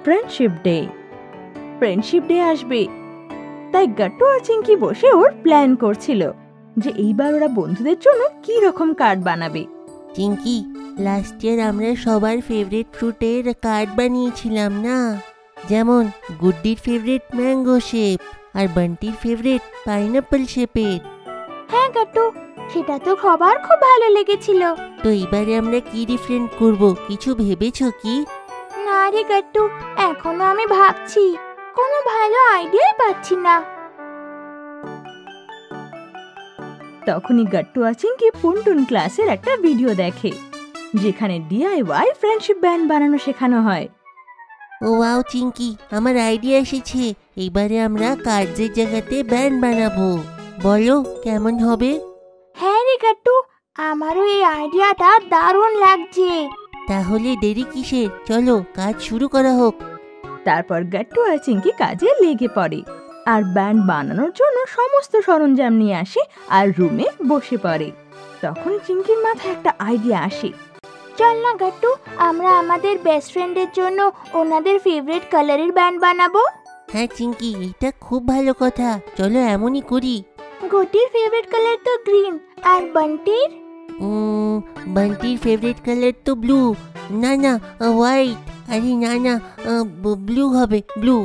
Friendship day. Friendship day আসবে, তাই গাট্টু আর চিঙ্কি বসে ওর প্ল্যান করছিল যে এইবার ওরা বন্ধুদের জন্য কি রকম কার্ড বানাবে। চিঙ্কি, লাস্ট ইয়ার আমরা সবার ফেভারিট ফ্রুটের কার্ড বানিয়েছিলাম না, যেমন গুড্ডির ফেভারিট ম্যাঙ্গো শেপ আর বান্টির ফেভারিট পাইনাপল শেপের। হ্যাঁ গাট্টু, সেটা তো সবার খুব ভালো লেগেছিল। তো এবারে আমরা কি ডিফারেন্ট করব, কিছু ভেবেছো কি? না রে গাট্টু, এখনো আমি ভাবছি, কোনো ভালো আইডিয়াই পাচ্ছি না। তখনই গাট্টু আর চিঙ্কি পুনটুন ক্লাসের একটা ভিডিও দেখে, যেখানে DIY ফ্রেন্ডশিপ ব্যান্ড বানানো শেখানো হয়। ও ওয়াও চিঙ্কি, আমার আইডিয়া এসেছে। এবারে আমরা কার্ডের জায়গাতে ব্যান্ড বানাবো, বলো কেমন হবে? হ্যাঁ রে গাট্টু, আমারও এই আইডিয়াটা দারুণ লাগছে। তাহলে দেরি কিসের, চলো কাজ শুরু করা হোক। তারপর গাট্টু আর চিঙ্কি কাজে লেগে পড়ে আর ব্যান্ড বানানোর জন্য সমস্ত সরঞ্জাম নিয়ে আসে আর রুমে বসে পড়ে। তখন চিঙ্কির মাথায় একটা আইডিয়া আসে। চল না গাট্টু, আমরা আমাদের বেস্ট ফ্রেন্ডের জন্য ওনাদের ফেভারিট কালারের ব্যান্ড বানাবো। হ্যাঁ চিঙ্কি, এটা খুব ভালো কথা, চলো এমনই করি। গুটির ফেভারিট কালার তো গ্রিন, আর বান্টির? বান্টির ফেভারিট কালার তো ব্লু। না না, হোয়াইট। আরে না না, ব্লু হবে, ব্লু।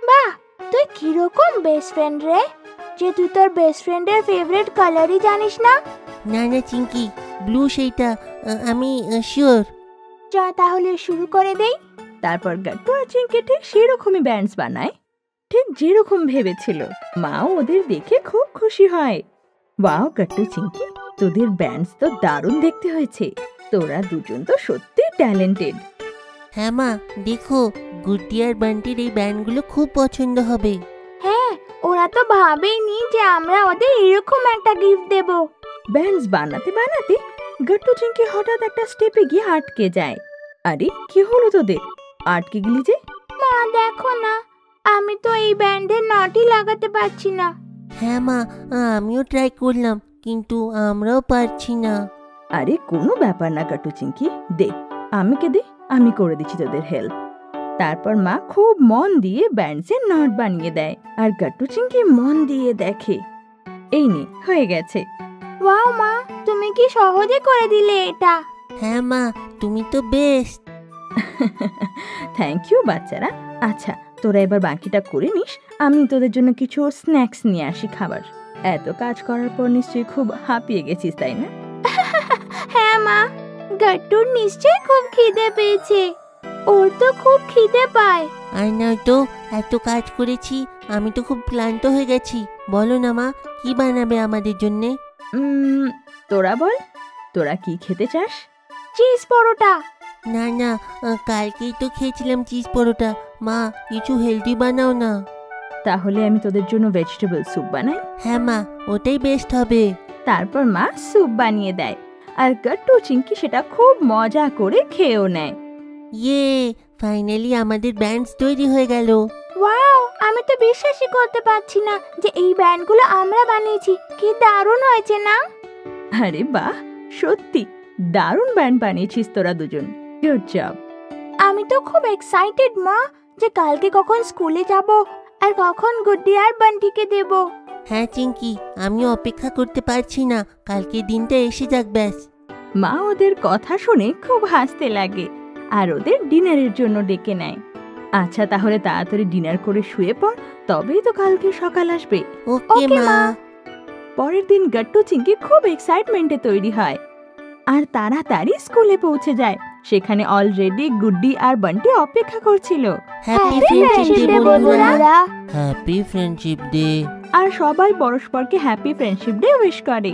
বাহ, তুই কিরকম বেস্ট ফ্রেন্ড রে, যে তুই তোর বেস্ট ফ্রেন্ডের ফেভারিট কালারই জানিস না? না না চিঙ্কি, ব্লু সেইটা, আমি শিওর। চল তাহলে শুরু করে দেই। তারপর গাট্টু আর চিঙ্কি ঠিক সেরকমই ব্যান্ডস বানায়, ঠিক যেরকম ভেবেছিল। মাও ওদের দেখে খুব খুশি হয়। ওয়াও গাট্টু চিঙ্কি, তোদের ব্যান্ডস তো দারুণ দেখতে হয়েছে, তোরা দুজন তো সত্যি ট্যালেন্টেড। হ্যাঁ মা, দেখো গুড্ডি আর বান্টির এই ব্যান্ডগুলো খুব পছন্দ হবে। হ্যাঁ, ওরা তো ভাবেইনি যে আমরা ওদের এরকম একটা গিফট দেব। ব্যান্ডস বানাতে বানাতে গাট্টু চিঙ্কি হঠাৎ একটা স্টেপে গিয়ে আটকে যায়। আরে কি হলো তোদের, আটকে গেলি যে? মা দেখো না, আমি তো এই ব্যান্ডের নটই লাগাতে পারছি না। হ্যাঁ মা, আমিও ট্রাই করলাম, কিন্তু আমরাও পারছি না। আরে কোনো ব্যাপার না গাট্টু চিঙ্কি, দে আমাকে দে, আমি করে দিচ্ছি তোদের হেল্প। তারপর মা খুব মন দিয়ে ব্যান্ডসের নট বানিয়ে দেয় আর গাট্টু চিঙ্কি মন দিয়ে দেখে। এই নে, হয়ে গেছে। ওয়াও মা, তুমি কি সহজে করে দিলে এটা। হ্যাঁ মা, তুমি তো বেস্ট। থ্যাংক ইউ বাচ্চারা। আচ্ছা, তোরা এবার বাকিটা করে নিস, আমি তোদের জন্য কিছু স্ন্যাক্স নিয়ে আসি খাবার। এত কাজ করার পর নিশ্চয়ই খুব হাঁপিয়ে গেছিস, তাই না? হ্যাঁ মা, গাট্টুর নিশ্চয়ই খুব খিদে পেয়েছে, ওর তো খুব খিদে পায়। আর নয়তো এত কাজ করেছি, আমি তো খুব ক্লান্ত হয়ে গেছি। বলো না মা, কি বানাবে আমাদের জন্যে? তোরা বল, তোরা কি খেতে চাস? চিজ পরোটা। না না, কালকেই তো খেয়েছিলাম চিজ পরোটা। মা, কিছু হেলদি বানাও না। তাহলে আমি তোদের জন্য ভেজিটেবল স্যুপ বানাই। হ্যাঁ মা, ওটাই বেস্ট হবে। তারপর মা স্যুপ বানিয়ে দেয় আর গাট্টু চিঙ্কি সেটা খুব মজা করে খেয়েও নেয়। ইয়ে, ফাইনালি আমাদের ব্যান্ডস তৈরি হয়ে গেল। ওয়াও, আমি তো বিশ্বাসই করতে পারছি না যে এই ব্যান্ডগুলো আমরা বানিয়েছি। কি দারুণ হয়েছে না? আরে বাহ, সত্যি দারুণ ব্যান্ড বানিয়েছিস তোরা দুজন, গুড জব। আমি তো খুব এক্সাইটেড মা, যে কালকে কখন স্কুলে যাব আর কখন গুড্ডি আর বান্টিকে দেব। হ্যাঁ চিঙ্কি, আমিও অপেক্ষা করতে পারছি না, কালকে দিনটা এসে যাক ব্যাস। মা ওদের কথা শুনে খুব হাসতে লাগে আর ওদের ডিনারের জন্য ডেকে নেয়। আচ্ছা তাহলে তাড়াতাড়ি ডিনার করে শুয়ে পড়, তবেই তো কালকে সকাল আসবে। ওকে মা। পরের দিন গাট্টু চিঙ্কি খুব এক্সাইটমেন্টে তৈরি হয় আর তাড়াতাড়ি স্কুলে পৌঁছে যায়। সেখানে অলরেডি গুড্ডি আর বান্টি অপেক্ষা করছিল। হ্যাপি ফ্রেন্ডশিপ ডে বন্ধুরা। Happy friendship day. আর সবাই পরস্পরকে হ্যাপি ফ্রেন্ডশিপ ডে উইশ করে।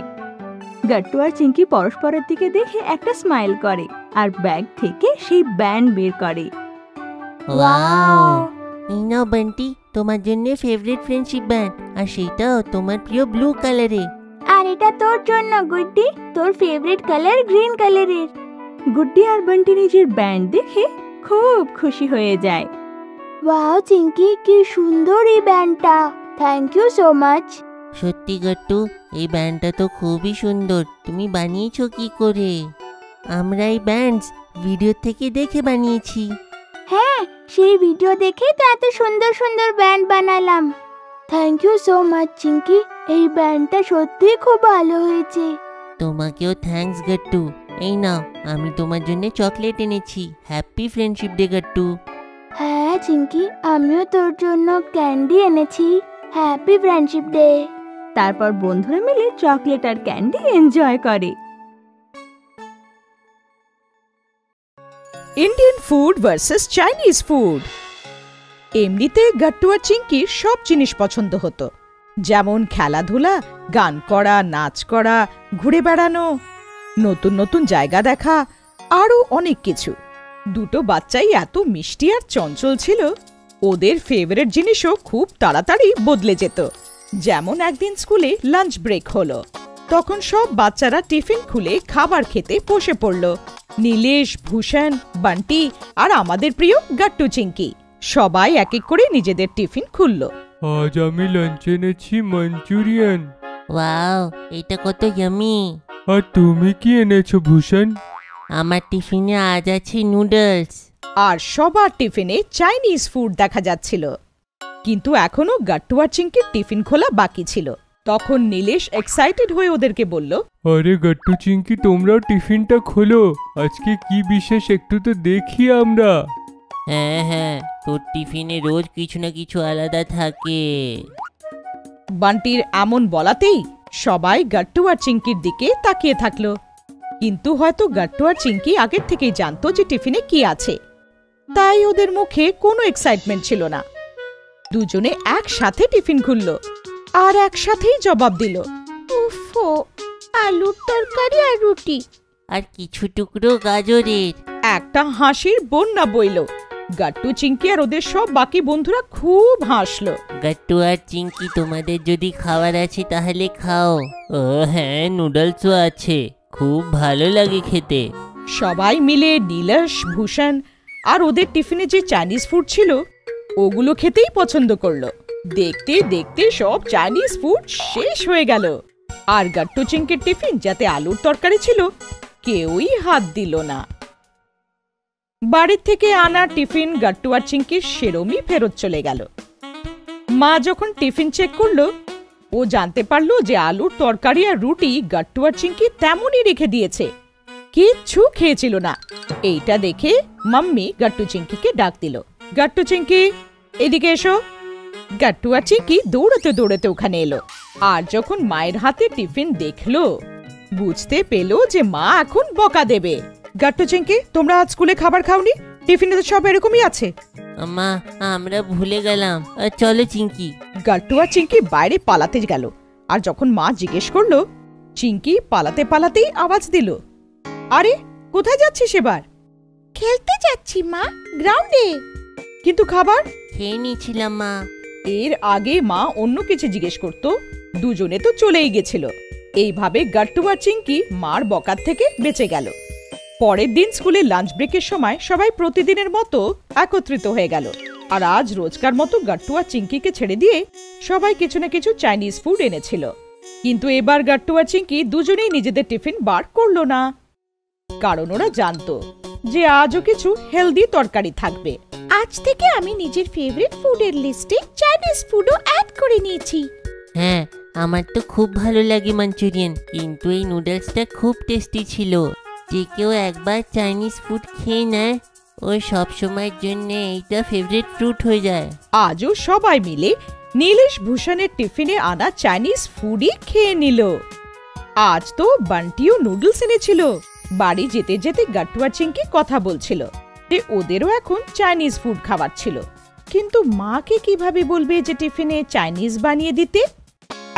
গাট্টু আর চিঙ্কি পরস্পরের দিকে দেখে একটা স্মাইল করে আর ব্যাগ থেকে সেই ব্যান্ড বের করে। ওয়াও, এই নাও বান্টি, তোমার জন্য ফেভারিট ফ্রেন্ডশিপ ব্যান্ড, আর সেটাও তোমার প্রিয় ব্লু কালারে। আর এটা তোর জন্য গুড্ডি, তোর ফেভারিট কালার গ্রিন কালারের। গুড্ডি আর বান্টি নিজের ব্যান্ড দেখে খুব খুশি হয়ে যায়। ওয়াও চিঙ্কি, কি সুন্দর এই ব্যান্ডটা, থ্যাংক ইউ সো মাচ। সত্যি গাট্টু, এই ব্যান্ডটা তো খুবই সুন্দর, তুমি বানিয়েছো কি করে? আমরা এই ব্যান্ডস ভিডিও থেকে দেখে বানিয়েছি। হ্যাঁ, সেই ভিডিও দেখেই তো এত সুন্দর সুন্দর ব্যান্ড বানালাম। Thank you so much Chinki, এই ব্যান্ডটা সত্যিই খুব ভালো হয়েছে। তোমাকেও থ্যাঙ্কস গাট্টু। এই নাও, আমি তোমার জন্য চকলেট এনেছি। Happy friendship day Gattu. হ্যাঁ চিঙ্কি, আমিও তোর জন্য ক্যান্ডি এনেছি। Happy friendship day. তারপর বন্ধুরা মিলে চকলেট আর ক্যান্ডি এনজয় করে। Indian food versus Chinese food. এমনিতে গাট্টু আর চিঙ্কির সব জিনিস পছন্দ হতো, যেমন খেলাধুলা, গান করা, নাচ করা, ঘুরে বেড়ানো, নতুন নতুন জায়গা দেখা, আরও অনেক কিছু। দুটো বাচ্চাই এত মিষ্টি আর চঞ্চল ছিল, ওদের ফেভারিট জিনিসও খুব তাড়াতাড়ি বদলে যেত। যেমন একদিন স্কুলে লাঞ্চ ব্রেক হলো, তখন সব বাচ্চারা টিফিন খুলে খাবার খেতে বসে পড়ল। নীলেশ, ভূষণ, বান্টি আর আমাদের প্রিয় গাট্টু চিঙ্কি সবাই এক এক করে নিজেদের টিফিন খুলল। আজ আমি লাঞ্চে এনেছি মাঞ্চুরিয়ান। ওয়াও, এটা কত ইয়ামি। আর তুমি কি এনেছো ভূষণ? আমার টিফিনে আজ আছে নুডলস। আর সবার টিফিনে চাইনিজ ফুড দেখা যাচ্ছিল। কিন্তু এখনো গাট্টু আর চিঙ্কির টিফিন খোলা বাকি ছিল। তখন নীলেশ এক্সাইটেড হয়ে ওদেরকে বলল, আরে গাট্টু চিঙ্কি, তোমরাও টিফিনটা খোলো, আজকে কি বিশেষ একটু তো দেখি আমরা। হ্যাঁ হ্যাঁ, তোর টিফিনে রোজ কিছু না কিছু আলাদা থাকে। বান্টির এমন বলাতেই সবাই গাট্টু আর চিঙ্কির দিকে তাকিয়ে থাকলো। কিন্তু হয়তো গাট্টু আর চিঙ্কি আগের থেকেই জানতো যে টিফিনে কি আছে, তাই ওদের মুখে কোনো এক্সাইটমেন্ট ছিল না। দুজনে একসাথে টিফিন খুলল আর একসাথেই জবাব দিল, উফো, আলুর তরকারি আর রুটি। আর কিছু টুকরো গাজরের। একটা হাসির বন্যা বইল। গাট্টু, চিঙ্কি আর ওদের সব বাকি বন্ধুরা খুব হাসলো। গাট্টু আর চিঙ্কি, তোমাদের যদি খাবার আছে তাহলে খাও। ও হ্যাঁ, নুডলসও আছে, খুব ভালো লাগে খেতে। সবাই মিলে নীলেশ, ভূষণ আর ওদের টিফিনে যে চাইনিজ ফুড ছিল ওগুলো খেতেই পছন্দ করলো। দেখতে দেখতে সব চাইনিজ ফুড শেষ হয়ে গেল। আর গাট্টু চিঙ্কির টিফিন, যাতে আলুর তরকারি ছিল, কেউই হাত দিল না। বাড়ির থেকে আনা টিফিন গাট্টু আর চিঙ্কির সেরমই ফেরত চলে গেল। মা যখন টিফিন চেক করলো, ও জানতে পারলো যে আলুর তরকারি আর রুটি গাট্টু আর চিঙ্কি তেমনই রেখে দিয়েছে, কিচ্ছু খেয়েছিল না। এইটা দেখে মাম্মি গাট্টু চিঙ্কিকে ডাক দিল, গাট্টু চিঙ্কি এদিকে এসো। গাট্টু আর চিঙ্কি দৌড়াতে দৌড়াতে ওখানে এলো। আর যখন মায়ের হাতে টিফিন দেখলো, বুঝতে পেল যে মা এখন বকা দেবে। গাট্টু চিঙ্কি, তোমরা আজ স্কুলে খাবার খাওনি? টিফিনে তো সব এরকমই আছে। মা, আমরা ভুলে গেলাম। চলো চিঙ্কি। গাট্টু আর চিঙ্কি বাইরে পালাতে গেল। আর যখন মা জিজ্ঞেস করলো, চিঙ্কি পালাতে পালাতেই আওয়াজ দিল, আরে কোথায় যাচ্ছিস এবার? খেলতে যাচ্ছি মা, গ্রাউন্ডে। কিন্তু খাবার? খেয়ে নিয়েছিলাম মা। এর আগে মা অন্য কিছু জিজ্ঞেস করত, দুজনে তো চলেই গেছিল। এইভাবে গাট্টু আর চিঙ্কি মার বকার থেকে বেঁচে গেল। পরের দিন স্কুলে লাঞ্চ ব্রেকের সময় সবাই প্রতিদিনের মতো একত্রিত হয়ে গেল। আর আজ রোজকার মতো গাট্টু আর চিঙ্কিকে ছেড়ে দিয়ে সবাই কিছু না কিছু চাইনিজ ফুড এনেছিল। কিন্তু এবার গাট্টু আর চিঙ্কি দুজনেই নিজেদের টিফিন বার করলো না, কারণ ওরা জানতো যে আজও কিছু হেলদি তরকারি থাকবে। আজ থেকে আমি নিজের ফেভারিট ফুডের লিস্টে চাইনিজ ফুডও অ্যাড করে নিয়েছি। হ্যাঁ, আমার তো খুব ভালো লাগে মাঞ্চুরিয়ান, কিন্তু এই নুডলসটা খুব টেস্টি ছিল। যে কেউ একবার চাইনিজ ফুড খেয়ে নেয়, ও সব সময়ের জন্য এইটা ফেভারিট ফ্রুট হয়ে যায়। আজও সবাই মিলে নীলেশ, ভূষণের টিফিনে আনা চাইনিজ ফুডই খেয়ে নিল। আজ তো বান্টিও নুডলস এনেছিল। বাড়ি যেতে যেতে গাট্টু আর চিঙ্কি কথা বলছিল যে ওদেরও এখন চাইনিজ ফুড খাবার ছিল, কিন্তু মাকে কিভাবে বলবে যে টিফিনে চাইনিজ বানিয়ে দিতে?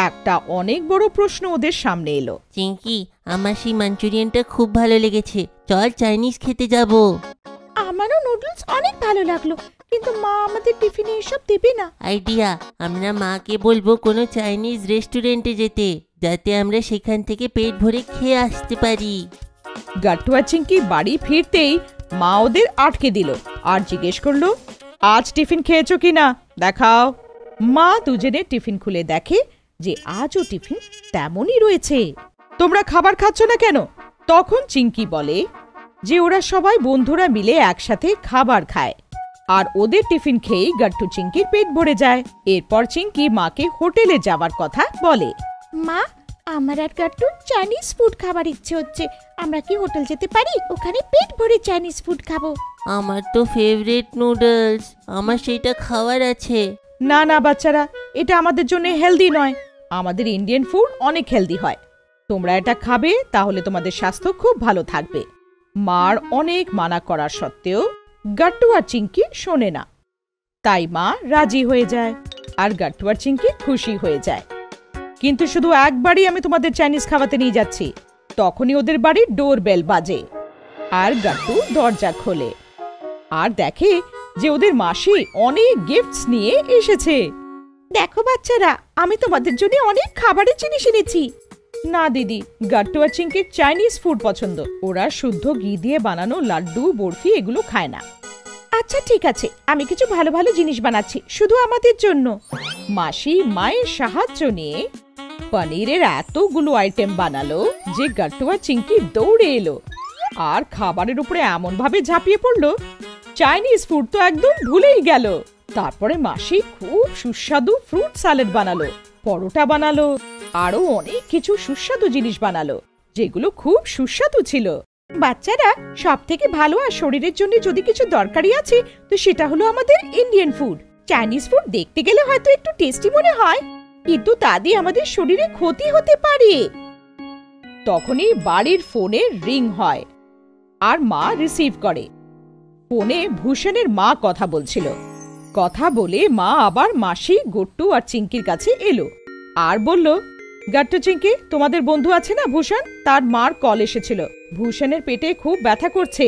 একটা অনেক বড় প্রশ্ন ওদের সামনে এলো। চিঙ্কি, আমার সেই মাঞ্চুরিয়ানটা খুব ভালো লেগেছে, চল চাইনিজ খেতে যাব। আমারও নুডলস অনেক ভালো লাগলো, কিন্তু মা আমাদের টিফিনে এসব দেবে না। আইডিয়া, আমরা মাকে বলবো কোনো চাইনিজ রেস্টুরেন্টে যেতে, যাতে আমরা সেখান থেকে পেট ভরে খেয়ে আসতে পারি। গাট্টু আর চিঙ্কি বাড়ি ফিরতেই মা ওদের আটকে দিল আর জিজ্ঞেস করলো, আজ টিফিন খেয়েছো কিনা দেখাও। মা দুজনে টিফিন খুলে দেখে যে আজও টিফিন তেমনই রয়েছে। তোমরা খাবার খাচ্ছ না কেন? তখন চিঙ্কি বলে যে ওরা সবাই বন্ধুরা মিলে একসাথে খাবার খায়, আর ওদের টিফিন খেয়েই গাট্টু চিংকির পেট ভরে যায়। এরপর চিংকি মাকে হোটেলে যাওয়ার কথা বলে। মা, আমার আর গাট্টু চাইনিজ ফুড খাবার ইচ্ছে হচ্ছে। আমরা কি হোটেল যেতে পারি? ওখানে পেট ভরে চাইনিজ ফুড খাবো। আমার তো ফেভারিট নুডলস, আমার সেইটা খাওয়ার আছে। না না বাচ্চারা, এটা আমাদের জন্য হেলদি নয়। আমাদের ইন্ডিয়ান ফুড অনেক হেলদি হয়। তোমরা এটা খাবে, তাহলে তোমাদের স্বাস্থ্য খুব ভালো থাকবে। মার অনেক মানা করার সত্ত্বেও গাট্টু আর চিংকি শোনে না। তাই মা রাজি হয়ে যায় আর গাট্টু আর চিংকি খুশি হয়ে যায়। কিন্তু শুধু একবারই আমি তোমাদের চাইনিজ খাওয়াতে নিয়ে যাচ্ছি। তখনই ওদের বাড়ির ডোর বেল বাজে আর গাট্টু দরজা খোলে আর দেখে যে ওদের মাসি অনেক গিফটস নিয়ে এসেছে। দেখো বাচ্চারা, আমি তোমাদের জন্য অনেক খাবারের জিনিস এনেছি। না দিদি, গাট্টু আর চিংকির চাইনিজ ফুড পছন্দ। ওরা শুদ্ধ ঘি দিয়ে বানানো লাড্ডু, বরফি এগুলো খায় না। আচ্ছা ঠিক আছে, আমি কিছু ভালো ভালো জিনিস বানাচ্ছি শুধু আমাদের জন্য। মাসি মায়ের সাহায্য নিয়ে পনিরের এতগুলো আইটেম বানালো যে গাট্টু আর চিংকি দৌড়ে এলো আর খাবারের উপরে এমন ভাবে ঝাঁপিয়ে পড়লো, চাইনিজ ফুড তো একদম ভুলেই গেল। তারপরে মাসি খুব সুস্বাদু ফ্রুট স্যালাড বানালো, পরোটা বানালো, আরো অনেক কিছু সুস্বাদু জিনিস বানালো যেগুলো খুব সুস্বাদু ছিল। বাচ্চারা, সব থেকে ভালো আর শরীরের জন্য যদি কিছু দরকারি আছে তো সেটা হলো আমাদের ইন্ডিয়ান ফুড। চাইনিজ ফুড দেখতে গেলে হয়তো একটু টেস্টি মনে হয়, কিন্তু তা দিয়ে আমাদের শরীরে ক্ষতি হতে পারে। তখনই বাড়ির ফোনে রিং হয় আর মা রিসিভ করে। ফোনে ভূষণের মা কথা বলছিল। কথা বলে মা আবার মাসি, গট্টু আর চিংকির কাছে এলো আর বলল, গাট্টু, চিংকি, তোমাদের বন্ধু আছে না ভূষণ, তার মার কল এসেছিল। ভূষণের পেটে খুব ব্যথা করছে।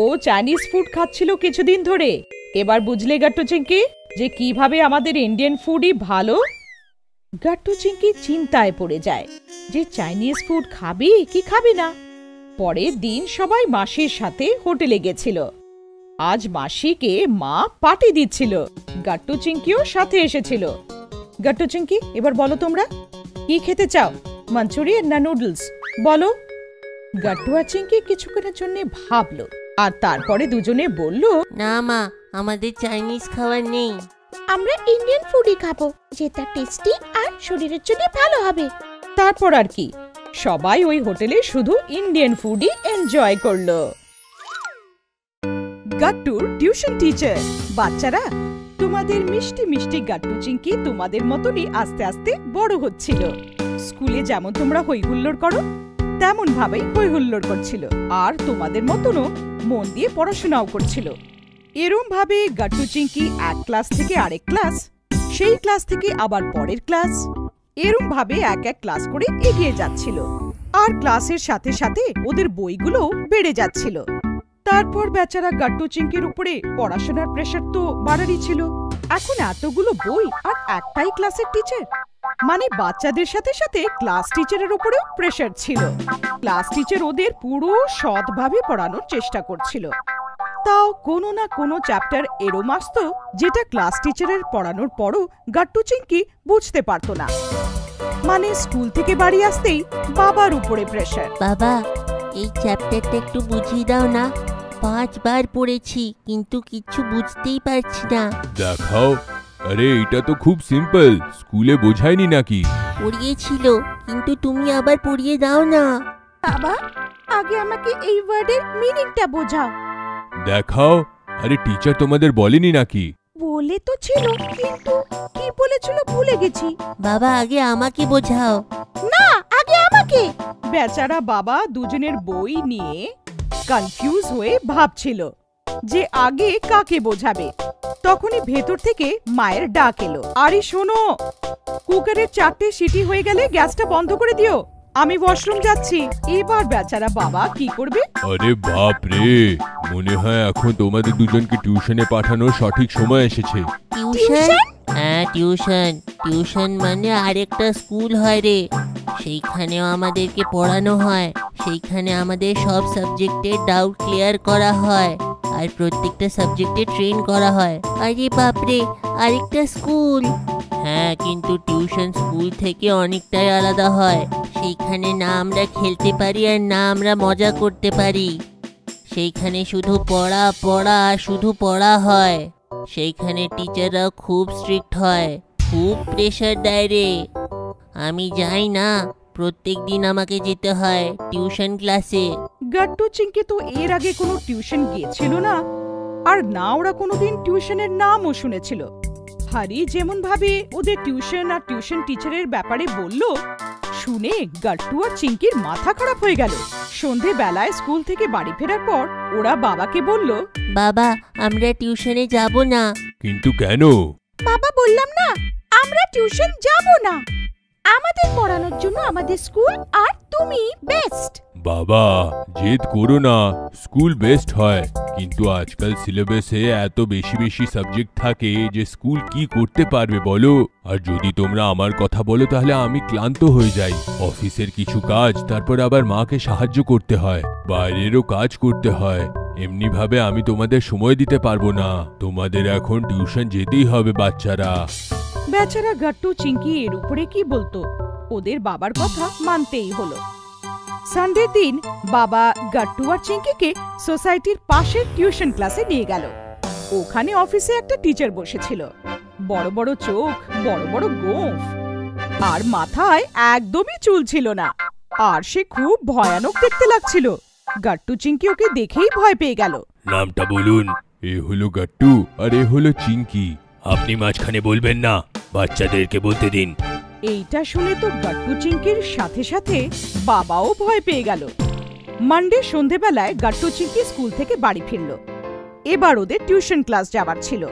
ও চাইনিজ ফুড খাচ্ছিল কিছুদিন ধরে। এবার বুঝলে গাট্টু চিংকি যে কিভাবে আমাদের ইন্ডিয়ান ফুডই ভালো। গাট্টু চিংকি চিন্তায় পড়ে যায় যে চাইনিজ ফুড খাবে কি খাবে না। পরের দিন সবাই মাসির সাথে হোটেলে গেছিল। আজ মাসিকে মা পার্টি দিচ্ছিল। গাট্টু চিংকিও সাথে এসেছিল। গাট্টু চিংকি, এবার বলো তোমরা কি খেতে চাও, মাঞ্চুরিয়ান না নুডলস? বলো। গাট্টু আর চিংকি কিছুক্ষণের জন্য ভাবলো আর তারপরে দুজনে বলল, না মা, আমাদের চাইনিজ খাবার নেই। আমরা ইন্ডিয়ান ফুডই খাবো, যেটা টেস্টি আর শরীরের জন্য ভালো হবে। তারপর আর কি, সবাই ওই হোটেলে শুধু ইন্ডিয়ান ফুডই এনজয় করলো। গাট্টুর টিউশন টিচার। বাচ্চারা, তোমাদের মিষ্টি মিষ্টি গাট্টু চিংকি তোমাদের মতনই আস্তে আস্তে বড় হচ্ছিল। স্কুলে যেমন তোমরা হই হুল্লোড় করো তেমন ভাবেই হই হুল্লোড় করছিল আর তোমাদের মতনও মন দিয়ে পড়াশোনাও করছিল। এরম ভাবে গাট্টু চিংকি এক ক্লাস থেকে আরেক ক্লাস, সেই ক্লাস থেকে আবার পরের ক্লাস, এরম ভাবে এক এক ক্লাস করে এগিয়ে যাচ্ছিল আর ক্লাসের সাথে সাথে ওদের বইগুলো বেড়ে যাচ্ছিল। তারপর বেচারা গাট্টু চিংকির উপরে পড়াশোনার প্রেশার তো বাড়ারই ছিল। এখন এতগুলো বই আর একটাই ক্লাসের টিচার, মানে বাচ্চাদের সাথে সাথে ক্লাস টিচারের উপরেও প্রেশার ছিল। ক্লাস টিচার ওদের পুরো সৎভাবে পড়ানোর চেষ্টা করছিল, তাও কোনো না কোনো চ্যাপ্টার এরম আসতো যেটা ক্লাস টিচারের পড়ানোর পরও গাট্টু চিংকি বুঝতে পারতো না। মানে স্কুল থেকে বাড়ি আসতেই বাবার উপরে প্রেশার। বাবা, এই চ্যাপ্টারটা একটু বুঝিয়ে দাও না, 5 বার পড়েছি কিন্তু কিছু বুঝতেই পারছি না। দেখাও। আরে এটা তো খুব সিম্পল, স্কুলে বোঝায়নি নাকি? পড়িয়েছিল, কিন্তু তুমি আবার পড়িয়ে দাও না। বাবা, আগে আমাকে এই ওয়ার্ডের মিনিংটা বোঝাও। দেখাও। আরে টিচার তোমাদের বলেনি নাকি? বলে তো ছিল, কিন্তু কি বলেছিল ভুলে গেছি। বাবা, আগে আমাকে বোঝাও। না, আগে আমাকে। বেচারা বাবা দুজনের বই নিয়ে কনফিউজ হয়ে ভাবছিল যে আগে কাকে বোঝাবে। তখনই ভেতর থেকে মায়ের ডাক এলো, আরে শোনো, কুকারের 4টে সিটি হয়ে গেলে গ্যাসটা বন্ধ করে দিও, আমি ওয়াশরুম যাচ্ছি। এবার বেচারা বাবা কি করবে? আরে বাপ রে, মনে হয় এখন তোমাদের দুজনকে টিউশনে পাঠানোর সঠিক সময় এসেছে। টিউশন? হ্যাঁ টিউশন। টিউশন মানে আরেকটা স্কুল হয় রে, সেইখানেও আমাদেরকে পড়ানো হয়। সেইখানে আমাদের সব সাবজেক্টের ডাউট ক্লিয়ার করা হয় আর প্রত্যেকটা সাবজেক্টে ট্রেন করা হয়। আরে বাপরে, আরেকটা স্কুল। হ্যাঁ, কিন্তু টিউশন স্কুল থেকে অনেকটাই আলাদা হয়। সেইখানে না আমরা খেলতে পারি আর না আমরা মজা করতে পারি। সেইখানে শুধু পড়া পড়া আর শুধু পড়া হয়। সেইখানে টিচাররা খুব স্ট্রিক্ট হয়, খুব প্রেশার দেয় রে। আমি যাই না, প্রত্যেক দিন আমাকে যেতে হয় টিউশন ক্লাসে। গাট্টু চিংকি তো এর আগে কোনো টিউশন গিয়েছিল না, আর না ওরা কোনোদিন টিউশনের নামও শুনেছিল। হারি যেমন ভাবে ওদের টিউশন আর টিউশন টিচারের ব্যাপারে বলল, শুনে গাট্টু আর চিংকির মাথা খারাপ হয়ে গেল। সন্ধে বেলায় স্কুল থেকে বাড়ি ফেরার পর ওরা বাবাকে বলল, বাবা আমরা টিউশনে যাব না। কিন্তু কেন? বাবা বললাম না আমরা টিউশন যাব না, আমাদের পড়ানোর জন্য আমাদের স্কুল আর তুমি বেস্ট। বাবা জেদ করো না, স্কুল বেস্ট হয়, কিন্তু আজকাল সিলেবাসে এত বেশি বেশি সাবজেক্ট থাকে যে স্কুল কি করতে পারবে বলো। আর যদি তোমরা আমার কথা বলো তাহলে আমি ক্লান্ত হয়ে যাই। অফিসের কিছু কাজ, তারপর আবার মাকে সাহায্য করতে হয়, বাইরেরও কাজ করতে হয়। এমনি ভাবে আমি তোমাদের সময় দিতে পারবো না। তোমাদের এখন টিউশন যেতেই হবে বাচ্চারা। বেচারা গাট্টু চিংকি এর উপরে কি বলতো, ওদের বাবার কথা মানতেই হলো। সানডের দিন বাবা গাট্টু আর চিংকিকে সোসাইটির পাশের টিউশন ক্লাসে নিয়ে গেল। ওখানে অফিসে একটা টিচার বসেছিল, বড় বড় চোখ, বড় বড় গোঁফ, আর মাথায় একদমই চুল ছিল না, আর সে খুব ভয়ানক দেখতে লাগছিল। গাট্টু চিংকি ওকে দেখেই ভয় পেয়ে গেল। নামটা বলুন। এ হলো গাট্টু আর এ হলো চিংকি। আপনি মাঝখানে বলবেন না, বাচ্চাদেরকে বলতে দিন। এইটা শুনে তো গাট্টু চিংকির সাথে সাথে বাবাও ভয় পেয়ে গেল। মানডে সন্ধেবেলায় গাট্টু চিংকি স্কুল থেকে বাড়ি ফিরল। এবার ওদের টিউশন ক্লাস যাবার ছিল।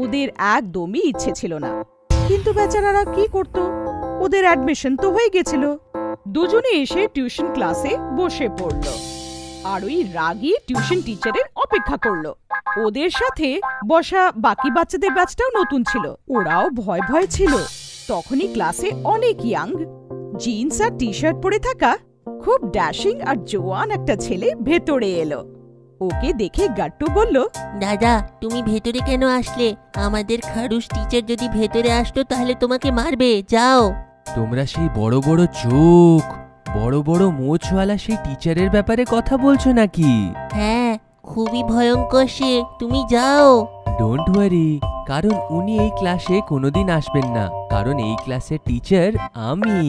ওদের একদমই ইচ্ছে ছিল না, কিন্তু বেচারারা কি করত, ওদের অ্যাডমিশন তো হয়ে গেছিল। দুজনে এসে টিউশন ক্লাসে বসে পড়ল, আর ওই রাগী টিউশন টিচারের অপেক্ষা করলো। ওদের সাথে বসা বাকি বাচ্চাদের ব্যাচটাও নতুন ছিল, ওরাও ভয় ভয় ছিল। তখনই ক্লাসে অনেক ইয়াং, জিন্স আর টি শার্ট পরে থাকা খুব ড্যাশিং আর জোয়ান একটা ছেলে ভেতরে এলো। ওকে দেখে গাট্টু বলল, দাদা তুমি ভেতরে কেন আসলে? আমাদের খারুস টিচার যদি ভেতরে আসতো তাহলে তোমাকে মারবে, যাও। তোমরা সেই বড় বড় চোখ, বড় বড় মোচওয়ালা সেই টিচারের ব্যাপারে কথা বলছো নাকি? হ্যাঁ, খুবই ভয়ঙ্কর সে, তুমি যাও। ডোন্ট ওয়ারি, কারণ উনি এই ক্লাসে কোনোদিন আসবেন না, কারণ এই ক্লাসের টিচার আমি।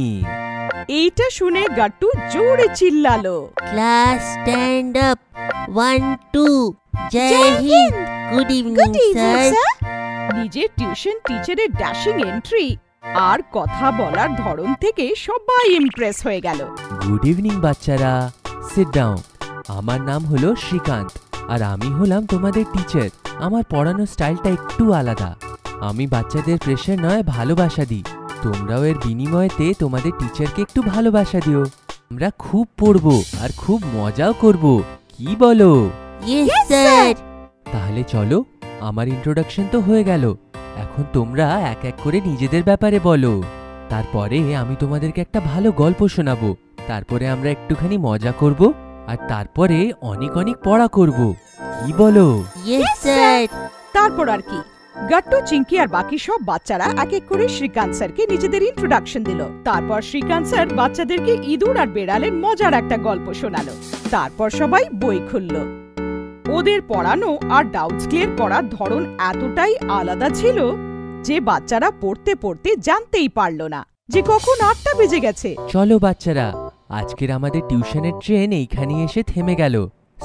এইটা শুনে গাট্টু জোরে চিল্লালো, ক্লাস স্ট্যান্ড আপ, 1 2 জয় হিন্দ, গুড ইভিনিং স্যার। নিজের টিউশন টিচারের ড্যাশিং এন্ট্রি আর কথা বলার ধরন থেকে সবাই ইমপ্রেস হয়ে গেল। গুড ইভিনিং বাচ্চারা, সিট ডাউন। আমার নাম হলো শ্রীকান্ত, আর আমি হলাম তোমাদের টিচার। আমার পড়ানোর স্টাইলটা একটু আলাদা। আমি বাচ্চাদের প্রেশার নয়, ভালোবাসা দিই। তোমরাও এর বিনিময়েতে তোমাদের টিচারকে একটু ভালোবাসা দিও। আমরা খুব পড়বো আর খুব মজাও করব, কি বলো? Yes sir. তাহলে চলো, আমার ইন্ট্রোডাকশন তো হয়ে গেল, এখন তোমরা এক এক করে নিজেদের ব্যাপারে বলো। তারপরে আমি তোমাদেরকে একটা ভালো গল্প শোনাবো, তারপরে আমরা একটুখানি মজা করব, আর তারপরে অনেক অনেক পড়া করব, কি বলো? Yes sir. তারপর আর কি, গাট্টু চিংকি আর বাকি সব বাচ্চারা এক এক করে শ্রীকান্ত স্যারকে নিজেদের ইন্ট্রোডাকশন দিল। তারপর শ্রীকান্ত স্যার বাচ্চাদেরকে ইঁদুর আর বেড়ালের মজার একটা গল্প শোনালো। তারপর সবাই বই খুলল। ওদের পড়ানো আর ডাউটস ক্লিয়ার করার ধরন এতটাই আলাদা ছিল যে বাচ্চারা পড়তে পড়তে জানতেই পারল না যে কখন 8টা বেজে গেছে। চলো বাচ্চারা, আজকের আমাদের টিউশনের ট্রেন এইখানে এসে থেমে গেল।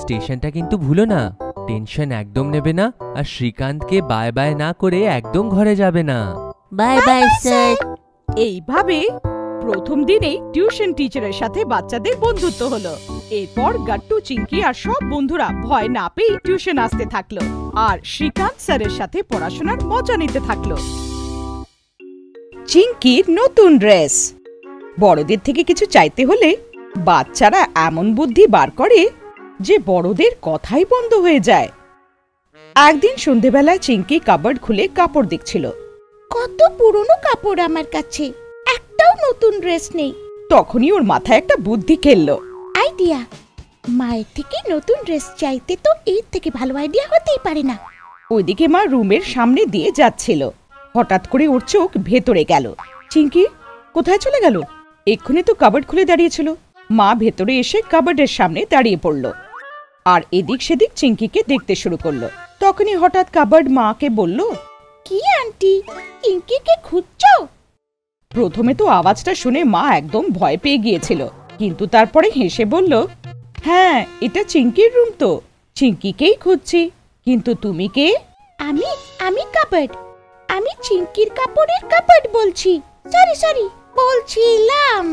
স্টেশনটা কিন্তু ভুলো না, টেনশন একদম নেবে না, আর শ্রীকান্তকে বাই বাই না করে একদম ঘরে যাবে না। Bye bye sir. এইভাবে প্রথম দিনেই টিউশন টিচারের সাথে বাচ্চাদের বন্ধুত্ব হলো। এরপর গাট্টু চিংকি আর সব বন্ধুরা ভয় না পেয়ে টিউশন আসতে থাকলো, আর শ্রীকান্ত স্যারের সাথে পড়াশোনার মজা নিতে থাকলো। চিংকির নতুন ড্রেস। বড়দের থেকে কিছু চাইতে হলে বাচ্চারা এমন বুদ্ধি বার করে যে বড়দের কথাই বন্ধ হয়ে যায়। একদিন সন্ধেবেলায় চিংকি কাবার্ড খুলে কাপড় দেখছিল। কত পুরনো কাপড় আমার কাছে, একটাও নতুন ড্রেস নেই। তখনই ওর মাথায় একটা বুদ্ধি খেললো। আইডিয়া, মায়ের থেকে নতুন ড্রেস চাইতে তো এর থেকে ভালো আইডিয়া হতেই পারে না। ওইদিকে মা রুমের সামনে দিয়ে যাচ্ছিল, হঠাৎ করে ওর চোখ ভেতরে গেল। চিংকি কোথায় চলে গেল? এক্ষুনি তো কাবার্ড খুলে দাঁড়িয়েছিল। মা ভেতরে এসে কাবার্ডের সামনে দাঁড়িয়ে পড়ল, আর এদিক সেদিক চিংকিকে দেখতে শুরু করলো। তখনই হঠাৎ কাবার্ড মাকে বলল, কি আন্টি, চিঙ্কিকে খুঁজছো? প্রথমে তো আওয়াজটা শুনে মা একদম ভয় পেয়ে গিয়েছিল, কিন্তু তারপরে হেসে বলল, হ্যাঁ এটা চিঙ্কির রুম তো, চিঙ্কিকেই খুঁজছি। কিন্তু তুমি কে? আমি কাবার্ড। আমি চিঙ্কির কাপড়ের কাবার্ড বলছি। সরি বলছিলাম।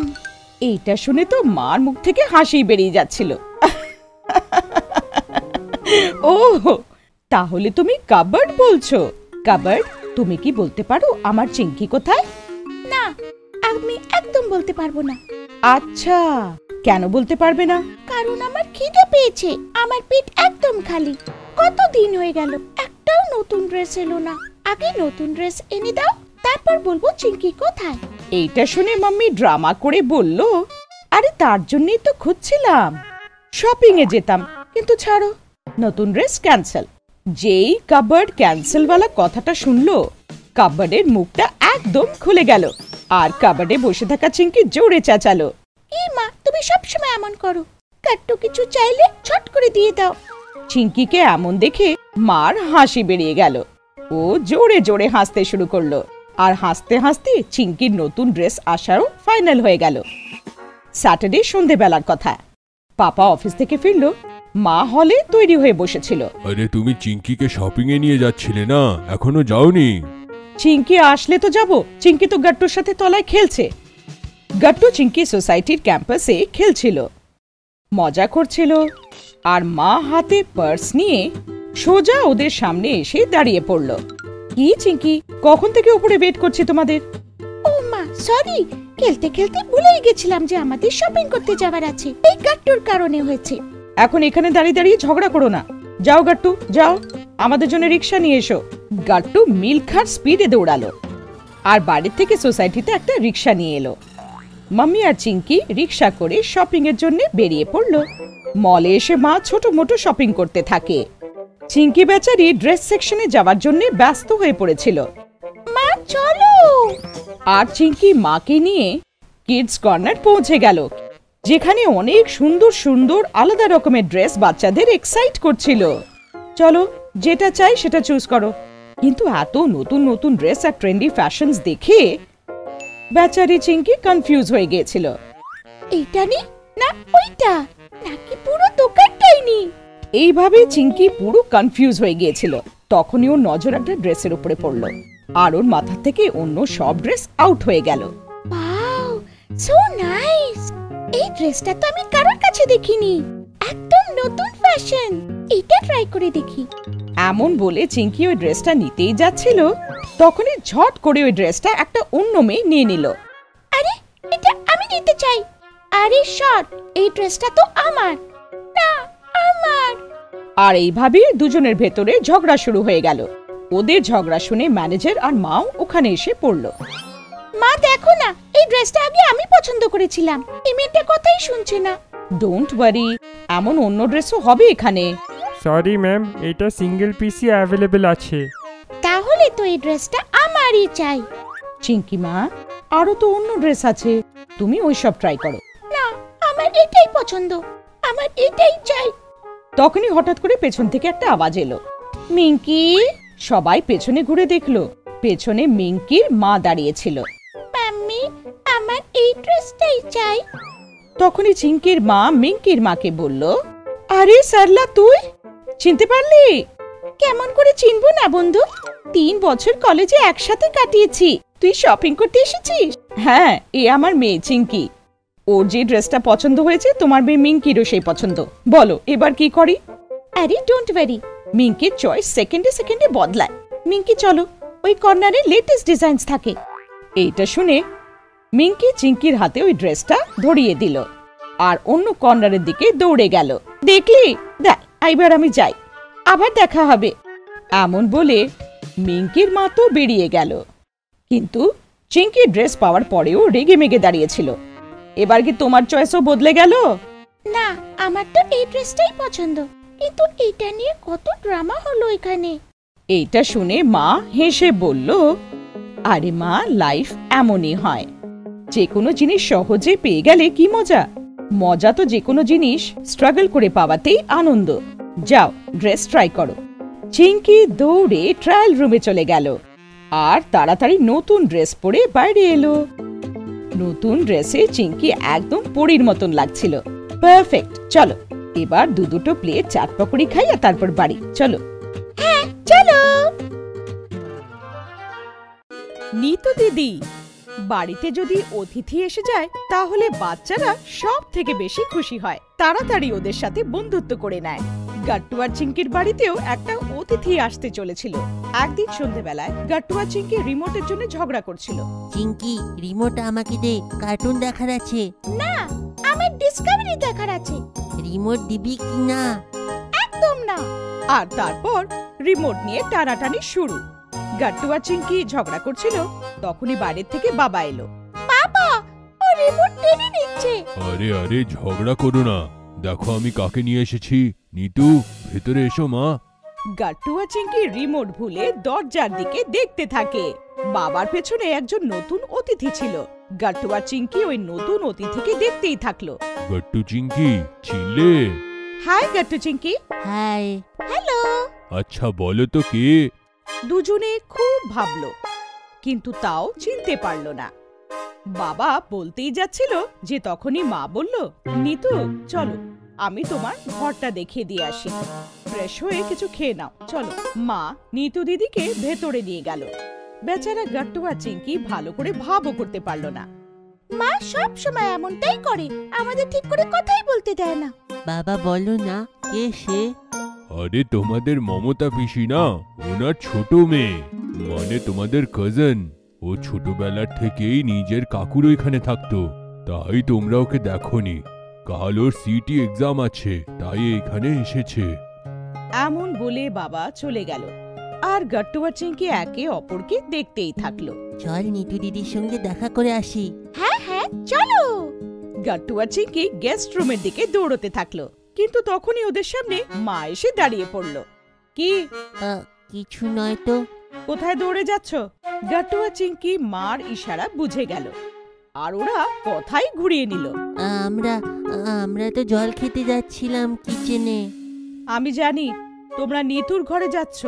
এইটা শুনে তো মার মুখ থেকে হাসি বেরিয়ে যাচ্ছিল। ও তাহলে তুমি কাবার্ড বলছো। কাবার্ড, তুমি কি বলতে পারো আমার চিঙ্কি কোথায়? না, আমি একদম বলতে পারবো না। আচ্ছা, কেন বলতে পারবে না? কারণ আমার খিদে পেয়েছে, আমার পেট একদম খালি। কতদিন হয়ে গেল, একটাও নতুন ড্রেস এলো না। আগে নতুন ড্রেস এনে দাও, তারপর বলবো চিঙ্কি কোথায়। এইটা শুনে মাম্মি ড্রামা করে বলল, আরে তার জন্যই তো খুঁজছিলাম, শপিং এ যেতাম। কিন্তু ছাড়ো, নতুন ড্রেস ক্যান্সেল। যেই কাবার্ড ক্যান্সেল वाला কথাটা শুনলো, কাবার্ডের মুখটা একদম খুলে গেল, আর কাবার্ডে বসে থাকা চিঙ্কি জোরে চেঁচালো, এই মা, তুমি সবসময় এমন করো, কাট্টু কিছু চাইলে ছট করে দিয়ে দাও। চিঙ্কিকে এমন দেখে মার হাসি বেরিয়ে গেল। ও জোরে জোরে হাসতে শুরু করলো, আর হাসতে হাসতে চিঙ্কির নতুন ড্রেস আসারও ফাইনাল হয়ে গেল। স্যাটারডে সন্ধেবেলার কথা, পাপা অফিস থেকে ফিরলো, মা হলে তৈরি হয়ে বসেছিল। আরে তুমি চিঙ্কিকে শপিং এ নিয়ে যাচ্ছিলে না, এখনো যাওনি? চিঙ্কি আসলে তো যাব, চিঙ্কি তো গাট্টুর সাথে তলায় খেলছে। গাট্টু চিঙ্কি সোসাইটির ক্যাম্পাসে খেলছিল, মজা করছিল, আর মা হাতে পার্স নিয়ে সোজা ওদের সামনে এসে দাঁড়িয়ে পড়ল। কি চিঙ্কি, কখন থেকে উপরে ওয়েট করছি তোমাদের। ও মা, সরি, খেলতে খেলতে ভুলেই গেছিলাম যে আমাদের শপিং করতে যাওয়ার আছে। এই গাট্টুর কারণে হয়েছে। এখন এখানে দাঁড়িয়ে দাঁড়িয়ে ঝগড়া করো না। যাও গাট্টু, যাও, আমাদের জন্য রিক্সা নিয়ে এসো। গাট্টু মিল্খার স্পিডে দৌড়ালো, আর বাড়ির থেকে সোসাইটিতে একটা রিক্সা নিয়ে এলো। মাম্মি আর চিঙ্কি রিক্সা করে শপিং এর জন্য বেরিয়ে পড়লো। মলে এসে মা ছোট মোটো শপিং করতে থাকে। চিঙ্কি বেচারি ড্রেস সেকশনে যাওয়ার জন্য ব্যস্ত হয়ে পড়েছিল। মা চলো। আর চিঙ্কি মাকে নিয়ে কিডস কর্নার পৌঁছে গেল, যেখানে অনেক সুন্দর সুন্দর আলাদা রকমের ড্রেস বাচ্চাদের এক্সাইট করছিল। চলো, যেটা চাই সেটা চুজ করো। কিন্তু এত নতুন নতুন ড্রেস আর ট্রেন্ডি ফ্যাশনস দেখে বেচারি চিঙ্কি কনফিউজ হয়ে গিয়েছিল। এইটা নি না ওইটা, নাকি পুরো দোকানটাই নি। এইভাবে চিঙ্কি পুরো কনফিউজ হয়ে গিয়েছিল। তখনই ওর নজর একটা ড্রেসের উপরে পড়লো, আর ওর মাথা থেকে অন্য সব ড্রেস আউট হয়ে গেল। Wow, so nice. এই ড্রেসটা তো আমি কারোর কাছে দেখিনি, একদম নতুন ফ্যাশন। এটা ট্রাই করে দেখি। এমন বলে চিঙ্কি ওই ড্রেসটা নিতেই যাচ্ছিল, তখনই ঝট করে ওই ড্রেসটা একটা অন্য মেয়ে নিয়ে নিল। আরে, এটা আমি নিতে চাই। আরে শট, এই ড্রেসটা তো আমার না, আমার। আর এইভাবে দুজনের ভেতরে ঝগড়া শুরু হয়ে গেল। ওদের ঝগড়া শুনে ম্যানেজার আর মাও ওখানে এসে পড়লো। মা দেখো না, এই ড্রেসটা আগে আমি পছন্দ করেছিলাম, এই মেয়েটা কথাই শুনছে না। ডোন্ট ওয়ারি, এমন অন্য ড্রেসও হবে এখানে। সরি ম্যাম, এটা সিঙ্গেল পিসই অ্যাভেলেবল আছে। তাহলে তো এই ড্রেসটা আমারই চাই। চিঙ্কি মা, আরো তো অন্য ড্রেস আছে, তুমি ওইসব ট্রাই করো। না, আমার এটাই পছন্দ, আমার এটাই চাই। তখনই হঠাৎ করে পেছন থেকে একটা আওয়াজ এলো, মিঙ্কি। সবাই পেছনে ঘুরে দেখলো, পেছনে মিঙ্কির মা দাঁড়িয়েছিল। মাম্মি, আমার এই ড্রেসটাই চাই। তখনই চিঙ্কির মা মিঙ্কির মাকে বলল, আরে সারলা, তুই চিনতে পারলি? কেমন করে চিনবো না বন্ধু, 3 বছর কলেজে একসাথে কাটিয়েছি। তুই শপিং করতে এসেছিস? হ্যাঁ, এ আমার মেয়ে চিঙ্কি। ওর যে ড্রেসটা পছন্দ হয়েছে, তোমার মেয়ে মিঙ্কিরও সেই পছন্দ। বলো এবার কি করি? আরে ডোন্ট ওয়ারি, মিঙ্কির চয়েস সেকেন্ডে সেকেন্ডে বদলায়। মিঙ্কি চলো, ওই কর্নারে লেটেস্ট ডিজাইনস থাকে। এইটা শুনে মিঙ্কি চিঙ্কির হাতে ওই ড্রেসটা ধরিয়ে দিল, আর অন্য কর্নারের দিকে দৌড়ে গেল। দেখলি, দেখ, এবার আমি যাই, আবার দেখা হবে। এমন বলে মিঙ্কির মা তো বেরিয়ে গেল, কিন্তু চিঙ্কির ড্রেস পাওয়ার পরেও রেগে মেগে দাঁড়িয়েছিল। এবার কি তোমার চয়েসও বদলে গেল? না, আমার তো এই ড্রেসটাই পছন্দ, কিন্তু এটা নিয়ে কত ড্রামা হলো এখানে। এইটা শুনে মা হেসে বলল, আরে মা, লাইফ এমনই হয়, যে কোনো জিনিস সহজে পেয়ে গেলে কি মজা। মজা তো যে কোনো জিনিস স্ট্রাগল করে পাওয়াতেই আনন্দ। যাও, ড্রেস ট্রাই করো। চিঙ্কি দৌড়ে ট্রায়াল রুমে চলে গেল আর তাড়াতাড়ি নতুন ড্রেস পরে বাইরে এলো। নতুন ড্রেসে চিঙ্কি একদম পরীর মতন লাগছিল। পারফেক্ট। চলো এবার দুটো প্লেট চাট পকোড়ি খাই আর তারপর বাড়ি। চলো। হ্যাঁ চলো। নিতু দিদি, বাড়িতে যদি অতিথি এসে যায় তাহলে বাচ্চারা সব থেকে বেশি খুশি হয়, তাড়াতাড়ি ওদের সাথে বন্ধুত্ব করে নেয়। গাট্টু আর চিঙ্কির বাড়িতেও একটা অতিথি আসতে চলেছিল। একদিন সন্ধ্যেবেলায় গাট্টু আর চিঙ্কি রিমোটের জন্য ঝগড়া করছিল। চিঙ্কি, রিমোট আমাকে দে, কার্টুন দেখার আছে। না, আমার ডিসকভারি দেখার আছে। রিমোট দিবি কি না? একদম না। আর তারপর রিমোট নিয়ে টানাটানি শুরু। গাট্টু আর চিঙ্কি ঝগড়া করছিল, তখনই বাইরের থেকে বাবা এলো। বাবা, ও রিমোট টেনে নিচ্ছে। আরে আরে ঝগড়া করো না, দেখো আমি কাকে নিয়ে এসেছি। নিতু, ভেতরে এসো মা। গাট্টু আর চিঙ্কি রিমোট ভুলে দরজার দিকে দেখতে থাকে। বাবার পেছনে একজন নতুন অতিথি ছিল। গাট্টু আর চিঙ্কি ওই নতুন অতিথিকে দেখতেই থাকলো। গাট্টু চিঙ্কি, চিনলে? Hi Gattu Chinki. Hi. Hello. আচ্ছা বলো তো কে? দুজনে খুব ভাবলো, কিন্তু তাও চিনতে পারলো না। বাবা বলতেই যাচ্ছিল যে তখনই মা বলল, নিতু চলো আমি তোমার ঘরটা দেখিয়ে দিয়ে আসি, ফ্রেশ হয়ে কিছু খেয়ে নাও, চলো। মা নিতু দিদিকে ভেতরে নিয়ে গেল। বেচারা গাট্টু আর চিঙ্কি ভালো করে ভাবও করতে পারলো না। মা সব সময় এমনটাই করে, আমাদের ঠিক করে কথাই বলতে দেয় না। বাবা বলো না, কে সে? আরে তোমাদের মমতা পিসি না, ওনার ছোট মেয়ে, মানে তোমাদের কাজিন। ও ছোটবেলার থেকেই নিজের কাকুর ওইখানে থাকতো, তাই তোমরা ওকে দেখোনি। কাল ওর সিটি এক্সাম আছে, তাই এখানে এসেছে। এমন বলে বাবা চলে গেল, আর গাট্টু আর চিঙ্কি একে অপরকে দেখতেই থাকলো। চল নিতু দিদির সঙ্গে দেখা করে আসি। হ্যাঁ হ্যাঁ চলো। গাট্টু আর চিঙ্কি গেস্ট রুমের দিকে দৌড়তে থাকলো, কিন্তু তখনই ওদের সামনে মা এসে দাঁড়িয়ে পড়লো। কি? কিছু নয় তো। কোথায় দৌড়ে যাচ্ছ? গাট্টু আর চিঙ্কি মার ইশারা বুঝে গেল, আর ওরা কথাই ঘুরিয়ে নিল। আমরা তো জল খেতে যাচ্ছিলাম কিচেনে। আমি জানি তোমরা নিতুর ঘরে যাচ্ছ,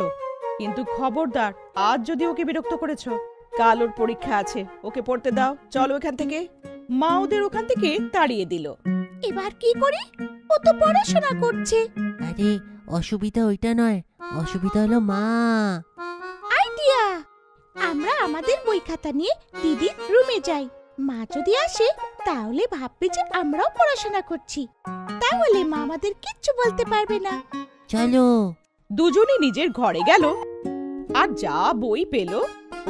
কিন্তু খবরদার আজ যদি ওকে বিরক্ত করেছ, কাল ওর পরীক্ষা আছে, ওকে পড়তে দাও, চলো এখান থেকে। মা ওদের ওখান থেকে তাড়িয়ে দিল। এবার কি করি? ও তো পড়াশোনা করছে। আরে অসুবিধা ওইটা নয়, অসুবিধা হলো মা। আইডিয়া! আমরা আমাদের বই খাতা নিয়ে দিদির রুমে যাই। মা যদি আসে তাহলে ভাববে যে আমরাও পড়াশোনা করছি, তাহলে মা আমাদের কিচ্ছু বলতে পারবে না। চলো। দুজনে নিজের ঘরে গেল, আর যা বই পেল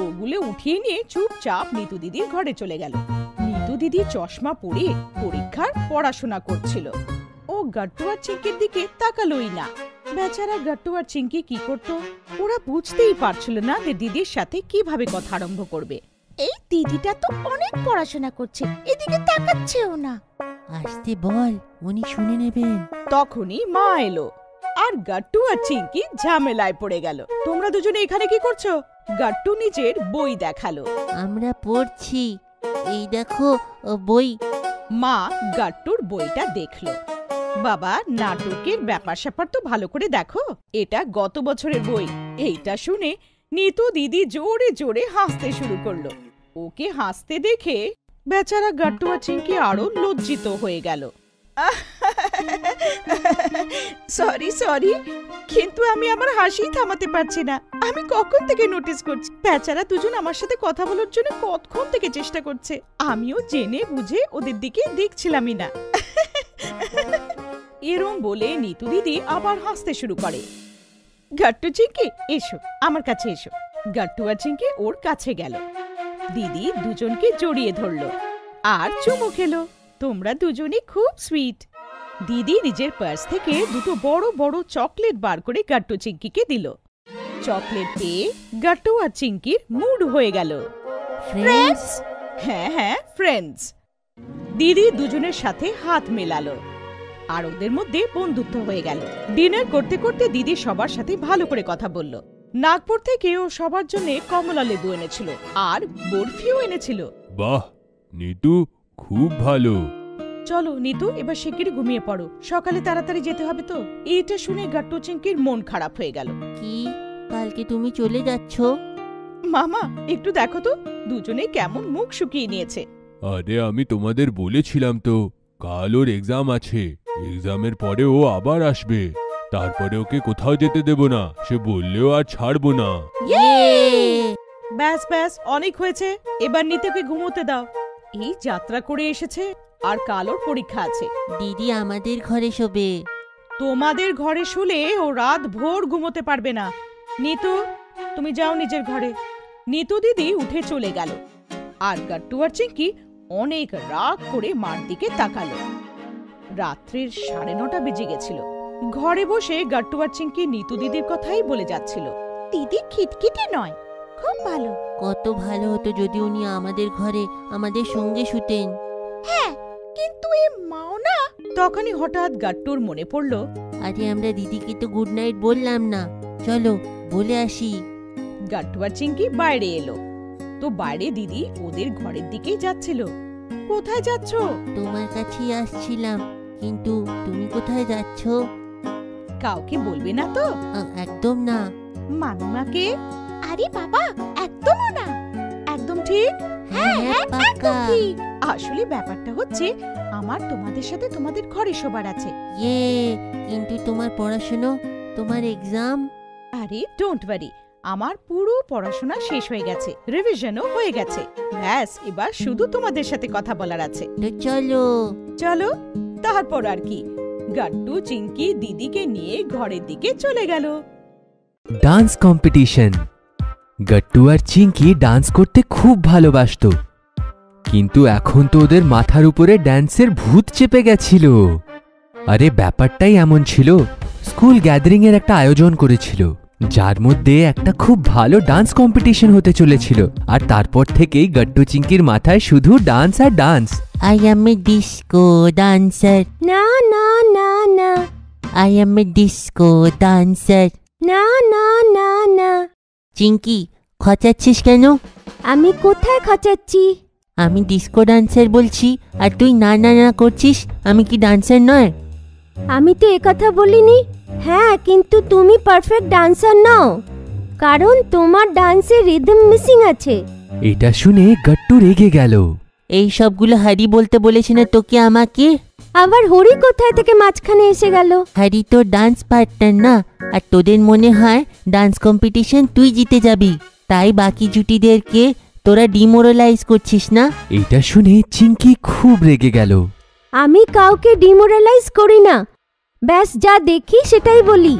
ওগুলো উঠিয়ে নিয়ে চুপচাপ নিতু দিদির ঘরে চলে গেল। নিতু দিদি চশমা পরে পরীক্ষার পড়াশোনা করছিল। ও গাট্টু আর চিঙ্কির দিকে তাকালোই না। বেচারা গাট্টু আর চিঙ্কি কি করত, ওরা বুঝতেই পারছিল না যে দিদির সাথে কিভাবে কথা আরম্ভ করবে। এই দিদিটা তো অনেক পড়াশোনা করছে, এদিকে তাকাচ্ছেও না। আসতে বল, উনি শুনে নেবেন। তখনই মা এলো, আর গাট্টু আর চিঙ্কি ঝামেলায় পড়ে গেল। তোমরা দুজনে এখানে কি করছো? গাট্টু নিজের বই দেখালো। আমরা পড়ছি, এই দেখো বই। মা গাট্টুর বইটা দেখলো। বাবা, নাটকের ব্যাপার স্যাপার তো ভালো করে দেখো, এটা গত বছরের বই। এইটা শুনে নিতু দিদি জোরে জোরে হাসতে শুরু করলো। ওকে হাসতে দেখে বেচারা গাট্টু আর চিঙ্কি আরো লজ্জিত হয়ে গেল। সরি সরি, কিন্তু আমি আমার হাসি থামাতে পারছি না। আমি কখন থেকে নোটিস করছি বেচারা দুজন আমার সাথে কথা বলার জন্য কতক্ষণ থেকে চেষ্টা করছে। আমিও জেনে বুঝে ওদের দিকে দেখছিলামই না। এরম বলে নিতু দিদি আবার হাসতে শুরু করে। গাট্টু চিঙ্কি এসো, আমার কাছে এসো। গাট্টু আর চিঙ্কি ওর কাছে গেল। দিদি দুজনকে জড়িয়ে ধরলো আর চুমু খেলো। তোমরা দুজনে খুব সুইট। দিদি নিজের পার্স থেকে দুটো বড় বড় চকলেট বার করে গাট্টু চিঙ্কিকে দিল। চকলেট পেয়ে গাট্টু আর চিঙ্কির মুড হয়ে গেল। ফ্রেন্ডস? হ্যাঁ হ্যাঁ, ফ্রেন্ডস। দিদি দুজনের সাথে হাত মেলালো, আর ওদের মধ্যে বন্ধুত্ব হয়ে গেল। ডিনার করতে করতে দিদি সবার সাথে ভালো করে কথা বলল। নাগপুর থেকে ও সবার জন্য কমলা লেবু এনেছিল, আর বরফিও এনেছিল। বাহ নিতু, খুব ভালো। চলো নিতু, এবার শিগগিরই ঘুমিয়ে পড়ো, সকালে তাড়াতাড়ি যেতে হবে তো। এইটা শুনে গাট্টু চিংকির মন খারাপ হয়ে গেল। কি, কালকে তুমি চলে যাচ্ছ? মামা একটু দেখো তো, দুজনে কেমন মুখ শুকিয়ে নিয়েছে। আরে আমি তোমাদের বলেছিলাম তো, কাল ওর এক্সাম আছে, এক্সামের পরে ও আবার আসবে, তারপরে ওকে কোথাও যেতে দেব না, সে বললেও আর ছাড়বো না। ব্যাস ব্যাস, অনেক হয়েছে, এবার নিতুকে ঘুমোতে দাও। এই যাত্রা করে এসেছে, আর কাল ওর পরীক্ষা আছে। দিদি আমাদের ঘরে শোবে। তোমাদের ঘরে শুলে ও রাত ভোর ঘুমোতে পারবে না। নিতু, তুমি যাও নিজের ঘরে। নিতু দিদি উঠে চলে গেল, আর গাট্টু আর চিংকি অনেক রাগ করে মার দিকে তাকালো। রাত্রির 9:30 বেজে গেছিল। ঘরে বসে গাট্টু আর চিংকি নিতু দিদির কথাই বলে যাচ্ছিল। দিদি খিটখিটে নয়, খুব ভালো। কত ভালো হতো যদি উনি আমাদের ঘরে আমাদের সঙ্গে শুতেন। হ্যাঁ, কিন্তু এ মাও না। তখনই হঠাৎ গাট্টুর মনে পড়ল, আরে আমরা দিদিকে তো গুড নাইট বললাম না, চলো বলে আসি। গাট্টু আর চিংকি বাইরে এলো, তো বাইরে দিদি ওদের ঘরের দিকেই যাচ্ছিল। কোথায় যাচ্ছ? তোমার কাছেই আসছিলাম, কিন্তু তুমি কোথায় যাচ্ছ? কাউকে বলবে না তো? একদম না। মামিমাকে? আরে বাবা, একদমও না। একদম ঠিক? হ্যাঁ হ্যাঁ, পাক্কা। ঠিক। আসলে ব্যাপারটা হচ্ছে, আমার তোমাদের সাথে তোমাদের ঘরে শোবার আছে। কিন্তু তোমার পড়াশোনা, তোমার এক্সাম? আরে ডোন্ট ওয়ারি, আমার পুরো পড়াশোনা শেষ হয়ে গেছে, রিভিশনও হয়ে গেছে। ব্যাস, এবার শুধু তোমাদের সাথে কথা বলার আছে। তো চলো। চলো, তারপর আর কি, গাট্টু চিংকি দিদিকে নিয়ে ঘরের দিকে চলে গেল। Dance competition. গাট্টু আর চিংকি ডান্স করতে খুব ভালোবাসতো, কিন্তু এখন তো ওদের মাথার উপরে ড্যান্সের ভূত চেপে গেছিল। আরে ব্যাপারটাই এমন ছিল, স্কুল গ্যাদারিং এর একটা আয়োজন করেছিল, যার মধ্যে একটা খুব ভালো ডান্স কম্পিটিশন হতে চলেছিল, আর তারপর থেকেই গাট্টু চিংকির মাথায় শুধু ডান্স আর dance. I am a disco dancer. না না না না, I am a disco dancer. না না না না। চিংকি, খচাচ্ছিস কেন? আমি কোথায় খচাচ্ছি? আমি ডিস্কো ডান্সার বলছি, আর তুই না না না করছিস। আমি কি ডান্সার নয়? আমি তো একথা বলিনি। হ্যাঁ, কিন্তু তুমি পারফেক্ট ডান্সার নও, কারণ তোমার ডান্সে রিদম মিসিং আছে। এটা শুনে গাট্টু রেগে গেল। এই সবগুলো হারি বলতে বলেছে না তোকে আমাকে? আবার হরি কোথায় থেকে মাঝখানে এসে গেল? হারি তো ডান্স পার্টনার না, আর তোদের মনে হয় ডান্স কম্পিটিশন তুই জিতে যাবি, তাই বাকি জুটিদেরকে তোরা ডিমোরালাইজ করছিস না? এটা শুনে চিংকি খুব রেগে গেল। আমি কাউকে ডিমোরালাইজ করি না, ব্যাস যা দেখি সেটাই বলি।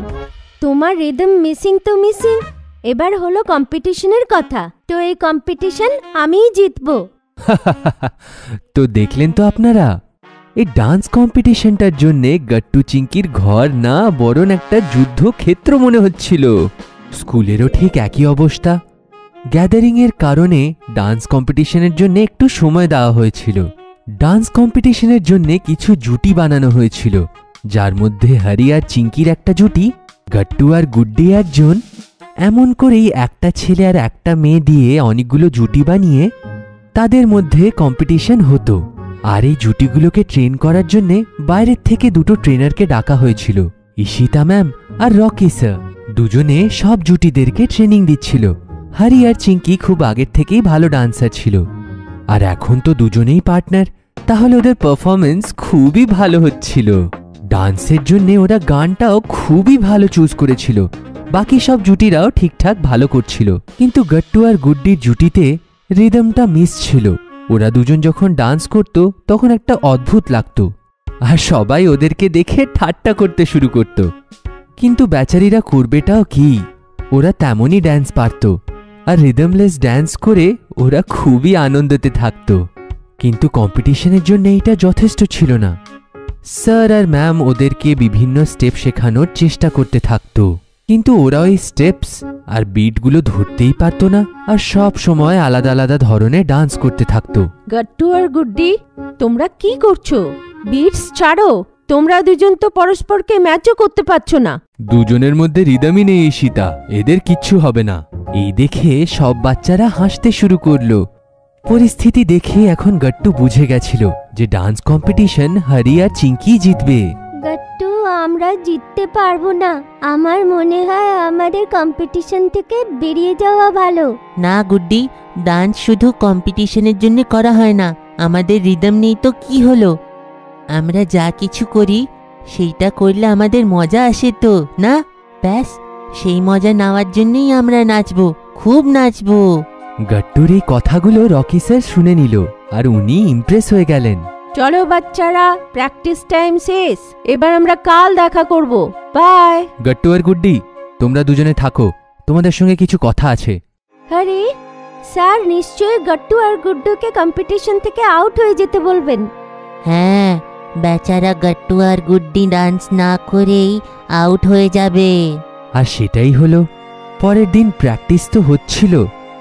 তোমার রিদম মিসিং তো মিসিং, এবার হলো কম্পিটিশনের কথা, তো এই কম্পিটিশন আমিই জিতবো। তো দেখলেন তো আপনারা, এই ডান্স কম্পিটিশনটার জন্যে গাট্টু চিংকির ঘর না, বরং একটা যুদ্ধক্ষেত্র মনে হচ্ছিল। স্কুলেরও ঠিক একই অবস্থা। গ্যাদারিং এর কারণে ডান্স কম্পিটিশনের জন্য একটু সময় দেওয়া হয়েছিল। ডান্স কম্পিটিশনের জন্য কিছু জুটি বানানো হয়েছিল, যার মধ্যে হরি আর চিংকির একটা জুটি, গাট্টু আর গুড্ডি একজন। এমন করেই একটা ছেলে আর একটা মেয়ে দিয়ে অনেকগুলো জুটি বানিয়ে তাদের মধ্যে কম্পিটিশন হতো। আর এই জুটিগুলোকে ট্রেন করার জন্য বাইরের থেকে দুটো ট্রেনারকে ডাকা হয়েছিল, ঈশিতা ম্যাম আর রকি স্যার। দুজনে সব জুটিদেরকে ট্রেনিং দিচ্ছিল। হরি আর চিংকি খুব আগের থেকেই ভালো ডান্সার ছিল, আর এখন তো দুজনেই পার্টনার, তাহলে ওদের পারফরমেন্স খুবই ভালো হচ্ছিল। ডান্সের জন্য ওরা গানটাও খুবই ভালো চুজ করেছিল। বাকি সব জুটিরাও ঠিকঠাক ভালো করছিল, কিন্তু গাট্টু আর গুড্ডির জুটিতে রিদমটা মিস ছিল। ওরা দুজন যখন ডান্স করত তখন একটা অদ্ভুত লাগতো, আর সবাই ওদেরকে দেখে ঠাট্টা করতে শুরু করত। কিন্তু বেচারিরা করবেটাও কি, ওরা তেমনই ড্যান্স পারত, আর রিদমলেস ড্যান্স করে ওরা খুবই আনন্দতে থাকত। কিন্তু কম্পিটিশনের জন্য এটা যথেষ্ট ছিল না। স্যার আর ম্যাম ওদেরকে বিভিন্ন স্টেপ শেখানোর চেষ্টা করতে থাকত, কিন্তু ওরা ওই স্টেপস আর বিটগুলো ধরতেই পারত না, আর সব সময় আলাদা আলাদা ধরনের ডান্স করতে থাকতো। গাট্টু আর গুড্ডি, তোমরা কি করছো? বিটস ছাড়ো, তোমরা দুজন তো পরস্পরকে ম্যাচও করতে পারছো না। দুজনের মধ্যে রিদমই নেই ঈশিতা, এদের কিচ্ছু হবে না। এই দেখে সব বাচ্চারা হাসতে শুরু করলো। পরিস্থিতি দেখে এখন গট্টু বুঝে গেছিল যে ডান্স কম্পিটিশন হরি আর চিঙ্কি জিতবে। গট্টু, আমরা জিততে পারবো না। আমার মনে হয় আমাদের কম্পিটিশন থেকে বেরিয়ে যাওয়া ভালো। না গুড্ডি, ডান্স শুধু কম্পিটিশনের জন্য করা হয় না। আমাদের রিদম নেই তো কি হলো? আমরা যা কিছু করি সেইটা করলে আমাদের মজা আসে তো, না? ব্যাস, সেই মজা নেওয়ার জন্যই আমরা নাচবো, খুব নাচবো। গট্টুর এই কথাগুলো রকি স্যার শুনে নিল আর উনি ইমপ্রেস হয়ে গেলেন। চলো বাচ্চারা, প্র্যাকটিস টাইম শেষ। এবার আমরা কাল দেখা করব। বাই। গট্টু আর গুড্ডি, তোমরা দুজনে থাকো, তোমাদের সঙ্গে কিছু কথা আছে। আরে স্যার নিশ্চয়ই গট্টু আর গুড্ডুকে কম্পিটিশন থেকে আউট হয়ে যেতে বলবেন। হ্যাঁ, বেচারা গট্টু আর গুড্ডি ডান্স না করেই আউট হয়ে যাবে। আর সেটাই হলো। পরের দিন প্র্যাকটিস তো হচ্ছিল,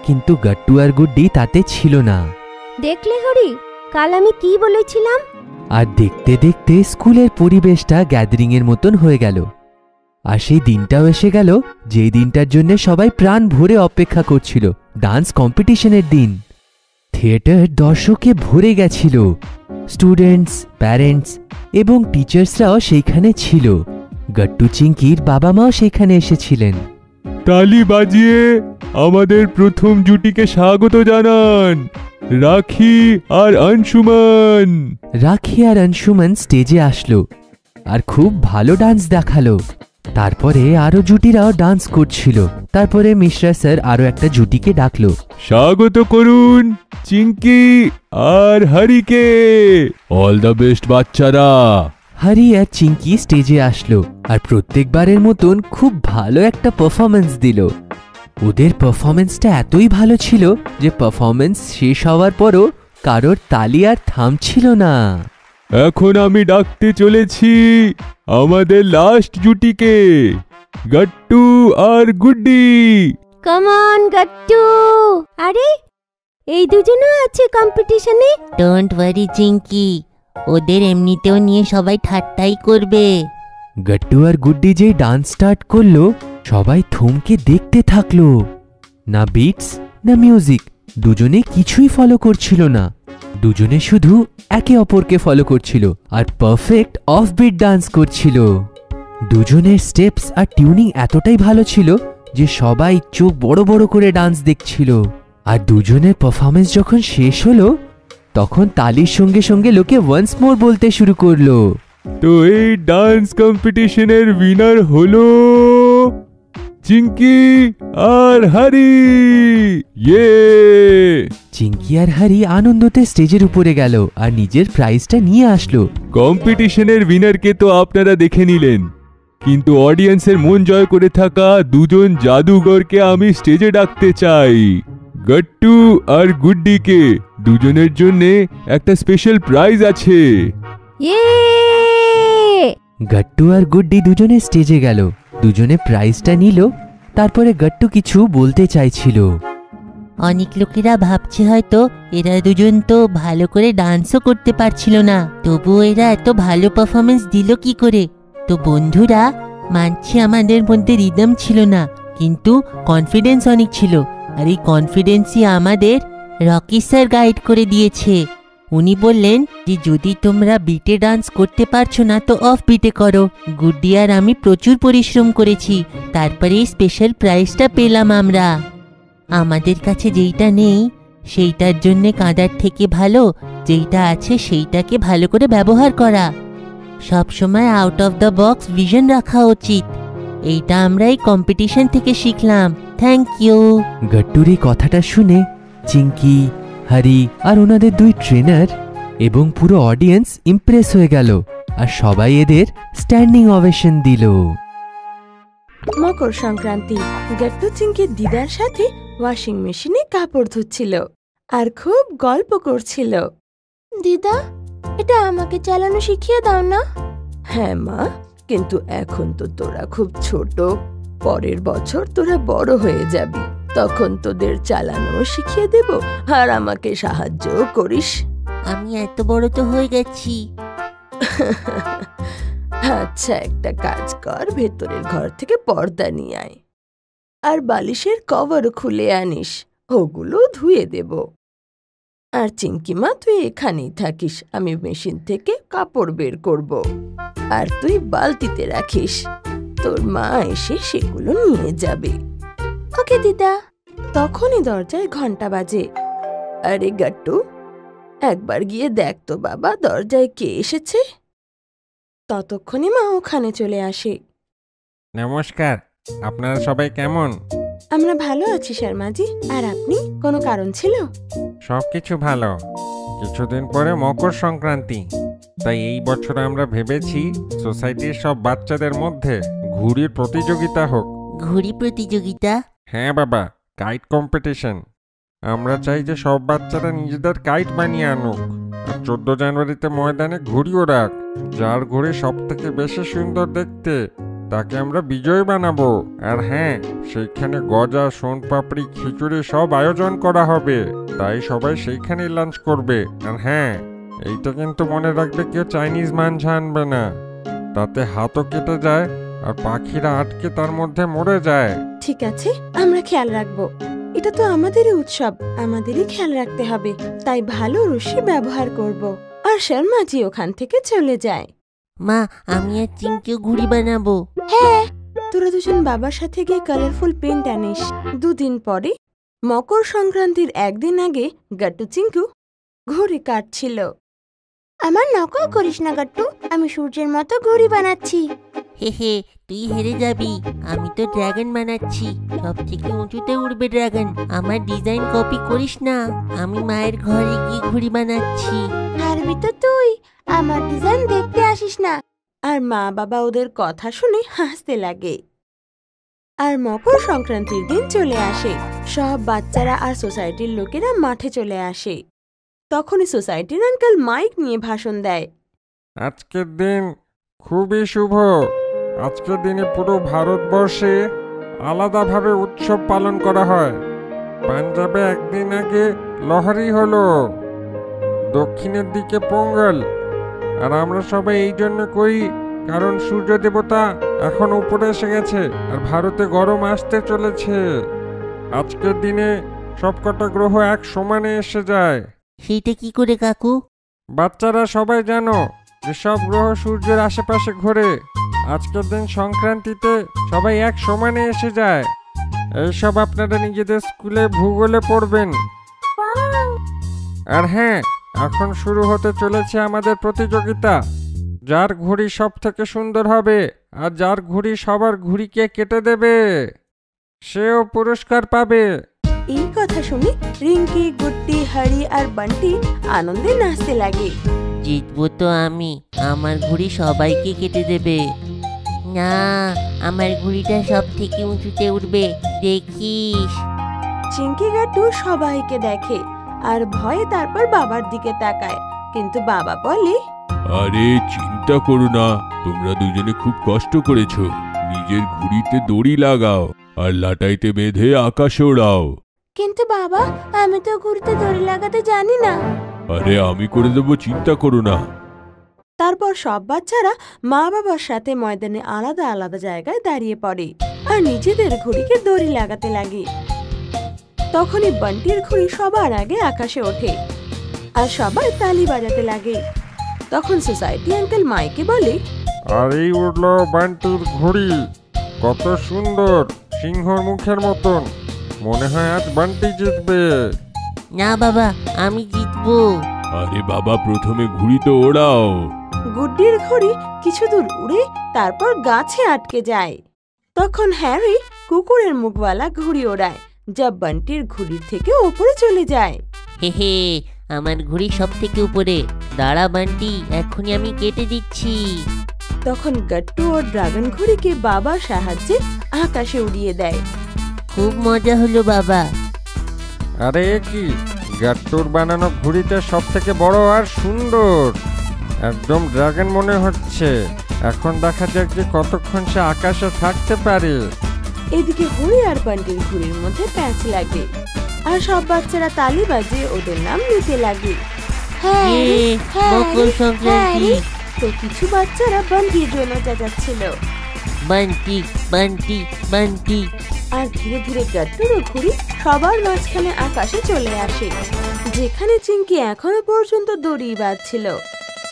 কিন্তু গট্টু আর গুড্ডি তাতে ছিল না। দেখলে হরি, কাল আমি কি বলেছিলাম? আর দেখতে দেখতে স্কুলের পরিবেশটা গ্যাদারিং এর মতন হয়ে গেল। আর সেই দিনটাও এসে গেল যেই দিনটার জন্য সবাই প্রাণ ভরে অপেক্ষা করছিল, ডান্স কম্পিটিশনের দিন। থিয়েটার দর্শকে ভরে গেছিল। স্টুডেন্টস, প্যারেন্টস এবং টিচার্সরাও সেইখানে ছিল। গট্টু চিঙ্কির বাবা মাও সেখানে এসেছিলেন। তালি বাজিয়ে আমাদের প্রথম জুটিকে স্বাগত জানান, রাখি আর অংশুমান। রাখি আর অংশুমান স্টেজে আসলো আর খুব ভালো ডান্স দেখালো। তারপরে আরো জুটিরাও ডান্স করছিল। তারপরে মিশ্রা স্যার আরো একটা জুটিকে ডাকলো। স্বাগত করুন চিঙ্কি আর হরিকে। অল দ্য বেস্ট বাচ্চারা। হরি আর চিঙ্কি স্টেজে আসলো আর প্রত্যেকবারের মতন খুব ভালো একটা পারফরমেন্স দিল। ওদের পারফরমেন্সটা এতই ভালো ছিল যে পারফরমেন্স শেষ হওয়ার পরও কারোর তালি আর থামছিল না। এখন আমি ডাকতে চলেছি আমাদের last জুটিকে, গট্টু R Guddi. Come on গট্টু। আরে এই দুজনও আছে কম্পিটিশনে। ডোন্ট ওয়ারি চিঙ্কি, ওদের এমনিতেও নিয়ে সবাই ঠাট্টাই করবে। গট্টু আর গুড্ডি যেই ডান্স স্টার্ট করলো, সবাই থমকে দেখতে থাকলো। না বিটস না মিউজিক, দুজনে কিছুই ফলো করছিল না। দুজনে শুধু একে অপরকে ফলো করছিল আর পারফেক্ট অফবিট ডান্স করছিল। দুজনের স্টেপস আর টিউনিং এতটাই ভালো ছিল যে সবাই চোখ বড় বড় করে ডান্স দেখছিল। আর দুজনের পারফরমেন্স যখন শেষ হলো, তখন তালির সঙ্গে সঙ্গে লোকে ওয়ান্স মোর বলতে শুরু করলো। তো এই ডান্স কম্পিটিশনের উইনার হলো চিঙ্কি আর হরি। ইয়ে! চিঙ্কি আর হরি আনন্দতে স্টেজের উপরে গেল আর নিজের প্রাইজটা নিয়ে আসলো। কম্পিটিশনের উইনারকে তো আপনারা দেখে নিলেন, কিন্তু অডিয়েন্সের মন জয় করে থাকা দুজন জাদুঘরকে আমি স্টেজে ডাকতে চাই। গট্টু আর গুড্ডিকে, দুজনের জন্য একটা স্পেশাল প্রাইজ আছে। গট্টু আর গুড্ডি দুজনে স্টেজে গেল, দুজনে প্রাইজটা নিল। তারপরে গট্টু কিছু বলতে চাইছিল। অনেক লোকেরা ভাবছে হয়তো এরা দুজন তো ভালো করে ডান্সও করতে পারছিল না, তবুও এরা এত ভালো পারফরমেন্স দিল কি করে? তো বন্ধুরা, মানছি আমাদের মধ্যে রিদম ছিল না, কিন্তু কনফিডেন্স অনেক ছিল। আর এই কনফিডেন্সই আমাদের রকি স্যার গাইড করে দিয়েছে। উনি বললেন যে যদি তোমরা বিটে ডান্স করতে পারছো না তো অফ বিটে করো। গুড্ডি আর আমি প্রচুর পরিশ্রম করেছি, তারপরে এই স্পেশাল প্রাইজটা পেলাম আমরা। আমাদের কাছে যেইটা নেই সেইটার জন্যে কাঁদার থেকে ভালো যেইটা আছে সেইটাকে ভালো করে ব্যবহার করা। সব সময় out of the box vision রাখা উচিত। এইটা আমরা এই কম্পিটিশন থেকে শিখলাম। Thank you. গট্টুর এই কথাটা শুনে চিঙ্কি, হরি আর ওনাদের দুই ট্রেনার এবং পুরো অডিয়েন্স ইমপ্রেস হয়ে গেল আর সবাই এদের স্ট্যান্ডিং ওভেশন দিল। মকর সংক্রান্তি। গট্টু চিঙ্কির দিদার সাথে ওয়াশিং মেশিনে কাপড় ধুচ্ছিল আর খুব গল্প করছিল। দিদা, এটা আমাকে চালানো শিখিয়ে দাও না। হ্যাঁ মা, কিন্তু এখন তো তোরা খুব ছোট, পরের বছর তোরা বড় হয়ে যাবি, তখন তোদের চালানো শিখিয়ে দেব আর আমাকে সাহায্য করিস। আমি এত বড় তো হয়ে গেছি। আচ্ছা, একটা কাজ কর, ভেতরের ঘর থেকে পর্দা নিয়ে আয় আর বালিশের কভারও খুলে আনিস, ওগুলো ধুয়ে দেব। আর চিঙ্কি মা, তুই এখানেই থাকিস, আমি মেশিন থেকে কাপড় বের করব। আর তুই বালতিতে রাখিস, তোর মা এসে সেগুলো নিয়ে যাবে। ওকে দিদা। তখনই দরজায় ঘন্টা বাজে। আরে গাট্টু, একবার গিয়ে দেখ তো বাবা, দরজায় কে এসেছে। ততক্ষণে মা ওখানে চলে আসে। নমস্কার, আপনারা সবাই কেমন? আমরা ভালো আছি শর্মাজি। আর আপনি, কোনো কারণ ছিল? সবকিছু ভালো। কিছুদিন পরে মকর সংক্রান্তি, তাই এই বছর আমরা ভেবেছি সোসাইটির সব বাচ্চাদের মধ্যে ঘুড়ির প্রতিযোগিতা হোক। ঘুড়ি প্রতিযোগিতা? হ্যাঁ বাবা, কাইট কম্পিটিশন। আমরা চাই যে সব বাচ্চারা নিজেদের কাইট বানিয়ে আনুক, আর 14 জানুয়ারিতে ময়দানে ঘুড়ি ওড়াক। যার ঘুড়ি সব থেকে বেশি সুন্দর দেখতে তাকে আমরা বিজয়ী বানাবো। আর হ্যাঁ, সেইখানে গজা, সোনপাপড়ি, খিচুড়ি সব আয়োজন করা হবে, তাই সবাই সেইখানেই লাঞ্চ করবে। আর হ্যাঁ, এইটা কিন্তু মনে রাখবে, কেউ চাইনিজ মাছ আনবে না, তাতে হাতও কেটে যায় আর পাখিরা আটকে তার মধ্যে মরে যায়। ঠিক আছে, আমরা খেয়াল রাখবো। এটা তো আমাদেরই উৎসব, আমাদেরই খেয়াল রাখতে হবে, তাই ভালো রশি ব্যবহার করব। আর শর্মাজি ওখান থেকে চলে যায়। মা, আমি আর চিঙ্কিও ঘুড়ি বানাবো। হ্যাঁ, তোরা দুজন বাবার সাথে গিয়ে কালারফুল পেন্ট আনিস। 2 দিন পরে, মকর সংক্রান্তির একদিন আগে, গাট্টু চিঙ্কু ঘুড়ি কাটছিল। আমার নকল করিস না গাট্টু, আমি সূর্যের মতো ঘুড়ি বানাচ্ছি। হে হে, তুই হেরে যাবি। আমি তো ড্রাগন বানাচ্ছি, সব থেকে উঁচুতে উড়বে ড্রাগন। আমার ডিজাইন কপি করিস না, আমি মায়ের ঘরে গিয়ে ঘুড়ি বানাচ্ছি। পারবি তো তুই, আমার ডিজাইন দেখতে আসিস না। আর মা বাবা ওদের কথা শুনে হাসতে লাগে। আর মকর সংক্রান্তির দিন চলে আসে। সব বাচ্চারা আর সোসাইটির লোকেরা মাঠে চলে আসে। তখনই সোসাইটির আঙ্কেল মাইক নিয়ে ভাষণ দেয়। আজকের দিন খুবই শুভ। আজকের দিনে পুরো ভারতবর্ষে আলাদাভাবে উৎসব পালন করা হয়। পাঞ্জাবে একদিন আগে লোহরি হলো, দক্ষিণের দিকে পোঙ্গল। আর আমরা সবাই এই জন্য করি কারণ সূর্য দেবতা এখন উপরে এসে গেছে আর ভারতে গরম আসতে চলেছে। আজকের দিনে সবকটা গ্রহ এক সমানে এসে যায়। সেইটা কি করে কাকু? বাচ্চারা সবাই জানো যে সব গ্রহ সূর্যের আশেপাশে ঘোরে। আজকের দিন সংক্রান্তিতে সবাই এক সমানে এসে যায়। এইসব আপনারা নিজেদের স্কুলে ভূগোলে পড়বেন। আর হ্যাঁ, এখন শুরু হতে চলেছে আমাদের প্রতিযোগিতা। যার ঘুড়ি সব থেকে সুন্দর হবে আর যার ঘুড়ি সবার ঘুড়িকে কেটে দেবে, সেও পুরস্কার পাবে। এই কথা শুনে রিঙ্কি, গুড্ডি, হারি আর বান্টি আনন্দে নাচতে লাগে। জিতবো তো আমি, আমার ঘুড়ি সবাইকে কেটে দেবে। না, আমার ঘুড়িটা সব থেকে উঁচুতে উঠবে, দেখিস। চিঙ্কি গাট্টু সবাইকে দেখে আর ভয়ে তারপর বাবার দিকে তাকায়, কিন্তু বাবা বলে, আরে চিন্তা করো না, তোমরা দুজনে খুব কষ্ট করেছো। নিজের ঘুড়িতে দড়ি লাগাও আর লাটাইতে বেঁধে আকাশে ওড়াও। কিন্তু বাবা, আমি তো ঘুড়িতে দড়ি লাগাতে জানি না। আরে আমি করে দেবো, চিন্তা করো না। তারপর সব বাচ্চারা মা বাবার সাথে ময়দানে আলাদা আলাদা জায়গায় দাঁড়িয়ে পড়ে আর নিজেদের ঘুড়িকে দড়ি লাগাতে লাগে। তখনই বান্টির ঘুড়ি সবার আগে আকাশে ওঠে আর সবাই তালি বাজাতে লাগে। তখন সোসাইটি আঙ্কেল মাইকে বলে, আর এই উঠলো বান্টির ঘুড়ি, কত সুন্দর, সিংহর মুখের মতন। মনে হয় আজ বান্টি জিতবে। না বাবা, আমি জিতবো। আরে বাবা, প্রথমে ঘুড়ি তো ওড়াও। গুড্ডির ঘুড়ি কিছু দূর উড়ে তারপর গাছে আটকে যায়। তখন হ্যারি কুকুরের মুখওয়ালা ঘুড়ি ওড়ায়, যা বান্টির ঘুড়ির থেকে উপরে চলে যায়। হে হে, আমার ঘুড়ি সব থেকে উপরে। দাঁড়া বান্টি, এখনই আমি কেটে দিচ্ছি। তখন গাট্টু ও ড্রাগন ঘুড়িকে বাবার সাহায্যে আকাশে উড়িয়ে দেয়। খুব মজা হলো বাবা। আরে কি, গাট্টুর বানানো ঘুড়িটা সব থেকে বড় আর সুন্দর, একদম ড্রাগন মনে হচ্ছে। এখন দেখা যাক যে কতক্ষণ সে আকাশে থাকতে পারে। এদিকে হরি আর বান্টির ঘুড়ির মধ্যে প্যাঁচ লাগে আর সব বাচ্চারা তালি বাজিয়ে ওদের নাম নিতে লাগে। মকর সংক্রান্তি। তো কিছু বাচ্চারা বান্টির জন্য চেঁচাচ্ছিল, বান্টি বান্টি বান্টি। আর ধীরে ধীরে গাট্টুর ঘুড়ি সবার মাঝখানে আকাশে চলে আসে। যেখানে চিঙ্কি এখনো পর্যন্ত দড়ি বাঁধছিল।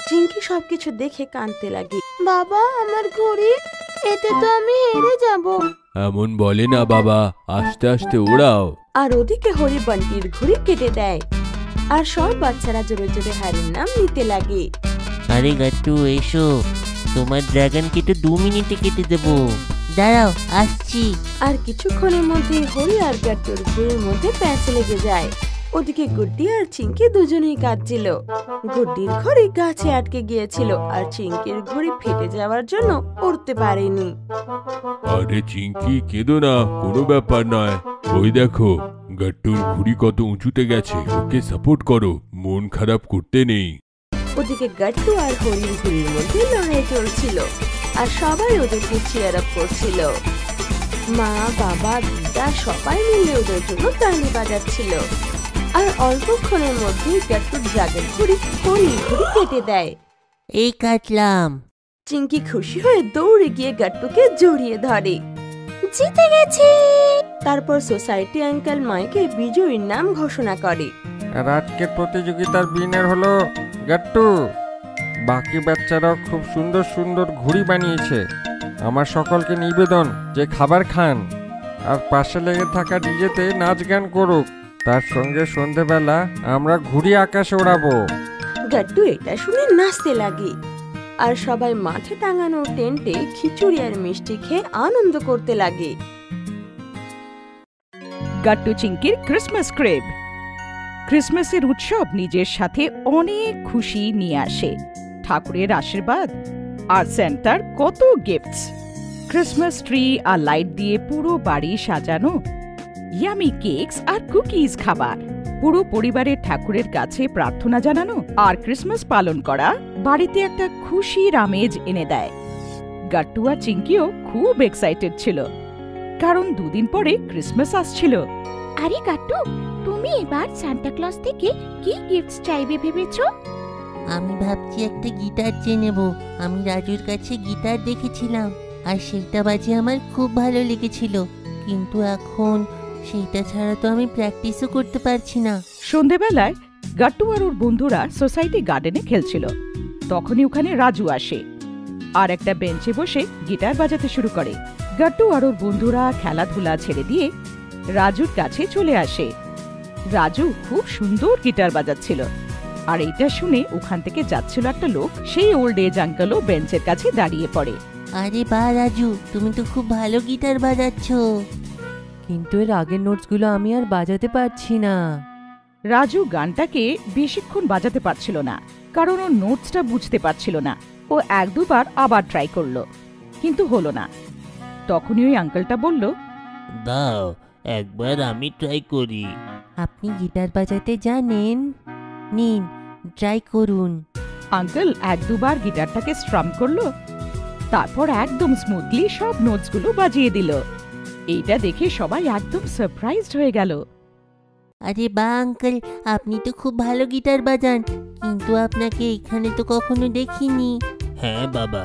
চিঙ্কি সবকিছু দেখে কাঁদতে লাগে। বাবা, আমার ঘড়ি, এতে তো আমি হেরে যাব। এমন বলে না বাবা, আস্তে আস্তে ওড়াও। আর ওদিকে হরি বান্টির ঘড়ি কেটে দেয়, আর সব বাচ্চারা জোরে জোরে হ্যারির নাম নিতে লাগে। আরে গাট্টু এসো, তোমার ড্রাগনকে তো 2 মিনিটে কেটে দেবো, দাঁড়াও আসছি। আর কিছুক্ষণের মধ্যে হরি আর গাট্টুর ঘড়ির মধ্যে প্যাঁচ লেগে যায়। ওদিকে গুড্ডি আর চিঙ্কি দুজনেই কাঁদছিল। গুড্ডির ঘড়ি গাছে আটকে গিয়েছিল, আর চিঙ্কির ঘড়ি ফেটে যাওয়ার জন্য উড়তে পারেনি। আরে চিঙ্কি, কেঁদো না, কোনো ব্যাপার নয়। ওই দেখো গাট্টুর ঘুড়ি কত উঁচুতে গেছে, ওকে সাপোর্ট করো, মন খারাপ করতে নেই। ওদিকে গাট্টু আর হরির ঘড়ির মধ্যে লড়াই চলছিল, আর সবাই ওদেরকে চিয়ার আপ করছিল। মা, বাবা, দিদা সবাই মিলে ওদের জন্য তালি বাজাচ্ছিল। আর অল্পক্ষণের মধ্যে গাট্টুর ড্রাগন ঘড়ি হরির ঘড়ি কেটে দেয়। এই কাটলাম। চিঙ্কি খুশি হয়ে দৌড়ে গিয়ে গাট্টুকে জড়িয়ে ধরে। জিতে গেছি! তারপর সোসাইটি আঙ্কেল মাইকে বিজয়ীর নাম ঘোষণা করে। আর আজকের প্রতিযোগিতার উইনার হলো গাট্টু। বাকি বাচ্চারাও খুব সুন্দর সুন্দর ঘুড়ি বানিয়েছে। আমার সকলকে নিবেদন যে খাবার খান, আর পাশে লেগে থাকা ডিজেতে নাচ গান করুক। তার সঙ্গে সন্ধেবেলা আমরা ঘুড়ি আকাশে ওড়াবো। গাট্টু এটা শুনে নাচতে লাগে, আর সবাই মাঠে টাঙানো টেন্টে খিচুড়ি আর মিষ্টি খেয়ে আনন্দ করতে লাগে। Gattu চিঙ্কির Christmas crab. ক্রিসমাসের উৎসব নিজের সাথে অনেক খুশি নিয়ে আসে, ঠাকুরের আশীর্বাদ আর স্যান্টার কত গিফটস। ক্রিসমাস ট্রি আর লাইট দিয়ে পুরো বাড়ি সাজানো, ইয়ামি কেকস আর কুকিজ খাবার, পুরো পরিবারের ঠাকুরের কাছে প্রার্থনা জানানো আর ক্রিসমাস পালন করা বাড়িতে একটা খুশির আমেজ এনে দেয়। গাট্টু আর চিঙ্কিও খুব এক্সাইটেড ছিল, কারণ 2 দিন পরে ক্রিসমাস আসছিল। আরে গাট্টু, তুমি এবার সান্টা ক্লজ থেকে কি গিফটস চাইবে ভেবেছো? আমি ভাবছি একটা গিটার চেয়ে নেব। আমি রাজুর কাছে গিটার দেখেছিলাম, আর সেইটা বাজে আমার খুব ভালো লেগেছিল, কিন্তু এখন সেইটা ছাড়া তো আমি প্র্যাকটিসও করতে পারছি না। সন্ধেবেলায় গাট্টু আর ওর বন্ধুরা সোসাইটি গার্ডেনে খেলছিল। তখনই ওখানে রাজু আসে, আর একটা বেঞ্চে বসে গিটার বাজাতে শুরু করে। গাট্টু আর ওর বন্ধুরা খেলাধুলা ছেড়ে দিয়ে রাজুর কাছে চলে আসে। রাজু খুব সুন্দর গিটার বাজাচ্ছিল, আর এইটা শুনে ওখান থেকে যাচ্ছিল একটা লোক, সেই ওল্ড এজ আঙ্কেলও বেঞ্চের কাছে দাঁড়িয়ে পড়ে। আরে বাহ রাজু, তুমি তো খুব ভালো গিটার বাজাচ্ছ। কিন্তু এর আগের নোটসগুলো আমি আর বাজাতে পারছি না। রাজু গানটাকে বেশিক্ষণ বাজাতে পারছিল না, কারণ ও নোটসটা বুঝতে পারছিল না। ও 1-2 বার আবার ট্রাই করলো, কিন্তু হলো না। তখনই ওই আঙ্কেলটা বলল, দাও একবার আমি ট্রাই করি। আপনি গিটার বাজাতে জানেন? নিন ট্রাই করুন। আঙ্কেল 1-2 বার গিটারটাকে স্ট্রাম করলো, তারপর একদম স্মুথলি সব নোটসগুলো বাজিয়ে দিল। এইটা দেখে সবাই একদম সারপ্রাইজড হয়ে গেল। আরে বাহ আঙ্কেল, আপনি তো খুব ভালো গিটার বাজান, কিন্তু আপনাকে এখানে তো কখনো দেখিনি। হ্যাঁ বাবা,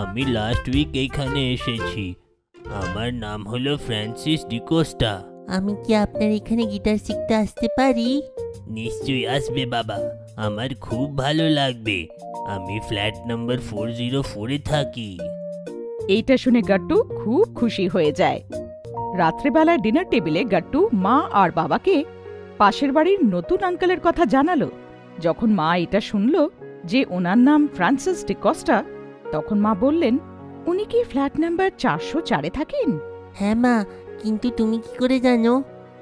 আমি লাস্ট উইক এইখানে এসেছি। আমার নাম হলো ফ্রান্সিস ডিকোস্টা। আমি কি আপনার এখানে গিটার শিখতে আসতে পারি? নিশ্চয়ই আসবে বাবা, আমার খুব ভালো লাগবে। আমি ফ্ল্যাট নাম্বার 404-এ থাকি। এইটা শুনে গাট্টু খুব খুশি হয়ে যায়। রাত্রেবেলায় ডিনার টেবিলে গাট্টু মা আর বাবাকে পাশের বাড়ির নতুন আঙ্কেলের কথা জানালো। যখন মা এটা শুনল যে ওনার নাম ফ্রান্সিস ডিকোস্টা, তখন মা বললেন, উনি কি ফ্ল্যাট নাম্বার 404-এ থাকেন? হ্যাঁ মা, কিন্তু তুমি কি করে জানো?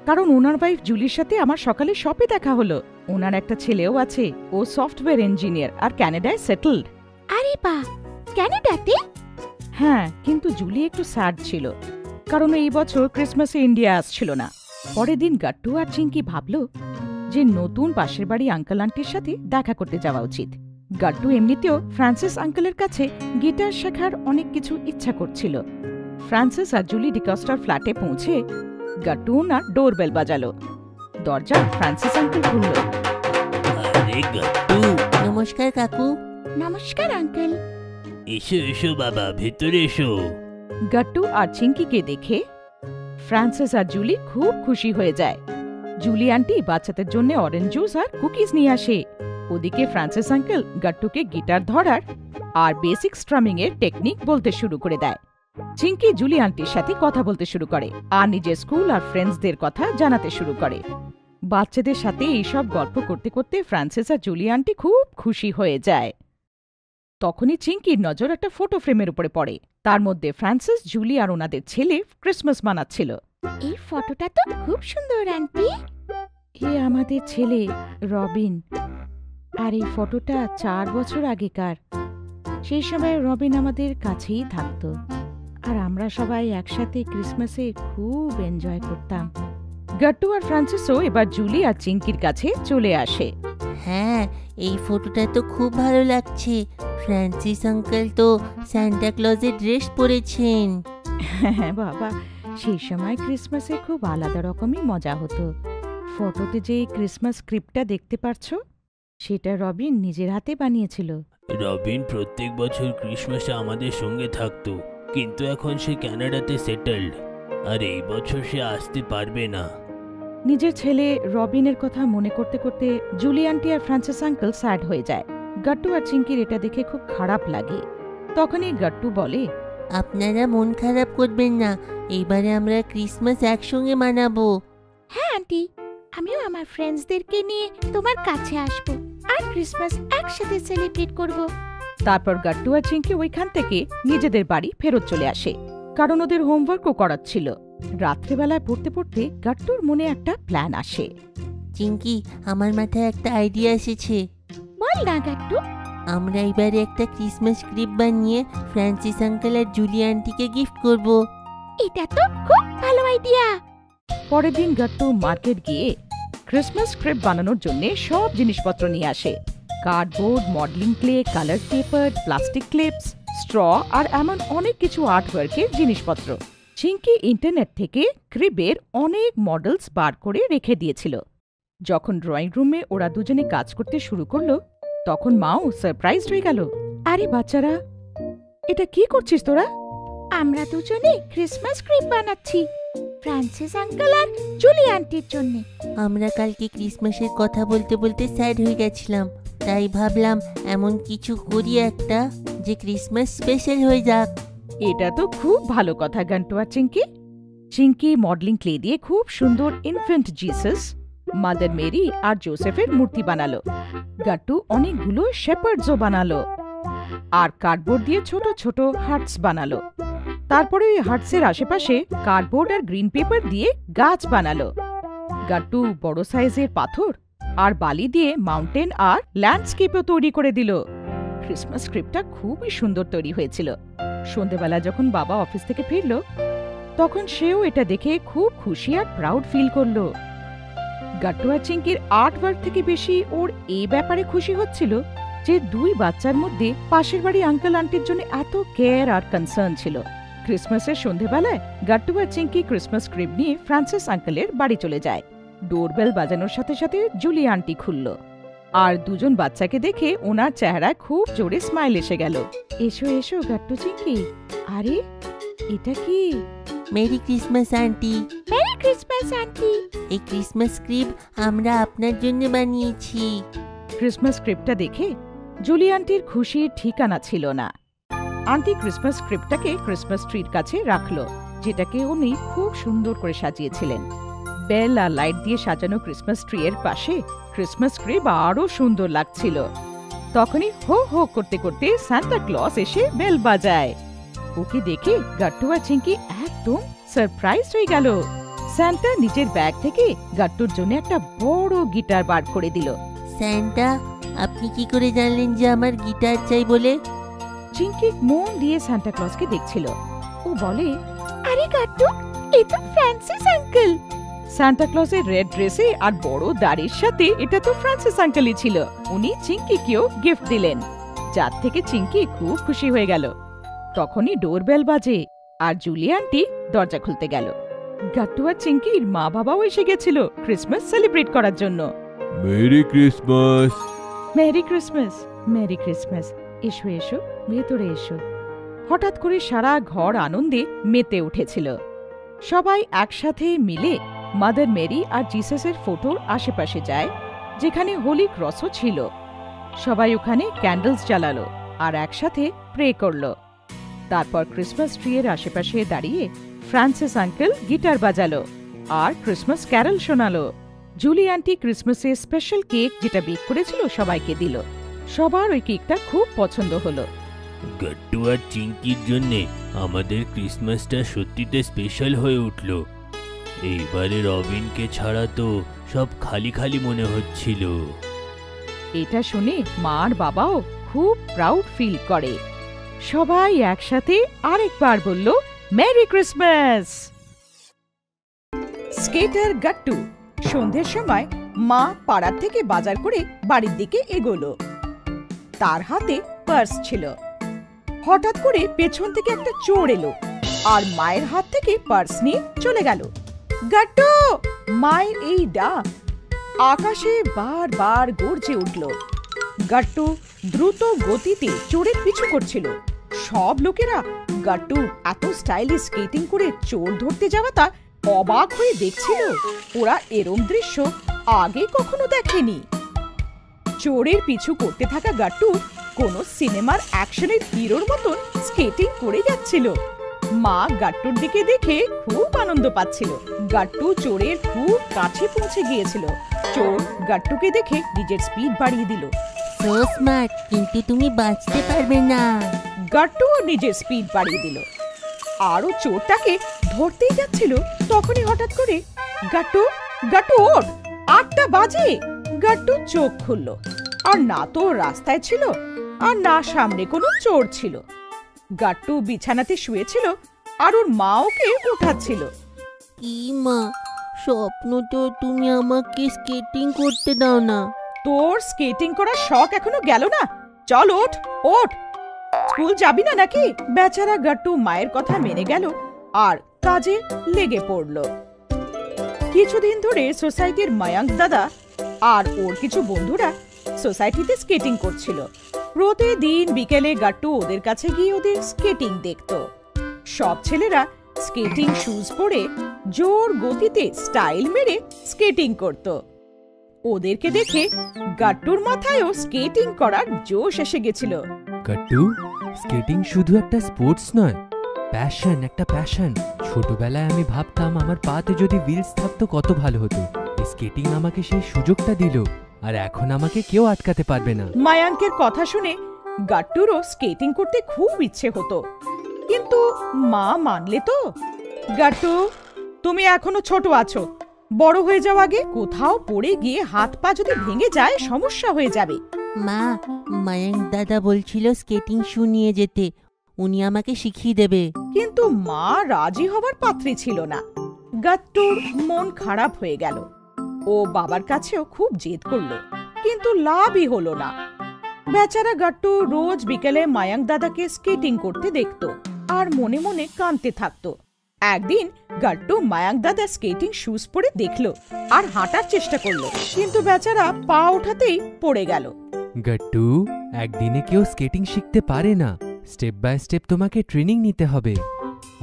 কারণ ওনার ওয়াইফ জুলির সাথে আমার সকালে শপে দেখা হলো। ওনার একটা ছেলেও আছে, ও সফটওয়্যার ইঞ্জিনিয়ার আর ক্যানাডায় সেটেলড। আরে বাহ, ক্যানাডাতে? হ্যাঁ, কিন্তু জুলি একটু স্যাড ছিল, কারণ এই বছর ক্রিসমাসে ইন্ডিয়া আসছিল না। পরের দিন গাট্টু আর চিঙ্কি ভাবল যে নতুন পাশের বাড়ি আঙ্কেল আন্টির সাথে দেখা করতে যাওয়া উচিত। গাট্টু এমনিতেও ফ্রান্সিস আঙ্কেলের কাছে গিটার শেখার অনেক কিছু ইচ্ছা করছিল। ফ্রান্সিস আর জুলি ডিকস্টার ফ্ল্যাটে পৌঁছে গাট্টু ওনার ডোরবেল বাজালো। দরজা ফ্রান্সিস আঙ্কেল খুলল। আরে গাট্টু। নমস্কার কাকু। নমস্কার আঙ্কেল। এসো এসো বাবা, ভেতরে এসো। গাট্টু আর চিঙ্কিকে দেখে ফ্রান্সিস আর জুলি খুব খুশি হয়ে যায়। জুলি আন্টি বাচ্চাদের জন্য অরেঞ্জ জুস আর কুকিজ নিয়ে আসে। ওদিকে ফ্রান্সিস আঙ্কেল গাট্টুকে গিটার ধরার আর বেসিক স্ট্রামিং এর টেকনিক বলতে শুরু করে দেয়। চিঙ্কি জুলি আন্টির সাথে কথা বলতে শুরু করে আর নিজের স্কুল আর ফ্রেন্ডসদের কথা জানাতে শুরু করে। বাচ্চাদের সাথে এইসব গল্প করতে করতে ফ্রান্সিস আর জুলি আন্টি খুব খুশি হয়ে যায়। তখনই চিঙ্কির নজর একটা ফটো ফ্রেমের উপরে পড়ে। তার মধ্যে ফ্রান্সিস, জুলি আর ওনাদের ছেলে ক্রিসমাস মানাচ্ছিল। এই ফটোটা তো খুব সুন্দর আন্টি। এ আমাদের ছেলে রবিন, আর এই ফটোটা 4 বছর আগেকার। সেই সময় রবিন আমাদের কাছেই থাকতো, আর আমরা সবাই একসাথে ক্রিসমাসে খুব এনজয় করতাম। গাট্টু আর ফ্রান্সিসও এবার জুলি আর চিঙ্কির কাছে চলে আসে। হ্যাঁ, এই ফটোটা তো খুব ভালো লাগছে। ফ্রান্সিস আঙ্কেল তো সান্টা ক্লজের ড্রেস পরেছেন। হ্যাঁ বাবা, সেই সময় ক্রিসমাসে খুব আলাদা রকমই মজা হতো। ফটোতে যে ক্রিসমাস স্ক্রিপ্টটা দেখতে পারছো, সেটা রবিন নিজের হাতে বানিয়েছিল। রবিন প্রত্যেক বছর ক্রিসমাসে আমাদের সঙ্গে থাকতো, কিন্তু এখন সে কানাডাতে সেটেলড, আর এই বছর সে আসতে পারবে না। নিজের ছেলে রবিনের কথা মনে করতে করতে জুলি আন্টি আর ফ্রান্সিস আঙ্কেল স্যাড হয়ে যায়। গাট্টু আর চিঙ্কির এটা দেখে খুব খারাপ লাগে। তখনই গাট্টু বলে, আপনারা মন খারাপ করবেন না, এইবারে আমরা ক্রিসমাস একসঙ্গে মানাবো। হ্যাঁ আন্টি, আমিও আমার ফ্রেন্ডসদেরকে নিয়ে তোমার কাছে আসব আর ক্রিসমাস একসাথে সেলিব্রেট করব। তারপর গাট্টু আর চিঙ্কি ওইখান থেকে নিজেদের বাড়ি ফেরত চলে আসে, কারণ ওদের হোমওয়ার্কও করাচ্ছিল। রাত্রিবেলায় পড়তে পড়তে গাট্টুর মনে একটা প্ল্যান আসে। চিঙ্কি, আমার মাথায় একটা আইডিয়া এসেছে। বল না গাট্টু। আমরা এবারে একটা ক্রিসমাস স্ক্রিপ্ট বানিয়ে ফ্রান্সিস আঙ্কেল আর জুলি আন্টিকে গিফট করব। এটা তো খুব ভালো আইডিয়া। পরের দিন গাট্টু মার্কেট গিয়ে ক্রিসমাস স্ক্রিপ্ট বানানোর জন্য সব জিনিসপত্র নিয়ে আসে। Cardboard, modelling clay, colour paper, plastic clips, straw আর এমন অনেক কিছু আর্টওয়ার্কের জিনিসপত্র। চিঙ্কি ইন্টারনেট থেকে ক্রিবের অনেক মডেলস বার করে রেখে দিয়েছিল। যখন ড্রয়িং রুমে ওরা দুজনে কাজ করতে শুরু করলো, তখন মাও সারপ্রাইজড হয়ে গেল। আরে বাচ্চারা, এটা কি করছিস তোরা? আমরা দুজনে ক্রিসমাস স্ক্রিপ্ট বানাচ্ছি ফ্রান্সিস আঙ্কেল আর জুলি আন্টির জন্য। আমরা কালকে ক্রিসমাসের কথা বলতে বলতে স্যাড হয়ে গেছিলাম, তাই ভাবলাম এমন কিছু করি একটা যে ক্রিসমাস স্পেশাল হয়ে যাক। এটা তো খুব ভালো কথা গান্টু আর চিঙ্কি। চিঙ্কি মডেলিং ক্লে দিয়ে খুব সুন্দর ইনফ্যান্ট জিসাস, মাদার মেরি আর জোসেফের মূর্তি বানালো। গাট্টু অনেকগুলো শেপার্ডসও বানালো, আর কার্ডবোর্ড দিয়ে ছোট ছোট হার্টস বানালো। তারপরে ওই হার্টসের আশেপাশে কার্ডবোর্ড আর গ্রিন পেপার দিয়ে গাছ বানালো। গাট্টু বড় সাইজের পাথর আর বালি দিয়ে মাউন্টেন আর ল্যান্ডস্কেপও তৈরি করে দিল। ক্রিসমাস স্ক্রিপ্টটা খুবই সুন্দর তৈরি হয়েছিল। সন্ধেবেলা যখন বাবা অফিস থেকে ফিরল, তখন সেও এটা দেখে খুব খুশি আর প্রাউড ফিল করল। গাট্টু আর চিঙ্কির আর্টওয়ার্ক থেকে বেশি ওর এই ব্যাপারে খুশি হচ্ছিল যে দুই বাচ্চার মধ্যে পাশের বাড়ি আঙ্কেল আন্টির জন্য এত কেয়ার আর কনসার্ন ছিল। ক্রিসমাসের সন্ধেবেলায় গাট্টু আর চিঙ্কি ক্রিসমাস স্ক্রিপ্ট নিয়ে ফ্রান্সিস আঙ্কেলের বাড়ি চলে যায়। ডোরবেল বাজানোর সাথে সাথে জুলি আন্টি খুলল, আর দুজন বাচ্চাকে দেখে ওনার চেহারায় খুব জোরে স্মাইল এসে গেল। এসো এসো গাট্টু চিঙ্কি। আরে এটা কি? Merry Christmas aunty. Merry Christmas aunty. এই ক্রিসমাস স্ক্রিপ্ট আমরা আপনার জন্য বানিয়েছি। ক্রিসমাস স্ক্রিপ্টটা দেখে জুলি আন্টির খুশির ঠিকানা ছিল না। আন্টি ক্রিসমাস স্ক্রিপ্টটাকে ক্রিসমাস ট্রির কাছে রাখলো, যেটাকে উনি খুব সুন্দর করে সাজিয়েছিলেন। বেল আর লাইট দিয়ে সাজানো ক্রিসমাস ট্রি এর পাশে ক্রিসমাস স্ক্রিপ্ট আরো সুন্দর লাগছিল। তখনই হো হো করতে করতে সান্টা ক্লজ এসে বেল বাজায়। ওকে দেখে গাট্টু আর চিঙ্কি একদম সারপ্রাইজ হয়ে গেল। সান্টা নিজের ব্যাগ থেকে গাট্টুর জন্য একটা বড় গিটার বার করে দিল। সান্টা, আপনি কি করে জানলেন যে আমার গিটার চাই বলে? চিঙ্কি মন দিয়ে সান্টা ক্লজকে দেখছিল। ও বলে, আরে গাট্টু, এ তো ফ্রান্সিস আঙ্কেল। সান্টা ক্লজের রেড ড্রেসে আর বড় দাড়ির সাথে এটা তো ফ্রান্সিস আঙ্কেলই ছিল। উনি চিঙ্কিকেও গিফট দিলেন, যার থেকে চিঙ্কি খুব খুশি হয়ে গেল। তখনই ডোরবেল বাজে আর জুলি আন্টি দরজা খুলতে গেল। গাট্টু আর চিঙ্কির মা বাবাও এসে গেছিল ক্রিসমাস সেলিব্রেট করার জন্য। Merry Christmas. Merry Christmas. Merry Christmas. এসো এসো, ভেতরে এসো। হঠাৎ করে সারা ঘর আনন্দে মেতে উঠেছিল। সবাই একসাথে মিলে মাদার মেরি আর জিসাসের ফটোর আশেপাশে যায়, যেখানে হোলি ক্রসও ছিল। সবাই ওখানে ক্যান্ডেলস জ্বালালো আর একসাথে প্রে করলো। তারপর ক্রিসমাস ট্রিয়ের আশেপাশে দাঁড়িয়ে ফ্রান্সিস আঙ্কেল গিটার বাজালো আর ক্রিসমাস ক্যারল শোনালো। জুলি আন্টি ক্রিসমাসের স্পেশাল কেক যেটা বেক করেছিল সবাইকে দিল। সবার ওই কেকটা খুব পছন্দ হলো। গাট্টু আর চিঙ্কির জন্যে আমাদের ক্রিসমাসটা সত্যিতে স্পেশাল হয়ে উঠল। এইবারে রবিনকে ছাড়া তো সব খালি খালি মনে হচ্ছিল। এটা শুনে মা আর বাবাও খুব প্রাউড ফিল করে। সবাই একসাথে আরেকবার বলল, মেরি ক্রিসমাস। স্কেটার গাট্টু সন্ধ্যের সময় মা পাড়ার থেকে বাজার করে বাড়ির দিকে এগোলো। তার হাতে পার্স ছিল। হঠাৎ করে পেছন থেকে একটা চোর এলো আর মায়ের হাত থেকে পার্স নিয়ে চলে গেল। গাট্টু! মায়ের এই ডাক আকাশে বারবার গর্জে উঠল। গাট্টু দ্রুত গতিতে চোরের পিছু করছিল। সব লোকেরা গাট্টুর এত স্টাইলিশ স্কেটিং করে চোর ধরতে যাওয়াটা অবাক হয়ে দেখছিল। ওরা এরম দৃশ্য আগে কখনো দেখেনি। চোরের পিছু করতে থাকা গাট্টু কোনো সিনেমার অ্যাকশনের হিরোর মতন স্কেটিং করে যাচ্ছিল। মা গাট্টুর দিকে দেখে খুব আনন্দ পাচ্ছিল। গাট্টু চোরের খুব কাছে পৌঁছে গিয়েছিল। চোর গাট্টুকে দেখে নিজের স্পিড বাড়িয়ে দিল। সো স্মার্ট, কিন্তু তুমি বাঁচতে পারবে না। গাট্টুও নিজের স্পিড বাড়িয়ে দিল। আরো চোরটাকে ধরতেই যাচ্ছিল, তখনই হঠাৎ করে গাট্টু গাট্টু ওঠ, 8টা বাজে। গাট্টু চোখ খুলল, আর না তো রাস্তায় ছিল আর না সামনে কোনো চোর ছিল। গাট্টু বিছানাতে শুয়েছিল আর ওর মা ওকে উঠাচ্ছিল। কি মা, স্বপ্ন তো তুমি আমাকে স্কেটিং করতে দাও না। তোর স্কেটিং করার শখ এখনো গেল না? চল ওঠ ওঠ, স্কুল যাবি না নাকি? বেচারা গাট্টু মায়ের কথা মেনে গেল আর কাজে লেগে পড়ল। কিছুদিন ধরে সোসাইটির মায়াঙ্ক দাদা আর ওর কিছু বন্ধুরা সোসাইটিতে স্কেটিং করছিল। প্রতিদিন বিকেলে গাট্টু ওদের কাছে গিয়ে ওদের স্কেটিং দেখত। সব ছেলেরা স্কেটিং শুজ পরে জোর গতিতে স্টাইল মেরে স্কেটিং করত। ওদেরকে দেখে গাট্টুর মাথায়ও স্কেটিং করার জোশ এসে গেছিল। গাট্টু, স্কেটিং শুধু একটা স্পোর্টস নয়, প্যাশন, একটা প্যাশন। ছোটবেলায় আমি ভাবতাম আমার পাতে যদি হুইলস থাকতো কত ভালো হতো। স্কেটিং আমাকে সেই সুযোগটা দিল, আর এখন আমাকে কেউ আটকাতে পারবে না। মায়াঙ্কের কথা শুনে গাট্টুরও স্কেটিং করতে খুব ইচ্ছে হতো, কিন্তু মা মানলে তো? গাট্টু, তুমি এখনো ছোট আছো, বড় হয়ে যাও আগে। কোথাও পড়ে গিয়ে হাত পা যদি ভেঙে যায় সমস্যা হয়ে যাবে। মা, মায়াঙ্ক দাদা বলছিল স্কেটিং শু নিয়ে যেতে, উনি আমাকে শিখিয়ে দেবে। কিন্তু মা রাজি হবার পাত্রী ছিল না। গাট্টুর মন খারাপ হয়ে গেল। ও বাবার কাছেও খুব জেদ করলো, কিন্তু লাভই হলো না। বেচারা গাট্টু রোজ বিকেলে মায়াঙ্ক দাদাকে স্কেটিং করতে দেখতো আর মনে মনে কাঁদতে থাকতো। একদিন গাট্টু মায়াঙ্ক দাদার স্কেটিং শুজ পরে দেখলো আর হাঁটার চেষ্টা করলো, কিন্তু বেচারা পা ওঠাতেই পড়ে গেল। গাট্টু, একদিনে কেউ স্কেটিং শিখতে পারে না। স্টেপ বাই স্টেপ তোমাকে ট্রেনিং নিতে হবে,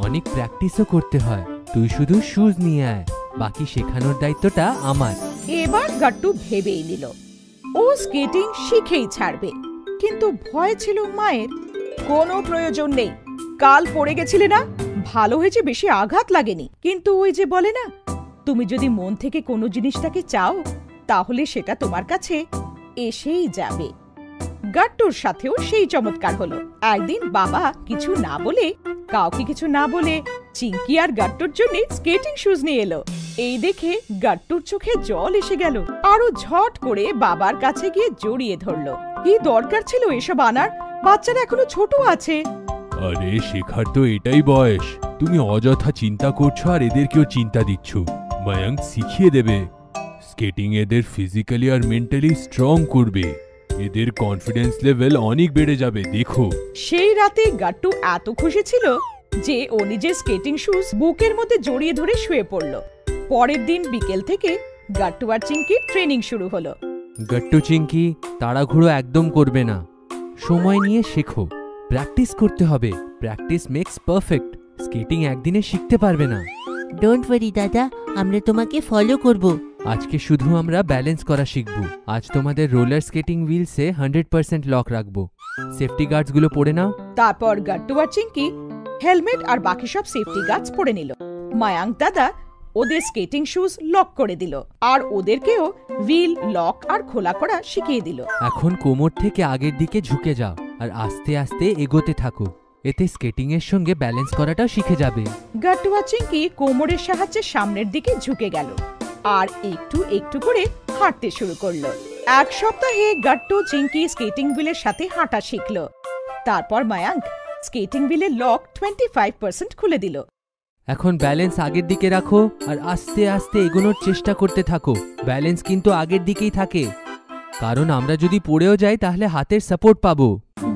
অনেক প্র্যাকটিসও করতে হয়। তুই শুধু শুজ নিয়ে আয়, বাকি শেখানোর দায়িত্বটা আমার। এবার গাট্টু ভেবেই নিল ও স্কেটিং শিখেই ছাড়বে, কিন্তু ভয় ছিল মায়ের। কোনো প্রয়োজন নেই, কাল পড়ে গেছিলে না, ভালো হয়েছে, বেশি আঘাত লাগেনি। কিন্তু ওই যে বলে না, তুমি যদি মন থেকে কোনো জিনিসটাকে চাও তাহলে সেটা তোমার কাছে এসেই যাবে। গাট্টুর সাথেও সেই চমৎকার হলো। একদিন বাবা কাউকে কিছু না বলে চিঙ্কি আর গাট্টুর জন্য স্কেটিং শুজ নিয়ে এলো। এই দেখে গাট্টুর চোখে জল এসে গেল, আরো ঝট করে বাবার কাছে গিয়ে জড়িয়ে ধরলো। কি দরকার ছিল এসব আনার? বাচ্চারা এখনো ছোট আছে। আরে শেখার তো এটাই বয়স, তুমি অযথা চিন্তা করছো আর এদেরকেও চিন্তা দিচ্ছ। মায়াঙ্ক শিখিয়ে দেবে। স্কেটিং এদের ফিজিক্যালি আর মেন্টালি স্ট্রং করবে, এদের কনফিডেন্স লেভেল অনেক বেড়ে যাবে, দেখো। সেই রাতে গাট্টু এত খুশি ছিল যে ও নিজের স্কেটিং শুজ বুকের মধ্যে জড়িয়ে ধরে শুয়ে পড়ল। পরের দিন বিকেল থেকে গাট্টু আর চিঙ্কির ট্রেনিং শুরু হলো। গাট্টু, চিঙ্কি, তাড়াহুড়ো একদম করবে না, সময় নিয়ে শেখো, প্র্যাকটিস করতে হবে। Practice makes perfect. স্কেটিং একদিনে শিখতে পারবে না। ডোন্ট ওয়ারি দাদা, আমরা তোমাকে ফলো করব। আজকে শুধু আমরা ব্যালেন্স করা শিখব। আজ তোমাদের রোলার স্কেটিং হুইলসে 100% লক রাখবো। সেফটি গার্ডসগুলো পরে নাও। তারপর গাট্টু আর চিঙ্কি হেলমেট আর বাকি সব সেফটি গার্ডস পরে নিল। মায়াঙ্ক দাদা ওদের স্কেটিং শুজ লক করে দিল আর ওদেরকেও হুইল লক আর খোলা করা শিখিয়ে দিল। এখন কোমর থেকে আগের দিকে ঝুঁকে যাও আর আস্তে আস্তে এগোতে থাকো। এতে স্কেটিং এর সঙ্গে ব্যালেন্স করাটাও শিখে যাবে। গাট্টু আর চিঙ্কি কোমরের সাহায্যে সামনের দিকে ঝুঁকে গেল আর একটু একটু করে হাঁটতে শুরু করলো। এক সপ্তাহে গাট্টু চিঙ্কি স্কেটিং হুইলের সাথে হাঁটা শিখলো। তারপর মায়াঙ্ক স্কেটিং হুইলের লক 25% খুলে দিল। এখন ব্যালেন্স আগের দিকে রাখো আর আস্তে আস্তে এগোনোর চেষ্টা করতে থাকো। ব্যালেন্স কিন্তু আগের দিকেই থাকে, কারণ আমরা যদি পড়েও যাই তাহলে হাতের সাপোর্ট পাবো।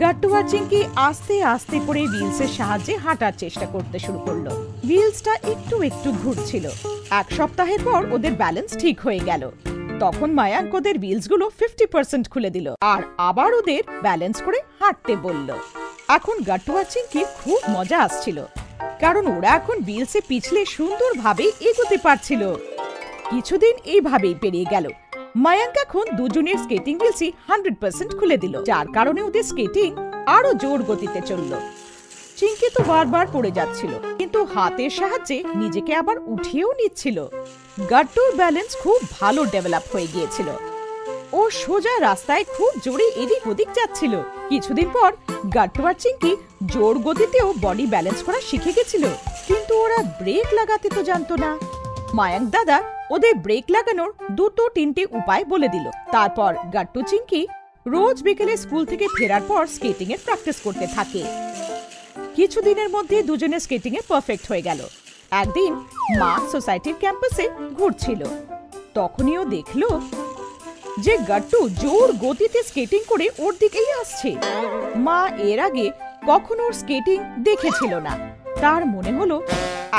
গাট্টু আর চিঙ্কি আস্তে আস্তে করে হুইলসের সাহায্যে হাঁটার চেষ্টা করতে শুরু করলো। হুইলসটা একটু একটু ঘুরছিল। এক সপ্তাহের পর ওদের ব্যালেন্স ঠিক হয়ে গেল। তখন মায়াঙ্ক ওদের হুইলসগুলো 50% খুলে দিল আর আবার ওদের ব্যালেন্স করে হাঁটতে বলল। এখন গাট্টু আর চিঙ্কি খুব মজা আসছিল, কারণ ওরা এখন হুইলসে পিছলে সুন্দরভাবে এগোতে পারছিল। কিছুদিন এইভাবেই পেরিয়ে গেল। মায়াঙ্ক এখন দুজনের স্কেটিং হুইলসই 100% খুলে দিল, যার কারণে ওদের স্কেটিং আরো জোর গতিতে চলল। চিঙ্কি তো বারবার পড়ে যাচ্ছিল, কিন্তু হাতের সাহায্যে নিজেকে আবার উঠিয়েও নিচ্ছিল। গাট্টুর ব্যালেন্স খুব ভালো ডেভেলপ হয়ে গিয়েছিল। ও সোজা রাস্তায় খুব জোরে এদিক ওদিক যাচ্ছিল। কিছুদিন পর গাট্টু আর চিঙ্কি জোর গতিতেও বডি ব্যালেন্স করা শিখে গেছিল, কিন্তু ওরা ব্রেক লাগাতে তো জানতো না। মায়াঙ্ক দাদা ওদের ব্রেক লাগানোর 2-3টে উপায় বলে দিল। তারপর গাট্টু চিঙ্কি রোজ বিকেলে স্কুল থেকে ফেরার পর স্কেটিং এর প্র্যাকটিস করতে থাকে। কিছুদিনের মধ্যে দুজনে স্কেটিং এ পারফেক্ট হয়ে গেল। একদিন মা সোসাইটির ক্যাম্পাসে ঘুরছিল, তখনই ও দেখলো যে গাট্টু জোর গতিতে স্কেটিং করে ওর দিকেই আসছে। মা এর আগে কখনো ওর স্কেটিং দেখেছিল না। তার মনে হলো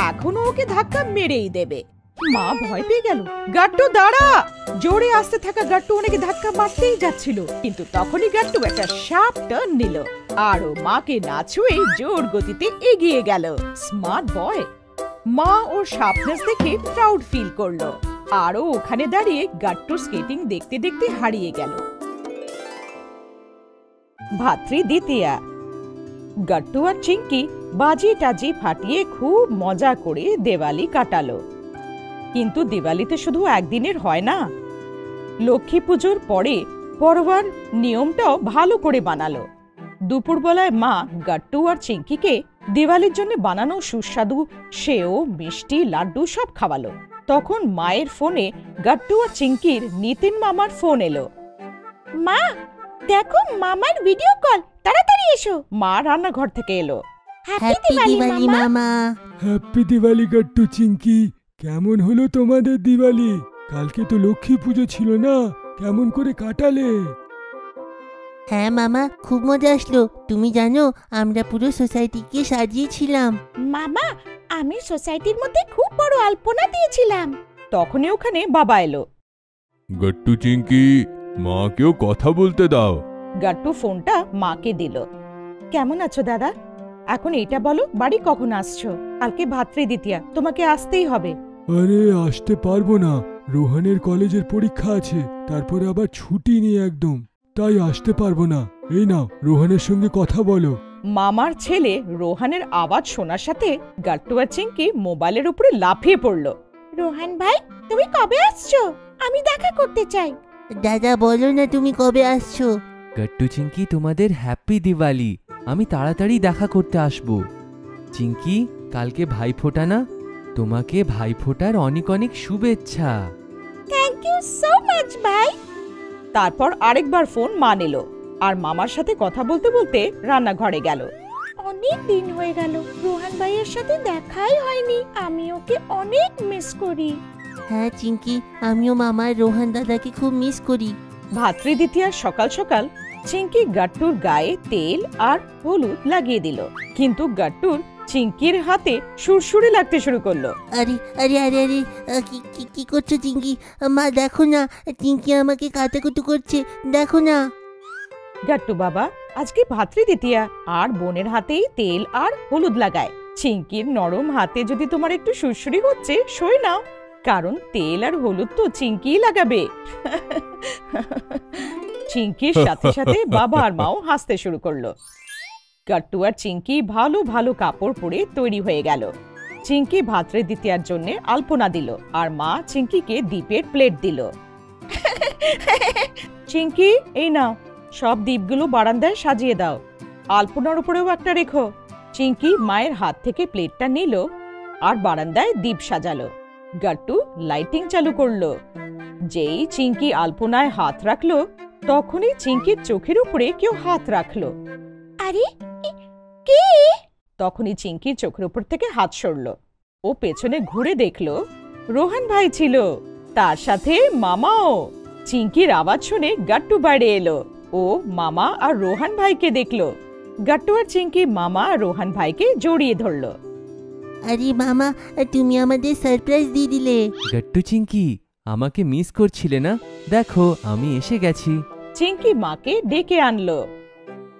এখনো ওকে ধাক্কা মেরেই দেবে। মা ভয় পেয়ে গেল। গাট্টু দাঁড়া! জোরে আসতে থাকা গাট্টু অনেকে ধাক্কা মারতেই যাচ্ছিল, কিন্তু তখনই গাট্টু একটা শার্প টার্ন নিল আর ও মাকে না ছুঁয়ে জোর গতিতে এগিয়ে গেল। Smart boy. মা ওর শার্পনেস দেখে প্রাউড ফিল করলো, আরও ওখানে দাঁড়িয়ে গাট্টুর স্কেটিং দেখতে দেখতে হারিয়ে গেল। ভাতৃদ্বিতীয়া। গাট্টু আর চিঙ্কি বাজি টাজি ফাটিয়ে খুব মজা করে দিওয়ালি কাটালো। কিন্তু দিওয়ালিতে শুধু একদিনের হয় না। লক্ষ্মী পুজোর পরে পরবার নিয়মটাও ভালো করে বানালো। দুপুরবেলায় মা গাট্টু আর চিঙ্কিকে দিওয়ালির জন্য বানানো সুস্বাদু সেও, মিষ্টি, লাড্ডু সব খাওয়ালো। তখন মায়ের ফোনে গাট্টু আর চিঙ্কির নিতিন মামার ফোন এলো। মা দেখো মামার ভিডিও কল, তাড়াতাড়ি এসো। মা রান্নাঘর থেকে এলো। হ্যাপি দিওয়ালি মামা। হ্যাপি দিওয়ালি গাট্টু চিঙ্কি। কেমন হলো তোমাদের দিওয়ালি? কালকে তো লক্ষ্মী পুজো ছিল না, কেমন করে কাটালে? হ্যাঁ মামা, খুব মজা আসলো। তুমি জানো আমরা পুরো সোসাইটিকে সাজিয়েছিলাম। মামা আমি সোসাইটির মধ্যে খুব বড় আলপনা দিয়েছিলাম। তখনই ওখানে বাবা এলো। গাট্টু চিঙ্কি, মাকেও কথা বলতে দাও। গাট্টু ফোনটা মাকে দিল। কেমন আছো দাদা? এখন এটা বলো, বাড়ি কখন আসছো? কালকে ভাতৃদ্বিতীয়া, তোমাকে আসতেই হবে। আরে আসতে পারবো না, রোহানের কলেজের পরীক্ষা আছে, তারপরে আবার ছুটি নিয়ে একদম, তাই আসতে পারবো না। এই নাও রোহানের সঙ্গে কথা বলো। মামার ছেলে রোহানের আওয়াজ শোনার সাথে গাট্টু আর চিঙ্কি মোবাইলের উপরে লাফিয়ে পড়লো। রোহান ভাই তুমি কবে আসছো? আমি দেখা করতে চাই। দাদা বলো না তুমি কবে আসছো? গাট্টু চিঙ্কি, তোমাদের হ্যাপি দিওয়ালি। আমি তাড়াতাড়ি দেখা করতে আসবো। চিঙ্কি, কালকে ভাইফোঁটা না? তোমাকে ভাইফোঁটার অনেক অনেক শুভেচ্ছা। থ্যাংক ইউ সো মাচ ভাই। তারপর আরেকবার ফোন মা নিল আর মামার সাথে কথা বলতে বলতে রান্নাঘরে গেল। অনেক দিন হয়ে গেল রোহান ভাইয়ের সাথে দেখাই হয়নি, আমি ওকে অনেক মিস করি। হ্যাঁ চিঙ্কি, আমিও মামার রোহান দাদাকে খুব মিস করি। ভাতৃদ্বিতীয়ার সকাল সকাল চিঙ্কি গাট্টুর গায়ে তেল আর হলুদ লাগিয়ে দিল, কিন্তু গাট্টুর চিঙ্কির হাতে সুরসুরি লাগতে শুরু করলো। আরে আরে আরে আরে, কি করছো চিঙ্কি? মা দেখো না, চিঙ্কি আমাকে কাটাকুটু করছে, দেখো না। গাট্টু বাবা, আজকে ভাতৃদ্বিতীয়া আর বোনের হাতেই তেল আর হলুদ লাগায়, চিঙ্কির নরম হাতে যদি তোমার একটু সুরসুরি হচ্ছে সই নাও, কারণ তেল আর হলুদ তো চিঙ্কিই লাগাবে। চিঙ্কির সাথে সাথে বাবা আর মাও হাসতে শুরু করলো। গাট্টু আর চিঙ্কি ভালো ভালো কাপড় পরে তৈরি হয়ে গেল। চিঙ্কি ভাতরে দ্বিতীয়ার জন্য আলপনা দিল, আর মা চিঙ্কিকে দ্বীপের প্লেট দিল। চিঙ্কি, এই নাও, সব দ্বীপগুলো বারান্দায় সাজিয়ে দাও, আলপনার উপরেও একটা রেখো। চিঙ্কি মায়ের হাত থেকে প্লেটটা নিল আর বারান্দায় দ্বীপ সাজালো। গাট্টু লাইটিং চালু করলো। যেই চিঙ্কি আলপনায় হাত রাখলো, তখনই চিঙ্কির চোখের উপরে কেউ হাত রাখলো। আরে কে? তখনই চিঙ্কির চোখের উপর থেকে হাত সরল। ও পেছনে ঘুরে দেখলো রোহন ভাই ছিল, তার সাথে মামাও। চিঙ্কির আওয়াজ শুনে গাট্টু বাইরে এলো। ও মামা আর রোহন ভাইকে দেখলো। গাট্টু আর চিঙ্কি মামা আর রোহন ভাইকে জড়িয়ে ধরলো। আরে মামা, তুমি আমাদের সারপ্রাইজ দিয়ে দিলে। গাট্টু চিঙ্কি, আমাকে মিস করছিলে না? দেখো আমি এসে গেছি। চিঙ্কি মাকে ডেকে আনলো।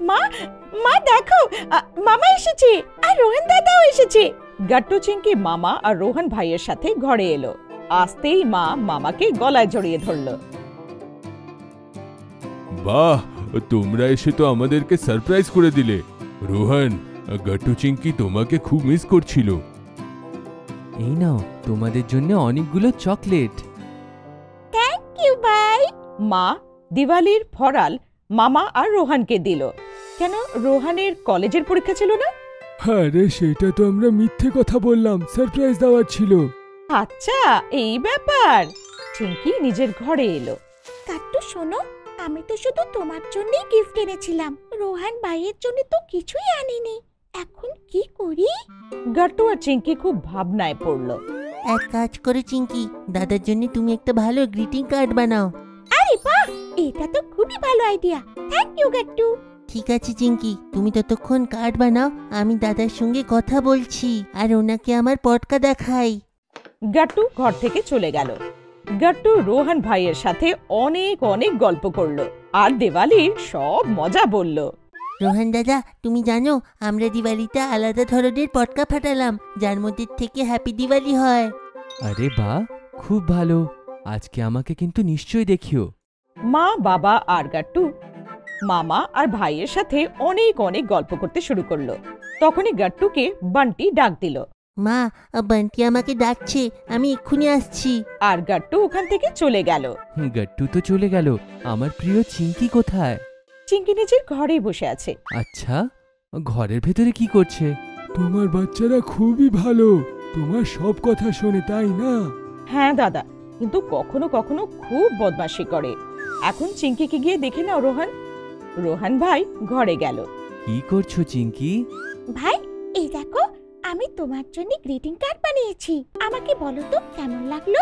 মা, মা দেখো, মামা এসেছে আর রোহন দাদাও এসেছে। গাট্টু চিঙ্কি মামা আর রোহন ভাইয়ের সাথে ঘরে এলো। আসতেই মা মামাকে গলায় জড়িয়ে ধরলো। বাহ, তোমরা এসে তো আমাদেরকে সারপ্রাইজ করে দিলে। রোহন, গাট্টু চিঙ্কি তোমাকে খুব মিস করছিল। এই নাও তোমাদের জন্য অনেকগুলো চকলেট। থ্যাংক ইউ ভাই। মা দিওয়ালির ফরাল মামা আর রোহানকে দিল। কেন, রোহানের কলেজের পরীক্ষা ছিল না? আরে সেটা তো আমরা মিথ্যে কথা বললাম, সারপ্রাইজ দেওয়ার ছিল। আচ্ছা, এই ব্যাপার। চিঙ্কি নিজের ঘরে এলো। গাট্টু শোনো, আমি তো শুধু তোমার জন্যই গিফট এনেছিলাম, রোহান ভাইয়ের জন্য তো কিছুই আনিনি। এখন কি করি? গাট্টু আর চিঙ্কি খুব ভাবনায় পড়লো। এক কাজ করো চিঙ্কি, দাদার জন্য তুমি একটা ভালো গ্রিটিং কার্ড বানাও। আরে বাহ, এটা তো খুবই ভালো আইডিয়া। Thank you Gattu. ঠিক আছে চিঙ্কি, তুমি ততক্ষণ কার্ড বানাও, আমি দাদার সঙ্গে কথা বলছি আর ওনাকে আমার পটকা দেখাই। গাট্টু ঘর থেকে চলে গেল। গাট্টু রোহন ভাইয়ের সাথে অনেক অনেক গল্প করলো আর দিওয়ালির সব মজা বলল। রোহন দাদা, তুমি জানো আমরা দিওয়ালিতে আলাদা ধরনের পটকা ফাটালাম, যার মধ্যে থেকে হ্যাপি দিওয়ালি হয়। আরে বাহ, খুব ভালো। আজকে আমাকে কিন্তু নিশ্চয়ই দেখিও। মা, বাবা আর গাট্টু মামা আর ভাইয়ের সাথে অনেক অনেক গল্প করতে শুরু করলো। তখনই গাট্টুকে বান্টি ডাক দিল। মা, বান্টি আমাকে ডাকছে, আমি এক্ষুনি আসছি। আর গাট্টু ওখান থেকে চলে গেল। গাট্টু তো চলে গেল, আমার প্রিয় চিঙ্কি কোথায়? চিঙ্কি নিজের ঘরেই বসে আছে। আচ্ছা, ঘরের ভেতরে কি করছে? তোমার বাচ্চারা খুবই ভালো, তোমার সব কথা শোনে, তাই না? হ্যাঁ দাদা, কিন্তু কখনো কখনো খুব বদমাশি করে। এখন চিঙ্কিকে গিয়ে দেখে নাও রোহন। রোহন ভাই ঘরে গেল। কি করছো চিঙ্কি? ভাই, এই দেখো, আমি তোমার জন্য গ্রিটিং কার্ড বানিয়েছি, আমাকে বলো তো কেমন লাগলো?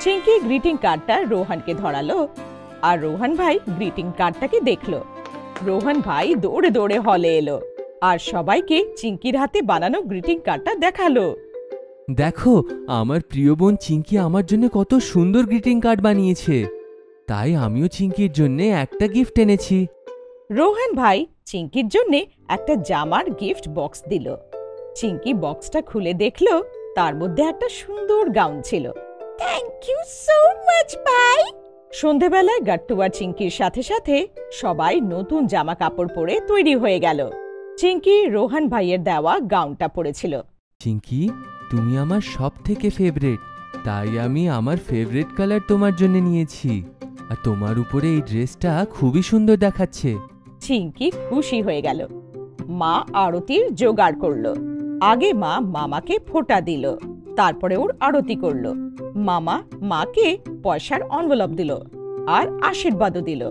চিঙ্কি গ্রিটিং কার্ডটা রোহনকে ধরালো আর রোহন ভাই গ্রিটিং কার্ডটাকে দেখলো। রোহন ভাই দৌড়ে দৌড়ে হলে এলো আর সবাইকে চিঙ্কির হাতে বানানো গ্রিটিং কার্ডটা দেখালো। দেখো, আমার প্রিয় বোন চিঙ্কি আমার জন্য কত সুন্দর গ্রিটিং কার্ড বানিয়েছে। তাই আমিও চিঙ্কির জন্য একটা গিফট এনেছি। রোহন ভাই চিঙ্কির জন্য একটা জামার গিফট বক্স দিল। চিঙ্কি বক্সটা খুলে দেখলো, তার মধ্যে একটা সুন্দর গাউন ছিল। থ্যাংক ইউ সো মাচ ভাই। সন্ধেবেলায় গাট্টু আর চিঙ্কির সাথে সাথে সবাই নতুন জামা কাপড় পরে তৈরি হয়ে গেল। চিঙ্কি রোহন ভাইয়ের দেওয়া গাউনটা পরেছিল। চিঙ্কি, তুমি আমার সব থেকে ফেভারিট, তাই আমি আমার ফেভারিট কালার তোমার জন্য নিয়েছি। আর তোমার উপরে এই ড্রেসটা খুবই সুন্দর দেখাচ্ছে। চিঙ্কি খুশি হয়ে গেল। মা আরতির জোগাড় করলো। আগে মা মামাকে ফোঁটা দিল, তারপরে ওর আরতি করলো। মামা মাকে পয়সার এনভেলপ দিল আর আশীর্বাদও দিল।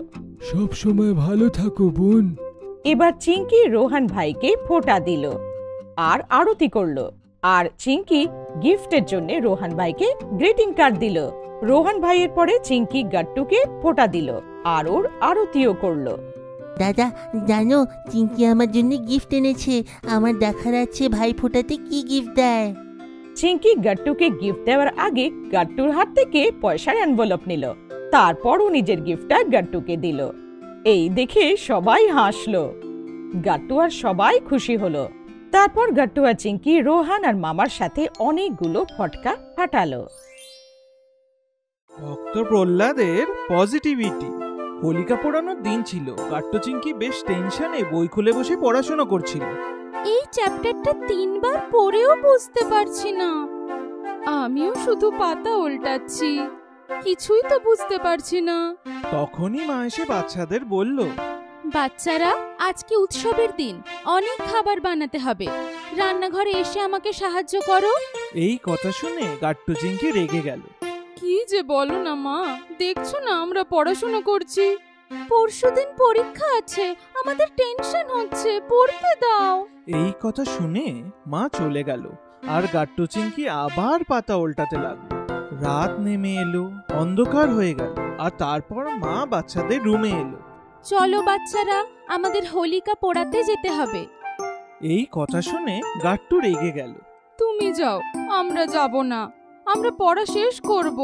সব সময় ভালো থাকো বোন। এবার চিঙ্কি রোহন ভাইকে ফোঁটা দিল আর আরতি করলো। আর চিঙ্কি গিফটের জন্য রোহন ভাইকে গ্রিটিং কার্ড দিল। রোহন ভাইয়ের পরে চিঙ্কি গাট্টুকে ফোঁটা দিল আর ওর আরতিও করলো। দাদা জানো, চিঙ্কি আমার জন্য গিফট এনেছে, আমার দেখার আছে ভাই ফোঁটাতে কি গিফট দেয়। চিঙ্কি গাট্টুকে গিফট দেওয়ার আগে গাট্টুর হাত থেকে পয়সার এনভেলপ নিল, তারপর ও নিজের গিফটটা গাট্টুকে দিল। এই দেখে সবাই হাসলো। গাট্টু আর সবাই খুশি হলো। তারপর গাট্টু আর চিঙ্কি রোহান আর মামার সাথে অনেকগুলো ফটকা ফাটালো। ভক্ত প্রহ্লাদের পজিটিভিটি। হোলিকা পোড়ানোর দিন ছিল। গাট্টু চিঙ্কি বেশ টেনশনে বই খুলে বসে পড়াশোনা করছিল। এই চ্যাপ্টারটা 3 বার পড়েও বুঝতে পারছি না। আমিও শুধু পাতা উল্টাচ্ছি, কিছুই তো বুঝতে পারছি না। তখনই মা এসে বাচ্চাদের বলল, বাচ্চারা, আজকে উৎসবের দিন, অনেক খাবার বানাতে হবে, রান্নাঘরে এসে আমাকে সাহায্য করো। এই কথা শুনে গাট্টু চিঙ্কি রেগে গেল। কি যে বলো না মা, দেখছো না আমরা পড়াশোনা করছি। পরশুদিন পরীক্ষা আছে, আমাদের টেনশন হচ্ছে, পড়তে দাও। এই কথা শুনে মা চলে গেল আর গাট্টু চিঙ্কি আবার পাতা উল্টাতে লাগলো। রাত নেমে এলো, অন্ধকার হয়ে গেল আর তারপর মা বাচ্চাদের রুমে এলো। চলো বাচ্চারা, আমাদের হোলিকা পোড়াতে যেতে হবে। এই কথা শুনে গাট্টু রেগে গেল। তুমি যাও, আমরা যাব না, আমরা পড়া শেষ করব।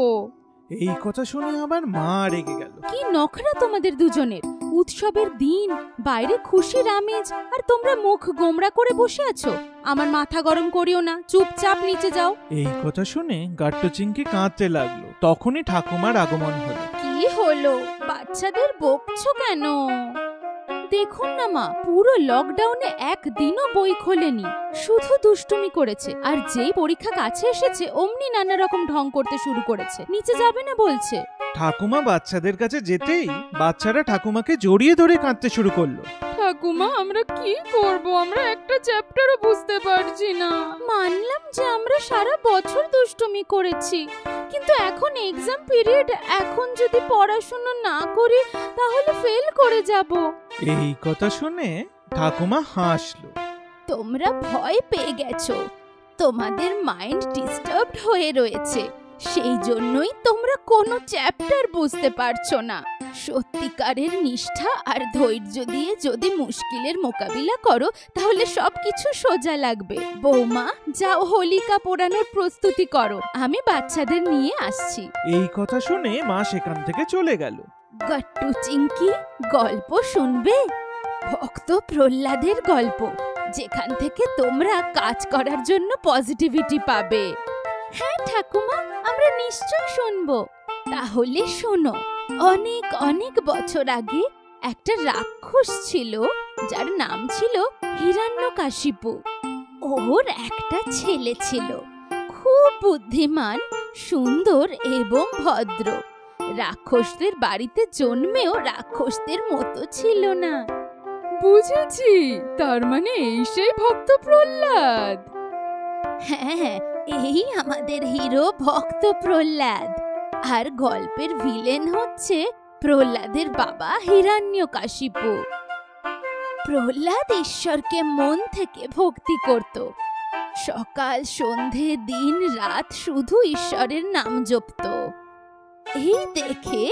এই কথা শুনে আবার মা রেগে গেল। কি নখরা তোমাদের দুজনের! উৎসবের দিন, বাইরে খুশির আমেজ, আর তোমরা মুখ গোমড়া করে বসে আছো। আমার মাথা গরম করিও না, চুপচাপ নিচে যাও। এই কথা শুনে গাট্টু চিঙ্কি কাঁদতে লাগলো। তখনই ঠাকুমার আগমন হলো। কি হলো? বাচ্চাদের বকছো কেন? দেখুন না মা, পুরো লকডাউনে একদিনও বই খোলেনি, শুধু দুষ্টুমি করেছে। আর যেই পরীক্ষা কাছে এসেছে অমনি নানা রকম ঢং করতে শুরু করেছে। নিচে যাবে না বলছে। ঠাকুমা বাচ্চাদের কাছে যেতেই বাচ্চারা ঠাকুমাকে জড়িয়ে ধরে কাঁদতে শুরু করলো। ঠাকুমা, আমরা কি করব? আমরা একটা চ্যাপ্টারও বুঝতে পারছি না। মানলাম যে আমরা সারা বছর দুষ্টুমি করেছি, কিন্তু এখন এক্সাম পিরিয়ড, এখন যদি পড়াশোনা না করি তাহলে ফেল করে যাব। এই কথা শুনে ঠাকুমা হাসলো। তোমরা ভয় পেয়ে গেছো, তোমাদের মাইন্ড ডিস্টার্বড হয়ে রয়েছে, সেই জন্যই তোমরা কোনো চ্যাপ্টার বুঝতে পারছো না। সত্যিকারের নিষ্ঠা আর ধৈর্য দিয়ে যদি মুশকিলের মোকাবিলা করো তাহলে সবকিছু সোজা লাগবে। বৌমা, যাও হোলিকা পোড়ানোর প্রস্তুতি করো, আমি বাচ্চাদের নিয়ে আসছি। এই কথা শুনে মা সেখান থেকে চলে গেল। গাট্টু চিঙ্কি, গল্প শুনবে? ভক্ত প্রহ্লাদের গল্প, যেখান থেকে তোমরা কাজ করার জন্য পজিটিভিটি পাবে। হ্যাঁ ঠাকুমা, আমরা নিশ্চয় শুনবো। তাহলে শোনো। অনেক অনেক বছর আগে একটা রাক্ষস ছিল, যার নাম ছিল হিরণ্যকাশিপু। ওর একটা ছেলে ছিল, খুব বুদ্ধিমান, সুন্দর এবং ভদ্র। রাক্ষসদের বাড়িতে জন্মেও রাক্ষসদের মতো ছিল না। বুঝেছি, তার মানে এই সেই ভক্ত প্রহ্লাদ। হ্যাঁ, এই আমাদের হিরো ভক্ত প্রহ্লাদ। আর গল্পের ভিলেন হচ্ছে প্রহ্লাদের বাবা হিরণ্যকাশিপু। প্রহ্লাদ ঈশ্বরকে মন থেকে ভক্তি করত। সকাল সন্ধে দিন রাত শুধু ঈশ্বরের নাম জপত। এই দেখে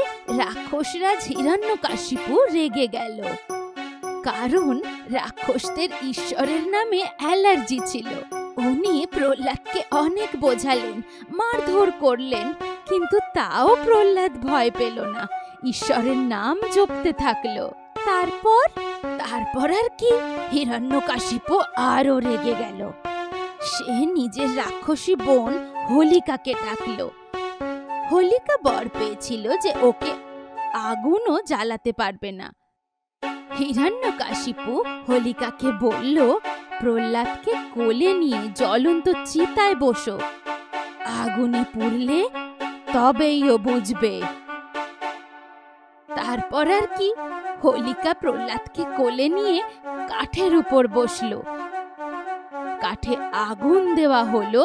রাক্ষসরাজ হিরণ্যকাশিপু রেগে গেল, কারণ রাক্ষসদের ঈশ্বরের নামে অ্যালার্জি ছিল। উনি প্রহ্লাদকে অনেক বোঝালেন, মারধর করলেন, কিন্তু তাও প্রহ্লাদ ভয় পেল না, ঈশ্বরের নাম জপতে থাকলো। তারপর আর কি, হিরণ্যকাশিপু আরো রেগে গেল। সে নিজের রাক্ষসী বোন হোলিকাকে ডাকলো। হোলিকা বর পেয়েছিল যে ওকে আগুনও জ্বালাতে পারবে না। হিরণ্যকাশিপু হোলিকাকে বলল, প্রহ্লাদকে কোলে নিয়ে জ্বলন্ত চিতায় বসো, আগুনে পুড়লে তবেই ও বুঝবে। তারপর আর কি, হোলিকা প্রহ্লাদকে কোলে নিয়ে কাঠের উপর বসলো। কাঠে আগুন দেওয়া হলো,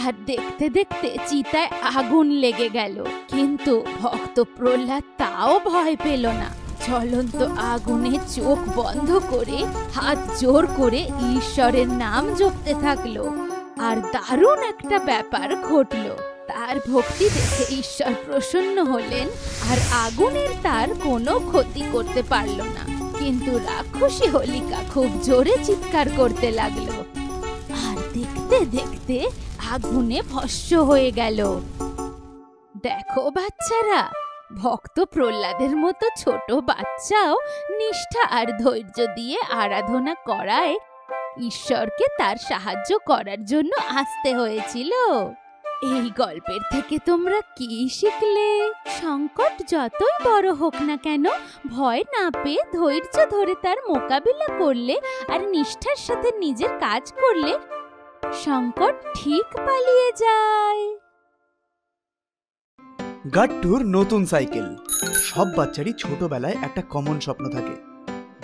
আর দেখতে দেখতে চিতায় আগুন লেগে গেল। কিন্তু ভক্ত প্রহ্লাদ তাও ভয় পেল না। জ্বলন্ত আগুনে চোখ বন্ধ করে হাত জোর করে ঈশ্বরের নাম জপতে থাকলো। আর দারুণ একটা ব্যাপার ঘটলো। তার ভক্তি দেখে ঈশ্বর প্রসন্ন হলেন, আর আগুনের তার কোনো ক্ষতি করতে পারল না। কিন্তু রাক্ষসী হোলিকা খুব জোরে চিৎকার করতে লাগলো, আর দেখতে দেখতে আগুনে ভস্ম হয়ে গেল। দেখো বাচ্চারা, ভক্ত প্রহ্লাদের মতো ছোট বাচ্চাও নিষ্ঠা আর ধৈর্য দিয়ে আরাধনা করায় ঈশ্বরকে তার সাহায্য করার জন্য আসতে হয়েছিল। এই গল্পের থেকে তোমরা কি শিখলে? সংকট যতই বড় হোক না কেন, ভয় না পেয়ে ধৈর্য ধরে তার মোকাবিলা করলে আর নিষ্ঠার সাথে নিজের কাজ করলে সংকট ঠিক পালিয়ে যায়। গাট্টুর নতুন সাইকেল। সব বাচ্চারই ছোটবেলায় একটা কমন স্বপ্ন থাকে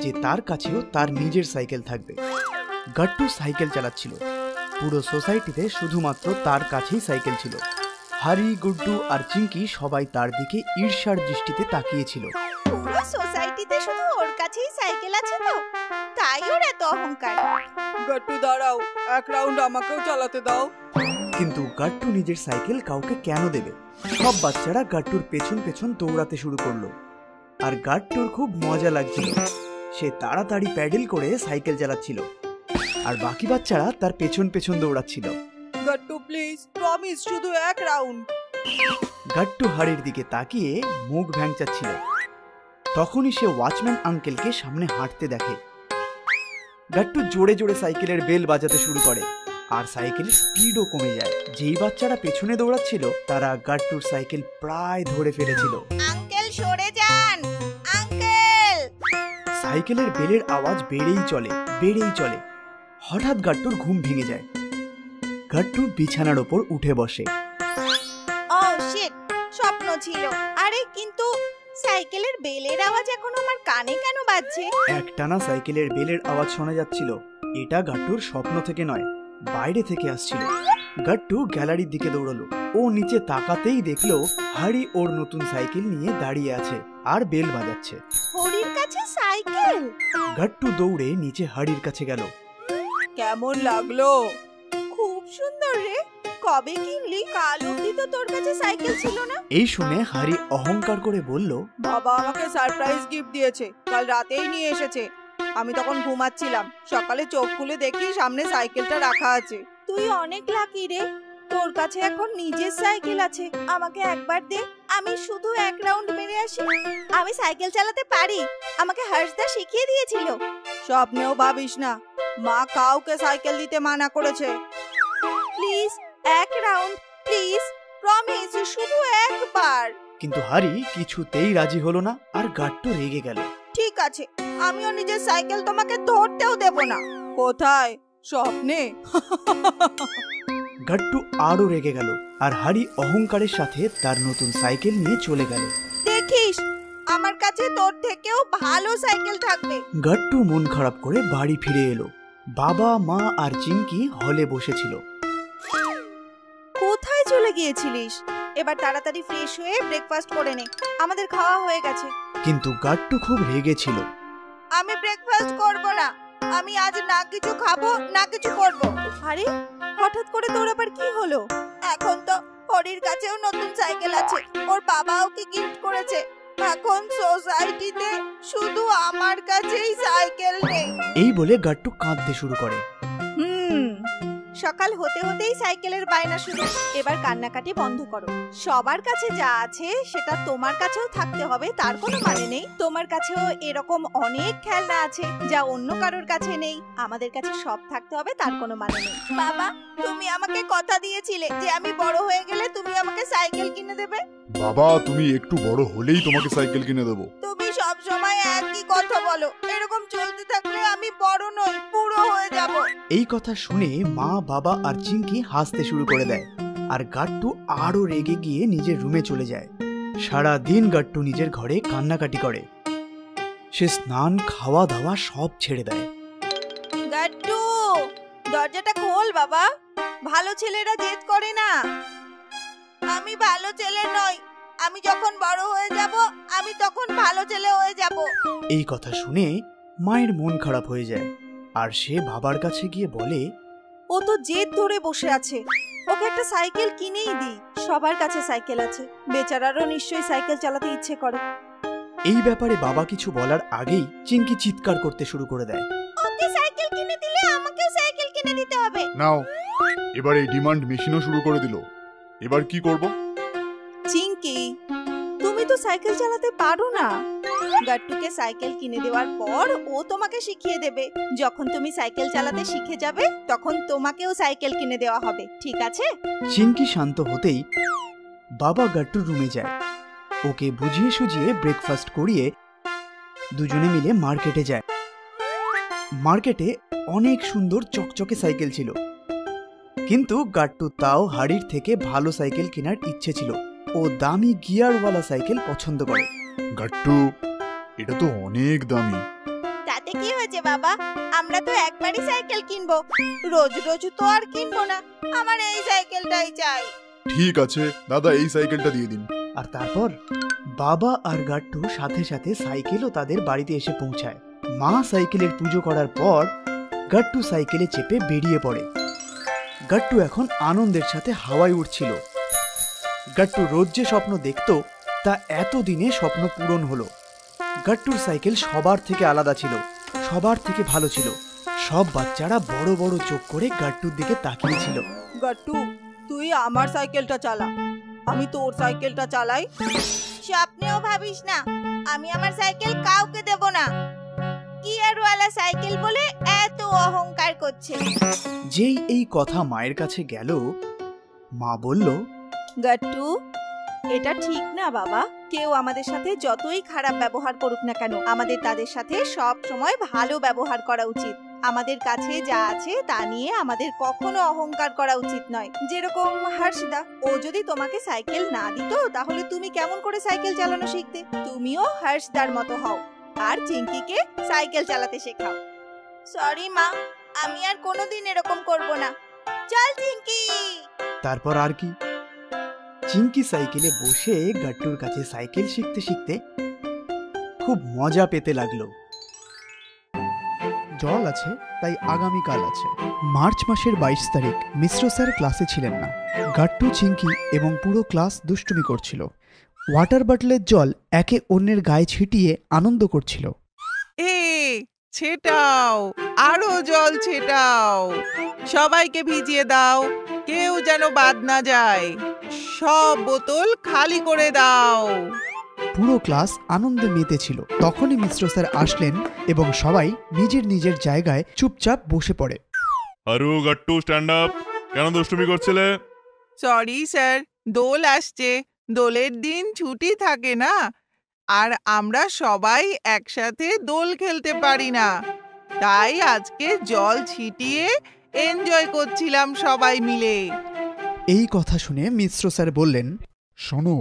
যে তার কাছেও তার নিজের সাইকেল থাকবে। গাট্টু সাইকেল চালাচ্ছিল। পুরো সোসাইটিতে শুধুমাত্র তার কাছেই সাইকেল ছিল। হারি, গুড্ডু আর চিঙ্কি সবাই তার দিকে ঈর্ষার দৃষ্টিতে তাকিয়েছিল। পুরো সোসাইটিতে শুধু ওর কাছেই সাইকেল আছে তো, তাই ওর এত অহংকার। গাট্টু দাঁড়াও, এক রাউন্ড আমাকেও চালাতে দাও। কিন্তু গাট্টু নিজের সাইকেল কাউকে কেন দেবে? সব বাচ্চারা গাট্টুর পেছন পেছন দৌড়াতে শুরু করলো। আর গাট্টুর খুব মজা লাগছিল। সে তাড়াতাড়ি প্যাডেল করে সাইকেল চালাচ্ছিল আর বাকি বাচ্চারা তার পেছন পেছন দৌড়াচ্ছিল। গাট্টু প্লিজ, প্রমিস, শুধু এক রাউন্ড। গাট্টু হাড়ির দিকে তাকিয়ে মুখ ভ্যাংচাচ্ছিল। তখনই সে ওয়াচম্যান আঙ্কেলকে সামনে হাঁটতে দেখে। গাট্টু জোরে জোরে সাইকেলের বেল বাজাতে শুরু করে আর সাইকেলের স্পিডও কমে যায়। যেই বাচ্চারা পেছনে দৌড়াচ্ছিল তারা গাট্টুর সাইকেল প্রায় ধরে ফেলেছিল। আঙ্কেল সরে যান, আঙ্কেল। সাইকেলের বেলের আওয়াজ বেড়েই চলে। হঠাৎ গাট্টুর ঘুম ভেঙে যায়। গাট্টু বিছানার ওপর উঠে বসে। ও শিট, স্বপ্ন ছিল। আরে কিন্তু সাইকেলের বেলের আওয়াজ এখন আমার কানে কেন বাজছে? একটানা সাইকেলের বেলের আওয়াজ শোনা যাচ্ছিল। এটা গাট্টুর স্বপ্ন থেকে নয়, বাইরে থেকে আসছিল। গাট্টু গ্যালারির দিকে দৌড়ালো। ও নিচে তাকাতেই দেখলো হাড়ি ওর নতুন সাইকেল নিয়ে দাঁড়িয়ে আছে আর বেল বাজাচ্ছে। হরির কাছে সাইকেল? গাট্টু দৌড়ে নিচে হাড়ির কাছে গেল। কেমন লাগলো? খুব সুন্দর রে। কবে কিনলি? কাল অবধি তো তোর কাছে সাইকেল ছিল না। এই শুনে হাড়ি অহংকার করে বলল, বাবা আমাকে সারপ্রাইজ গিফট দিয়েছে, কাল রাতেই নিয়ে এসেছে। আমি তখন ঘুমাচ্ছিলাম, সকালে চোখ খুলে দেখি সামনে সাইকেলটা রাখা আছে। তুই অনেক লাকি রে, তোর কাছে এখন নিজের সাইকেল আছে। আমাকে একবার দে, আমি শুধু এক রাউন্ড মেরে আসি। আমি সাইকেল চালাতে পারি, আমাকে হর্ষদা শিখিয়ে দিয়েছিল। স্বপ্নেও ভাবিস না, মা কাউকে সাইকেল দিতে মানা করেছে। প্লিজ এক রাউন্ড, প্লিজ, প্রমিস, শুধু একবার। কিন্তু হাড়ি কিছুতেই রাজি হলো না আর গাট্টু রেগে গেল। ঠিক আছে, আমিও নিজের সাইকেল তোমাকে ধরতেও দেব না। কোথায়? স্বপ্নে? গাট্টু আরো রেগে গেল আর হাড়ি অহংকারের সাথে তার নতুন সাইকেল নিয়ে চলে গেল। দেখিস, আমার কাছে তোর থেকেও ভালো সাইকেল থাকবে। গাট্টু মন খারাপ করে বাড়ি ফিরে এলো। বাবা, মা আর চিঙ্কি হলে বসেছিল। কোথায় চলে গিয়েছিলিস? এবার তাড়াতাড়ি ফ্রেশ হয়ে ব্রেকফাস্ট করে নে, আমাদের খাওয়া হয়ে গেছে। কিন্তু গাট্টু খুব রেগে ছিল। আমি ব্রেকফাস্ট করব না, আমি আজ না কিছু খাবো না কিছু করব। আরে হঠাৎ করে তোর আবার কি হলো? এখন তো হরির কাছেও নতুন সাইকেল আছে, ওর বাবা ওকে গিফট করেছে। এখন সোসাইটিতে শুধু আমার কাছেই সাইকেল নেই। এই বলে গাট্টু কাঁদতে শুরু করে। সকাল হতে হতেই সাইকেলের বায়না শুরু। এবার কান্নাকাটি বন্ধ করো। সবার কাছে যা আছে সেটা তোমার কাছেও থাকতে হবে তার কোনো মানে নেই। তোমার কাছেও এরকম অনেক খেলনা আছে যা অন্য কারোর কাছে নেই। আমাদের কাছে সব থাকতে হবে তার কোনো মানে নেই। বাবা, তুমি আমাকে কথা দিয়েছিলে যে আমি বড় হয়ে গেলে তুমি আমাকে সাইকেল কিনে দেবে। বাবা, তুমি একটু বড় হলেই তোমাকে সাইকেল কিনে দেবো। তুমি সব সময় একই কথা বলো। এরকম চলতে থাকলে আমি বড় নই, বুড়ো হয়ে যাব। এই কথা শুনে মা, বাবা আর চিঙ্কি হাসতে শুরু করে দেয় আর গাট্টু আরো রেগে গিয়ে নিজের রুমে চলে যায়। সারা দিন গাট্টু নিজের ঘরে কান্নাকাটি করে। সে স্নান, খাওয়া দাওয়া সব ছেড়ে দেয়। গাট্টু, দরজাটা খোল বাবা। ভালো ছেলেরা জেদ করে না। আমি ভালো ছেলে নই, আমি যখন বড় হয়ে যাব আমি তখন ভালো ছেলে হয়ে যাব। এই কথা শুনে মায়ের মন খারাপ হয়ে যায় আর সে বাবার কাছে গিয়ে বলে, ও তো জেদ ধরে বসে আছে, ওকে একটা সাইকেল কিনেই দিই। সবার কাছে সাইকেল আছে, বেচারারও নিশ্চয়ই সাইকেল চালাতে ইচ্ছে করে। এই ব্যাপারে বাবা কিছু বলার আগেই চিঙ্কি চিৎকার করতে শুরু করে দেয়। ওকে সাইকেল কিনে দিলে আমাকেও সাইকেল কিনে দিতে হবে। নাও, এবার এই ডিমান্ড মেশিনও শুরু করে দিল। এবার কি করব? চিঙ্কি, তুমি তো সাইকেল চালাতে পারো না, গাট্টুকে সাইকেল কিনে দেওয়ার পর ও তোমাকে শিখিয়ে দেবে। যখন তুমি সাইকেল চালাতে শিখে যাবে তখন তোমাকেও সাইকেল কিনে দেওয়া হবে, ঠিক আছে? চিঙ্কি শান্ত হতেই বাবা গাট্টুর রুমে যায়। ওকে বুঝিয়ে সুঝিয়ে ব্রেকফাস্ট করিয়ে দুজনে মিলে মার্কেটে যায়। মার্কেটে অনেক সুন্দর চকচকে সাইকেল ছিল, কিন্তু গাট্টু তাও হাড়ির থেকে ভালো সাইকেল কেনার ইচ্ছে ছিল। ও দামি গিয়ারওয়ালা সাইকেল পছন্দ করে। গাট্টু, এটা তো অনেক দামি। তাতে কি হয়েছে বাবা, আমরা তো একবারই সাইকেল কিনবো, রোজ রোজ তো আর কিনবো না। আমার এই সাইকেলটাই চাই। ঠিক আছে দাদা, এই সাইকেলটা দিয়ে দিন। আর তারপর বাবা আর গাট্টু সাথে সাথে সাইকেলও তাদের বাড়িতে এসে পৌঁছায়। মা সাইকেলের পুজো করার পর গাট্টু সাইকেলে চেপে বেরিয়ে পড়ে। গাট্টু এখন আনন্দের সাথে হাওয়ায় উঠছিল। গাট্টু রোজ যে স্বপ্ন দেখত তা এতদিনে স্বপ্ন পূরণ হলো। গাট্টুর সাইকেল সবার থেকে আলাদা ছিল, সবার থেকে ভালো ছিল। সব বাচ্চারা বড় বড় চোখ করে গাট্টুর দিকে তাকিয়েছিল। গাট্টু, তুই আমার সাইকেলটা চালা, আমি তোর সাইকেলটা চালাই। স্বপ্নেও ভাবিস না আমি আমার সাইকেল কাউকে দেব না। গিয়ারওয়ালা সাইকেল বলে এত অহংকার করছে। যেই এই কথা মায়ের কাছে গেল, মা বলল, গাট্টু, এটা ঠিক না বাবা। কেউ আমাদের সাথে যতই খারাপ ব্যবহার করুক না কেন, আমাদের তাদের সাথে সব সময় ভালো ব্যবহার করা উচিত। আমাদের কাছে যা আছে তা নিয়ে আমাদের কখনো অহংকার করা উচিত নয়। যেরকম হর্ষদা, ও যদি তোমাকে সাইকেল না দিত তাহলে তুমি কেমন করে সাইকেল চালানো শিখতে? তুমিও হর্ষদার মতো হও আর চিঙ্কিকে সাইকেল চালাতে শেখাও। সরি মা, আমি আর কোনোদিন এরকম করব না। চল চিঙ্কি। তারপর আর কি, চিঙ্কি সাইকেলে বসে গাট্টুর কাছে সাইকেল শিখতে শিখতে খুব মজা পেতে লাগলো। জল আছে তাই আগামীকাল আছে। মার্চ মাসের 22 তারিখ মিশ্র স্যার ক্লাসে ছিলেন না। গাট্টু, চিঙ্কি এবং পুরো ক্লাস দুষ্টুমি করছিল। ওয়াটার বটলের জল একে অন্যের গায়ে ছিটিয়ে আনন্দ করছিল। ছেটাও, আরো জল ছেটাও, সবাইকে ভিজিয়ে দাও, কেউ যেন বাদ না যায়, সব বোতল খালি করে দাও। পুরো ক্লাস আনন্দে মেতেছিল। তখনই মিশ্র স্যার আসলেন এবং সবাই নিজের নিজের জায়গায় চুপচাপ বসে পড়ে। আরো গাট্টু, স্ট্যান্ড আপ। কেন দুষ্টুমি করছিলে? সরি স্যার, দোল আসছে, দোলের দিন ছুটি থাকে না, আর আমরা সবাই একসাথে দোল খেলতে পারি না, তাই আজকে জল ছিটিয়ে এনজয় করছিলাম সবাই মিলে। এই কথা শুনে মিশ্র স্যার বললেন, শোনো,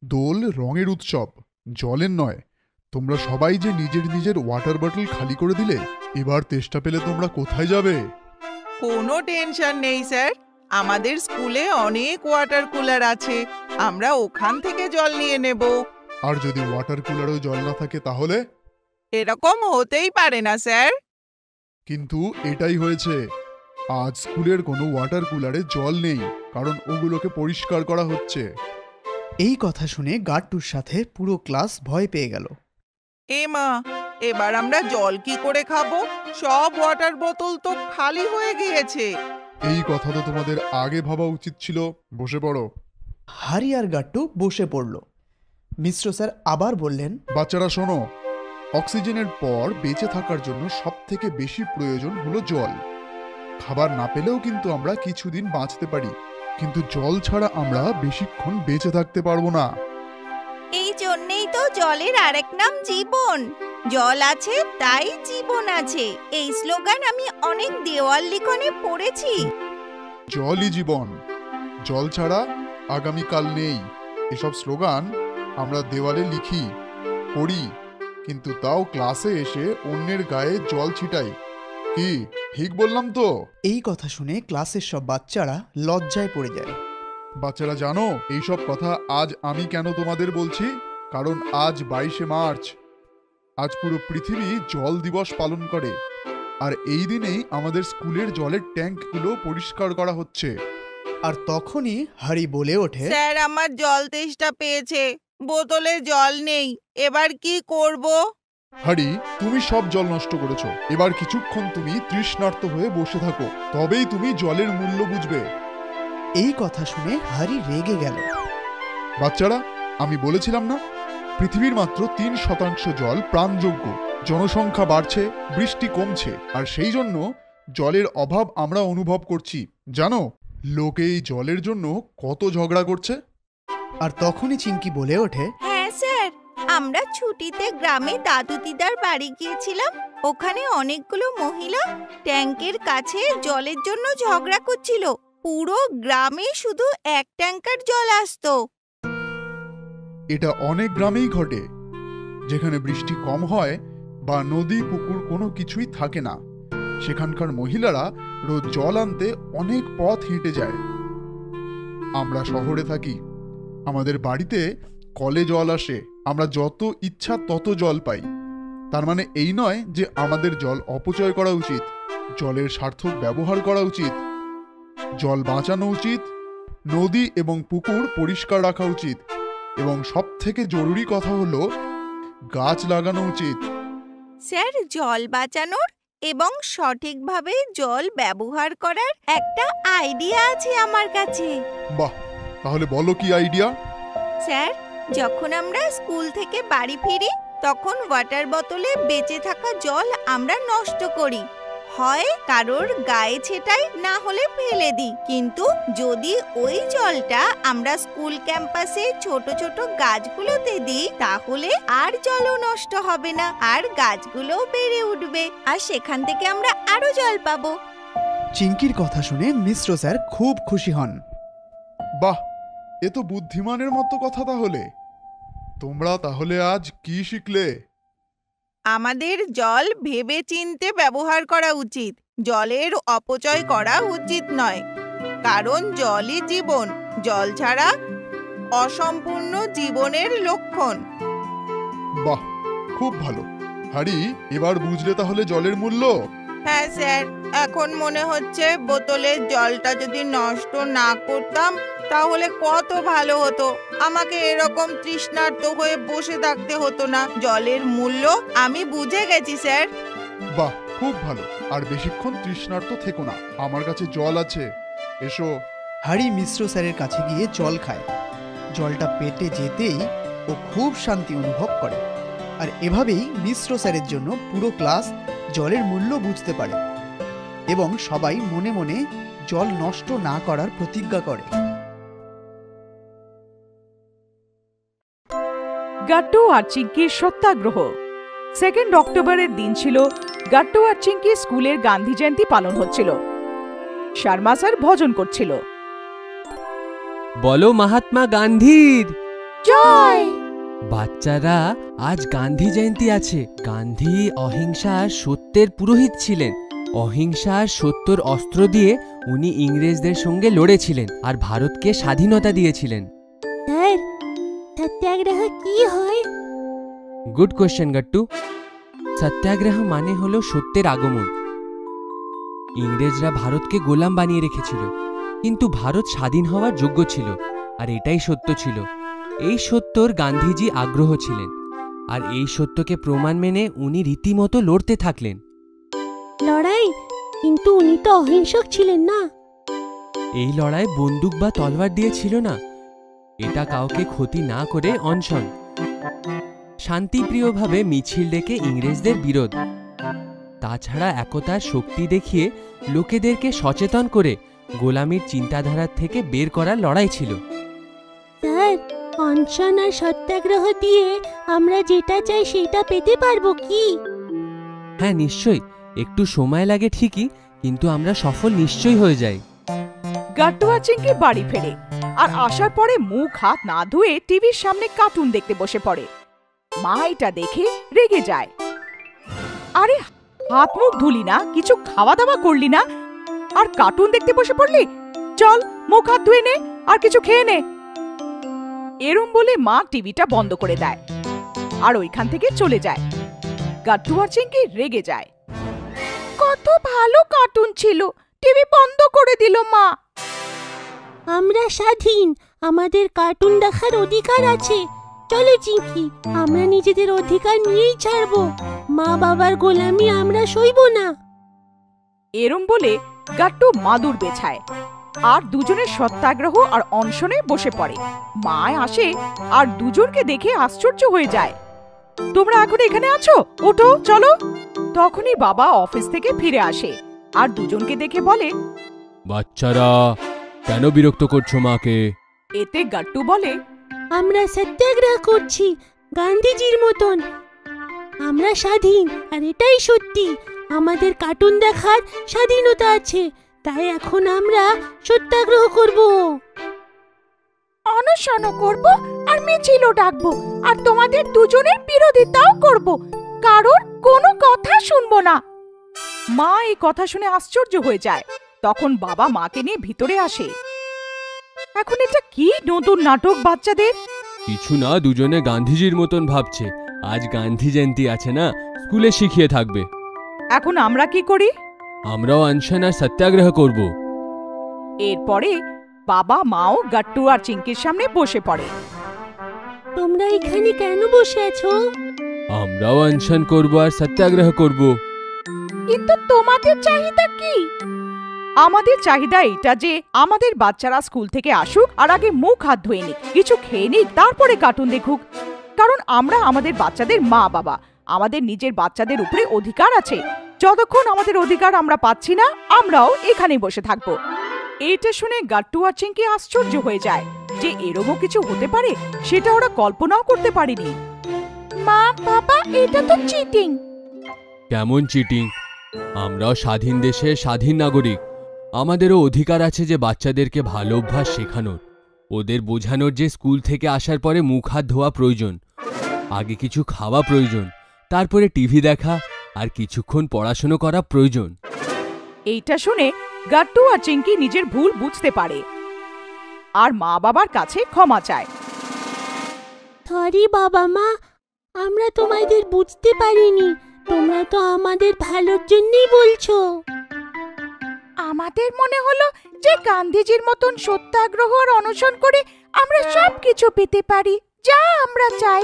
দোল রঙের উৎসব, জলের নয়। তোমরা সবাই যে নিজের নিজের ওয়াটার বটল খালি করে দিলে, এবার তেষ্টা পেলে তোমরা কোথায় যাবে? কোনো টেনশন নেই স্যার, আমাদের স্কুলে অনেক ওয়াটার কুলার আছে, আমরা ওখান থেকে জল নিয়ে নেব। আর যদি ওয়াটার কুলারেও জল না থাকে তাহলে? এরকম হতেই পারে না স্যার। কিন্তু এটাই হয়েছে, আজ স্কুলের কোনো ওয়াটার কুলারে জল নেই, কারণ ওগুলোকে পরিষ্কার করা হচ্ছে। এই কথা শুনে গাট্টুর সাথে পুরো ক্লাস ভয় পেয়ে গেল। এ মা, এবার আমরা জল কি করে খাবো? সব ওয়াটার বোতল তো খালি হয়ে গিয়েছে। এই কথা তো তোমাদের আগে ভাবা উচিত ছিল। বসে পড়ো। হারি আর গাট্টু বসে পড়ল। মিশ্র স্যার আবার বললেন, বাচ্চারা শোনো, অক্সিজেনের পর বেঁচে থাকার জন্য সবথেকে বেশি প্রয়োজন হলো জল। খাবার না পেলেও কিন্তু আমরা কিছুদিন বাঁচতে পারি, কিন্তু জল ছাড়া আমরা বেশিক্ষণ বেঁচে থাকতে পারবো না। এই জন্যই তো জলের আরেক নাম জীবন। জল আছে তাই জীবন আছে, এই স্লোগান আমি অনেক দেওয়াল লিখনে পড়েছি। জলই জীবন, জল ছাড়া আগামীকাল নেই, এসব স্লোগান আমরা দেওয়ালে লিখি, পড়ি, কিন্তু তাও ক্লাসে এসে অন্যের গায়ে জল ছিটাই। কি ঠিক বললাম তো? এই কথা শুনে ক্লাসের সব বাচ্চারা লজ্জায় পড়ে যায়। বাচ্চারা জানো এইসব কথা আজ আমি কেন তোমাদের বলছি? কারণ আজ 22শে মার্চ, আজ পুরো পৃথিবী জল দিবস পালন করে। আর এই দিনেই আমাদের স্কুলের জলের ট্যাঙ্কগুলো পরিষ্কার করা হচ্ছে। আর তখনই হারি বলে ওঠে, স্যার আমার জল তেষ্টা পেয়েছে, বোতলে জল নেই, এবার কি করব? হারি, তুমি সব জল নষ্ট করেছো, এবার কিছুক্ষণ তুমি তৃষ্ণার্ত হয়ে বসে থাকো, তবেই তুমি জলের মূল্য বুঝবে। এই কথা শুনে হারি রেগে গেল। বাচ্চারা, আমি বলেছিলাম না পৃথিবীর মাত্র 3% জল প্রাণযোগ্য। জনসংখ্যা বাড়ছে, বৃষ্টি কমছে, আর সেই জন্য জলের অভাব আমরা অনুভব করছি। জানো, লোকে এই জলের জন্য কত ঝগড়া করছে। আর তখনই চিঙ্কি বলে ওঠে, হ্যাঁ স্যার, আমরা ছুটিতে গ্রামে দাদু দিদার বাড়ি গিয়েছিলাম। ওখানে অনেকগুলো মহিলা ট্যাঙ্কের কাছে জলের জন্য ঝগড়া করছিল। পুরো গ্রামে শুধু 1 ট্যাঙ্কার জল আসতো। এটা অনেক গ্রামেই ঘটে, যেখানে বৃষ্টি কম হয় বা নদী পুকুর কোনো কিছুই থাকে না। সেখানকার মহিলারা রোজ জল আনতে অনেক পথ হেঁটে যায়। আমরা শহরে থাকি, আমাদের বাড়িতে কলে জল আসে, আমরা যত ইচ্ছা তত জল পাই। তার মানে এই নয় যে আমাদের জল অপচয় করা উচিত। জলের সার্থক ব্যবহার করা উচিত, জল বাঁচানো উচিত, নদী এবং পুকুর পরিষ্কার রাখা উচিত, এবং সবথেকে জরুরি কথা হলো গাছ লাগানো উচিত। স্যার, জল বাঁচানোর এবং সঠিকভাবে জল ব্যবহার করার একটা আইডিয়া আছে আমার কাছে। বাহ, তাহলে বলো কি আইডিয়া? স্যার, যখন আমরা স্কুল থেকে বাড়ি ফিরি তখন ওয়াটার বোতলে বেঁচে থাকা জল আমরা নষ্ট করি। হয় কারোর গায়ে ছেটাই, না হলে ফেলে দিই। কিন্তু যদি ওই জলটা আমরা স্কুল ক্যাম্পাসে ছোট ছোট গাছগুলোতে দিই, তাহলে আর জলও নষ্ট হবে না, আর গাছগুলোও বেড়ে উঠবে, আর সেখান থেকে আমরা আরো জল পাবো। চিঙ্কির কথা শুনে মিশ্র স্যার খুব খুশি হন। বাহ, এ তো বুদ্ধিমানের মতো কথা। তাহলে তোমরা তাহলে আজ কি শিখলে? আমাদের জল ভেবে চিন্তে ব্যবহার করা উচিত। জলের অপচয় করা উচিত নয়, কারণ জলই জীবন। জল ছাড়া অসম্পূর্ণ জীবনের লক্ষণ। বাহ, খুব ভালো। হারি, এবার বুঝলে তাহলে জলের মূল্য? হ্যাঁ স্যার, এখন মনে হচ্ছে বোতলের জলটা যদি নষ্ট না করতাম তাহলে কত ভালো হতো। আমাকে এরকম তৃষ্ণার্ত হয়ে বসে থাকতে হতো না। জলের মূল্য আমি বুঝে গেছি স্যার। বাহ, খুব ভালো। আর বেশিক্ষণ তৃষ্ণার্ত থেকো না, আমার কাছে জল আছে, এসো। হারি মিশ্র স্যারের কাছে গিয়ে জল খায়। জলটা পেটে যেতেই ও খুব শান্তি অনুভব করে। আর এভাবেই মিশ্র স্যারের জন্য পুরো ক্লাস জলের মূল্য বুঝতে পারে এবং সবাই মনে মনে জল নষ্ট না করার প্রতিজ্ঞা করে। গাট্টু আর চিঙ্কির সত্যাগ্রহ। 2 অক্টোবরের দিন ছিল। গাট্টু আর চিঙ্কি স্কুলের গান্ধী জয়ন্তী পালন হচ্ছিল। শর্মা স্যার ভজন করছিল। বলো মহাত্মা গান্ধীর জয়। বাচ্চারা, আজ গান্ধী জয়ন্তী আছে। গান্ধী অহিংসা আর সত্যের পুরোহিত ছিলেন। অহিংসা আর সত্যর অস্ত্র দিয়ে উনি ইংরেজদের সঙ্গে লড়েছিলেন আর ভারতকে স্বাধীনতা দিয়েছিলেন। স্যার, সত্যাগ্রহ কি হয়? Good question Gattu. সত্যাগ্রহ মানে হলো সত্যের আগমন। ইংরেজরা ভারতকে গোলাম বানিয়ে রেখেছিল, কিন্তু ভারত স্বাধীন হওয়ার যোগ্য ছিল, আর এটাই সত্য ছিল। এই সত্যর গান্ধীজি আগ্রহ ছিলেন, আর এই সত্যকে প্রমাণ মেনে উনি রীতিমতো লড়তে থাকলেন। লড়াই? কিন্তু উনি তো অহিংসক ছিলেন না। এই লড়াই বন্দুক বা তলোয়ার দিয়ে ছিল না। এটা কাউকে ক্ষতি না করে অনশন, শান্তিপ্রিয়ভাবে মিছিল ডেকে ইংরেজদের বিরোধ। তাছাড়া একতার শক্তি দেখিয়ে লোকেদেরকে সচেতন করে গোলামির চিন্তাধারা থেকে বের করার লড়াই ছিল। স্যার, অনশন আর সত্যাগ্রহ দিয়ে আমরা যেটা চাই সেটা পেতে পারবো কি? হ্যাঁ, নিশ্চয়ই। একটু সময় লাগে ঠিকই, কিন্তু আমরা সফল নিশ্চয়ই হয়ে যাই। গাট্টু আর চিঙ্কি বাড়ি ফেরে, আর আসার পরে মুখ হাত না ধুয়ে টিভির সামনে কার্টুন দেখতে বসে পড়ে। মা এটা দেখে রেগে যায়। আরে, হাত মুখ ধুলি না, কিছু খাওয়া দাওয়া করলি না, আর কার্টুন দেখতে বসে পড়লি? চল, মুখ হাত ধুয়ে নে আর কিছু খেয়ে নে। এরম বলে মা টিভিটা বন্ধ করে দেয় আর ওইখান থেকে চলে যায়। গাট্টু আর চিঙ্কি রেগে যায়। কত ভালো কার্টুন ছিল, টিভি বন্ধ করে দিল মা। আমরা স্বাধীন, আমাদের কার্টুন দেখার অধিকার আছে। চলো চিঙ্কি, আমরা নিজেদের অধিকার নিয়েই ছাড়বো। মা বাবার গোলামি আমরা সইব না। এরম বলে গাট্টু মাদুর বেছায় আর দুজনের সত্যাগ্রহ আর অনশনে বসে পড়ে। মা আসে আর দুজনকে দেখে আশ্চর্য হয়ে যায়। তোমরা এখন এখানে আছো, ওঠো চলো। তখনই বাবা অফিস থেকে ফিরে আসে আর দুজনকে দেখে বলে, বাচ্চারা কেন বিরক্ত করছো মাকে? এতে গাট্টু বলে, আমরা সত্যাগ্রহ করছি গান্ধীজির মতন। আমরা স্বাধীন, আর এটাই সত্যি। আমাদের কার্টুন দেখার স্বাধীনতা আছে, তাই এখন আমরা সত্যাগ্রহ করব, অনশনও করব আর মিছিলও ডাকবো, আর তোমাদের দুজনের বিরোধিতাও করব, কারোর কোনো কথা শুনবো না। মা এই কথা শুনে আশ্চর্য হয়ে যায়। তখন বাবা মাকে নিয়ে ভিতরে আসে। এখন এটা কি নতুন নাটক বাচ্চাদের? কিছু না, দুজনে গান্ধীজির মতন ভাবছে। আজ গান্ধী জয়ন্তী আছে না, স্কুলে শিখিয়ে থাকবে। এখন আমরা কি করি? আমরাও অনশন আর সত্যাগ্রহ করব। এরপরে বাবা মাও গাট্টু আর চিঙ্কির সামনে বসে পড়ে। তোমরা এখানে কেন বসে আছো? আমরাও অনশন করব আর সত্যাগ্রহ করব। কিন্তু তোমাদের চাহিদা কি? আমাদের চাহিদা এটা যে আমাদের বাচ্চারা স্কুল থেকে আসুক আর আগে মুখ হাত ধুয়ে নিক, কিছু খেয়ে নিক, তারপরে কার্টুন দেখুক। কারণ আমরা আমাদের বাচ্চাদের মা বাবা, আমাদের নিজের বাচ্চাদের উপরে অধিকার আছে। যতক্ষণ আমাদের অধিকার আমরা পাচ্ছি না, আমরাও এখানে বসে থাকবো। এটা শুনে গাট্টু আর চিঙ্কি আশ্চর্য হয়ে যায় যে এরকমও কিছু হতে পারে, সেটা ওরা কল্পনাও করতে পারেনি। মা বাবা, এটা তো চিটিং। কেমন চিটিং? আমরাও স্বাধীন দেশে স্বাধীন নাগরিক। আমাদেরও অধিকার আছে যে বাচ্চাদেরকে ভালো অভ্যাস শেখানোর, ওদের বোঝানোর যে স্কুল থেকে আসার পরে মুখ হাত ধোয়া প্রয়োজন, আগে কিছু খাওয়া প্রয়োজন, তারপরে টিভি দেখা আর কিছুক্ষণ পড়াশোনা করা প্রয়োজন। এইটা শুনে গাট্টু আর চিঙ্কি নিজের ভুল বুঝতে পারে আর মা বাবার কাছে ক্ষমা চায়। সরি বাবা মা, আমরা তোমাদের বুঝতে পারিনি। তোমরা তো আমাদের ভালোর জন্যই বলছো। আমাদের মনে হলো যে গান্ধীজির মতন সত্যাগ্রহ আর অনশন করে আমরা সবকিছু পেতে পারি যা আমরা চাই।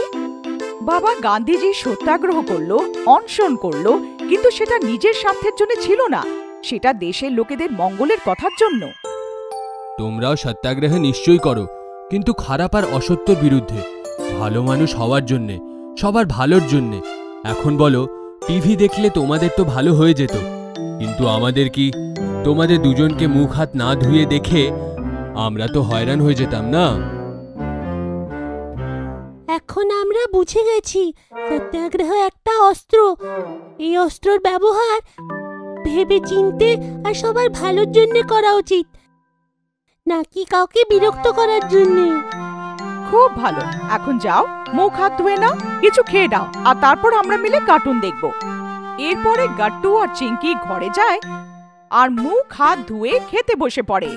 বাবা গান্ধীজি সত্যাগ্রহ করলো, অনশন করলো, কিন্তু সেটা নিজের স্বার্থের জন্য ছিল না, সেটা দেশের লোকেদের মঙ্গলের কথার জন্য। তোমরাও সত্যাগ্রহ নিশ্চয়ই করো, কিন্তু খারাপ আর অসত্যর বিরুদ্ধে, ভালো মানুষ হওয়ার জন্যে, সবার ভালোর জন্যে। এখন বলো, টিভি দেখলে তোমাদের তো ভালো হয়ে যেত, কিন্তু আমাদের কি? তোমাদের দুজনকে মুখ হাত না ধুয়ে দেখে আমরা তো হয়রান হয়ে যেতাম না? এখন আমরা বুঝে গেছি সত্যাগ্রহ একটা অস্ত্র। এই অস্ত্রের ব্যবহার ভেবে চিনতে আর সবার ভালোর জন্য করা উচিত, নাকি কাউকে বিরক্ত করার জন্য। খুব ভালো, এখন যাও, মুখ হাত ধুয়ে নাও, কিছু খেয়ে নাও, আর তারপর আমরা মিলে কার্টুন দেখব। এরপরে গাট্টু আর চিঙ্কি ঘরে যায় আর মুখ হাত ধুয়ে খেতে বসে পড়ে।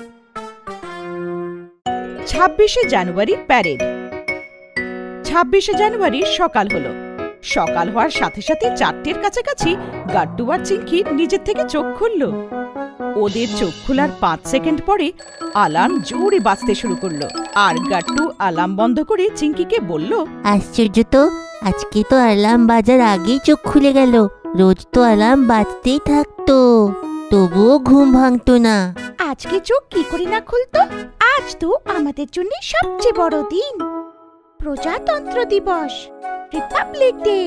26শে জানুয়ারির প্যারেড। 26শে জানুয়ারির সকাল হলো। সকাল হওয়ার সাথে সাথে 4টের কাছাকাছি গাট্টু আর চিঙ্কি নিজের থেকে চোখ খুলল। ওদের চোখ খোলার 5 সেকেন্ড পরে আলার্ম জোরে বাজতে শুরু করলো আর গাট্টু আলার্ম বন্ধ করে চিঙ্কিকে বলল, আশ্চর্য তো, আজকে তো অ্যালার্ম বাজার আগেই চোখ খুলে গেল। রোজ তো অ্যালার্ম বাজতেই থাকতো, তবুও ঘুম ভাঙতো না। আজকে চোখ কি করে না খুলতো? আজ তো আমাদের জন্য সবচেয়ে বড় দিন, প্রজাতন্ত্র দিবস, রিপাবলিক ডে।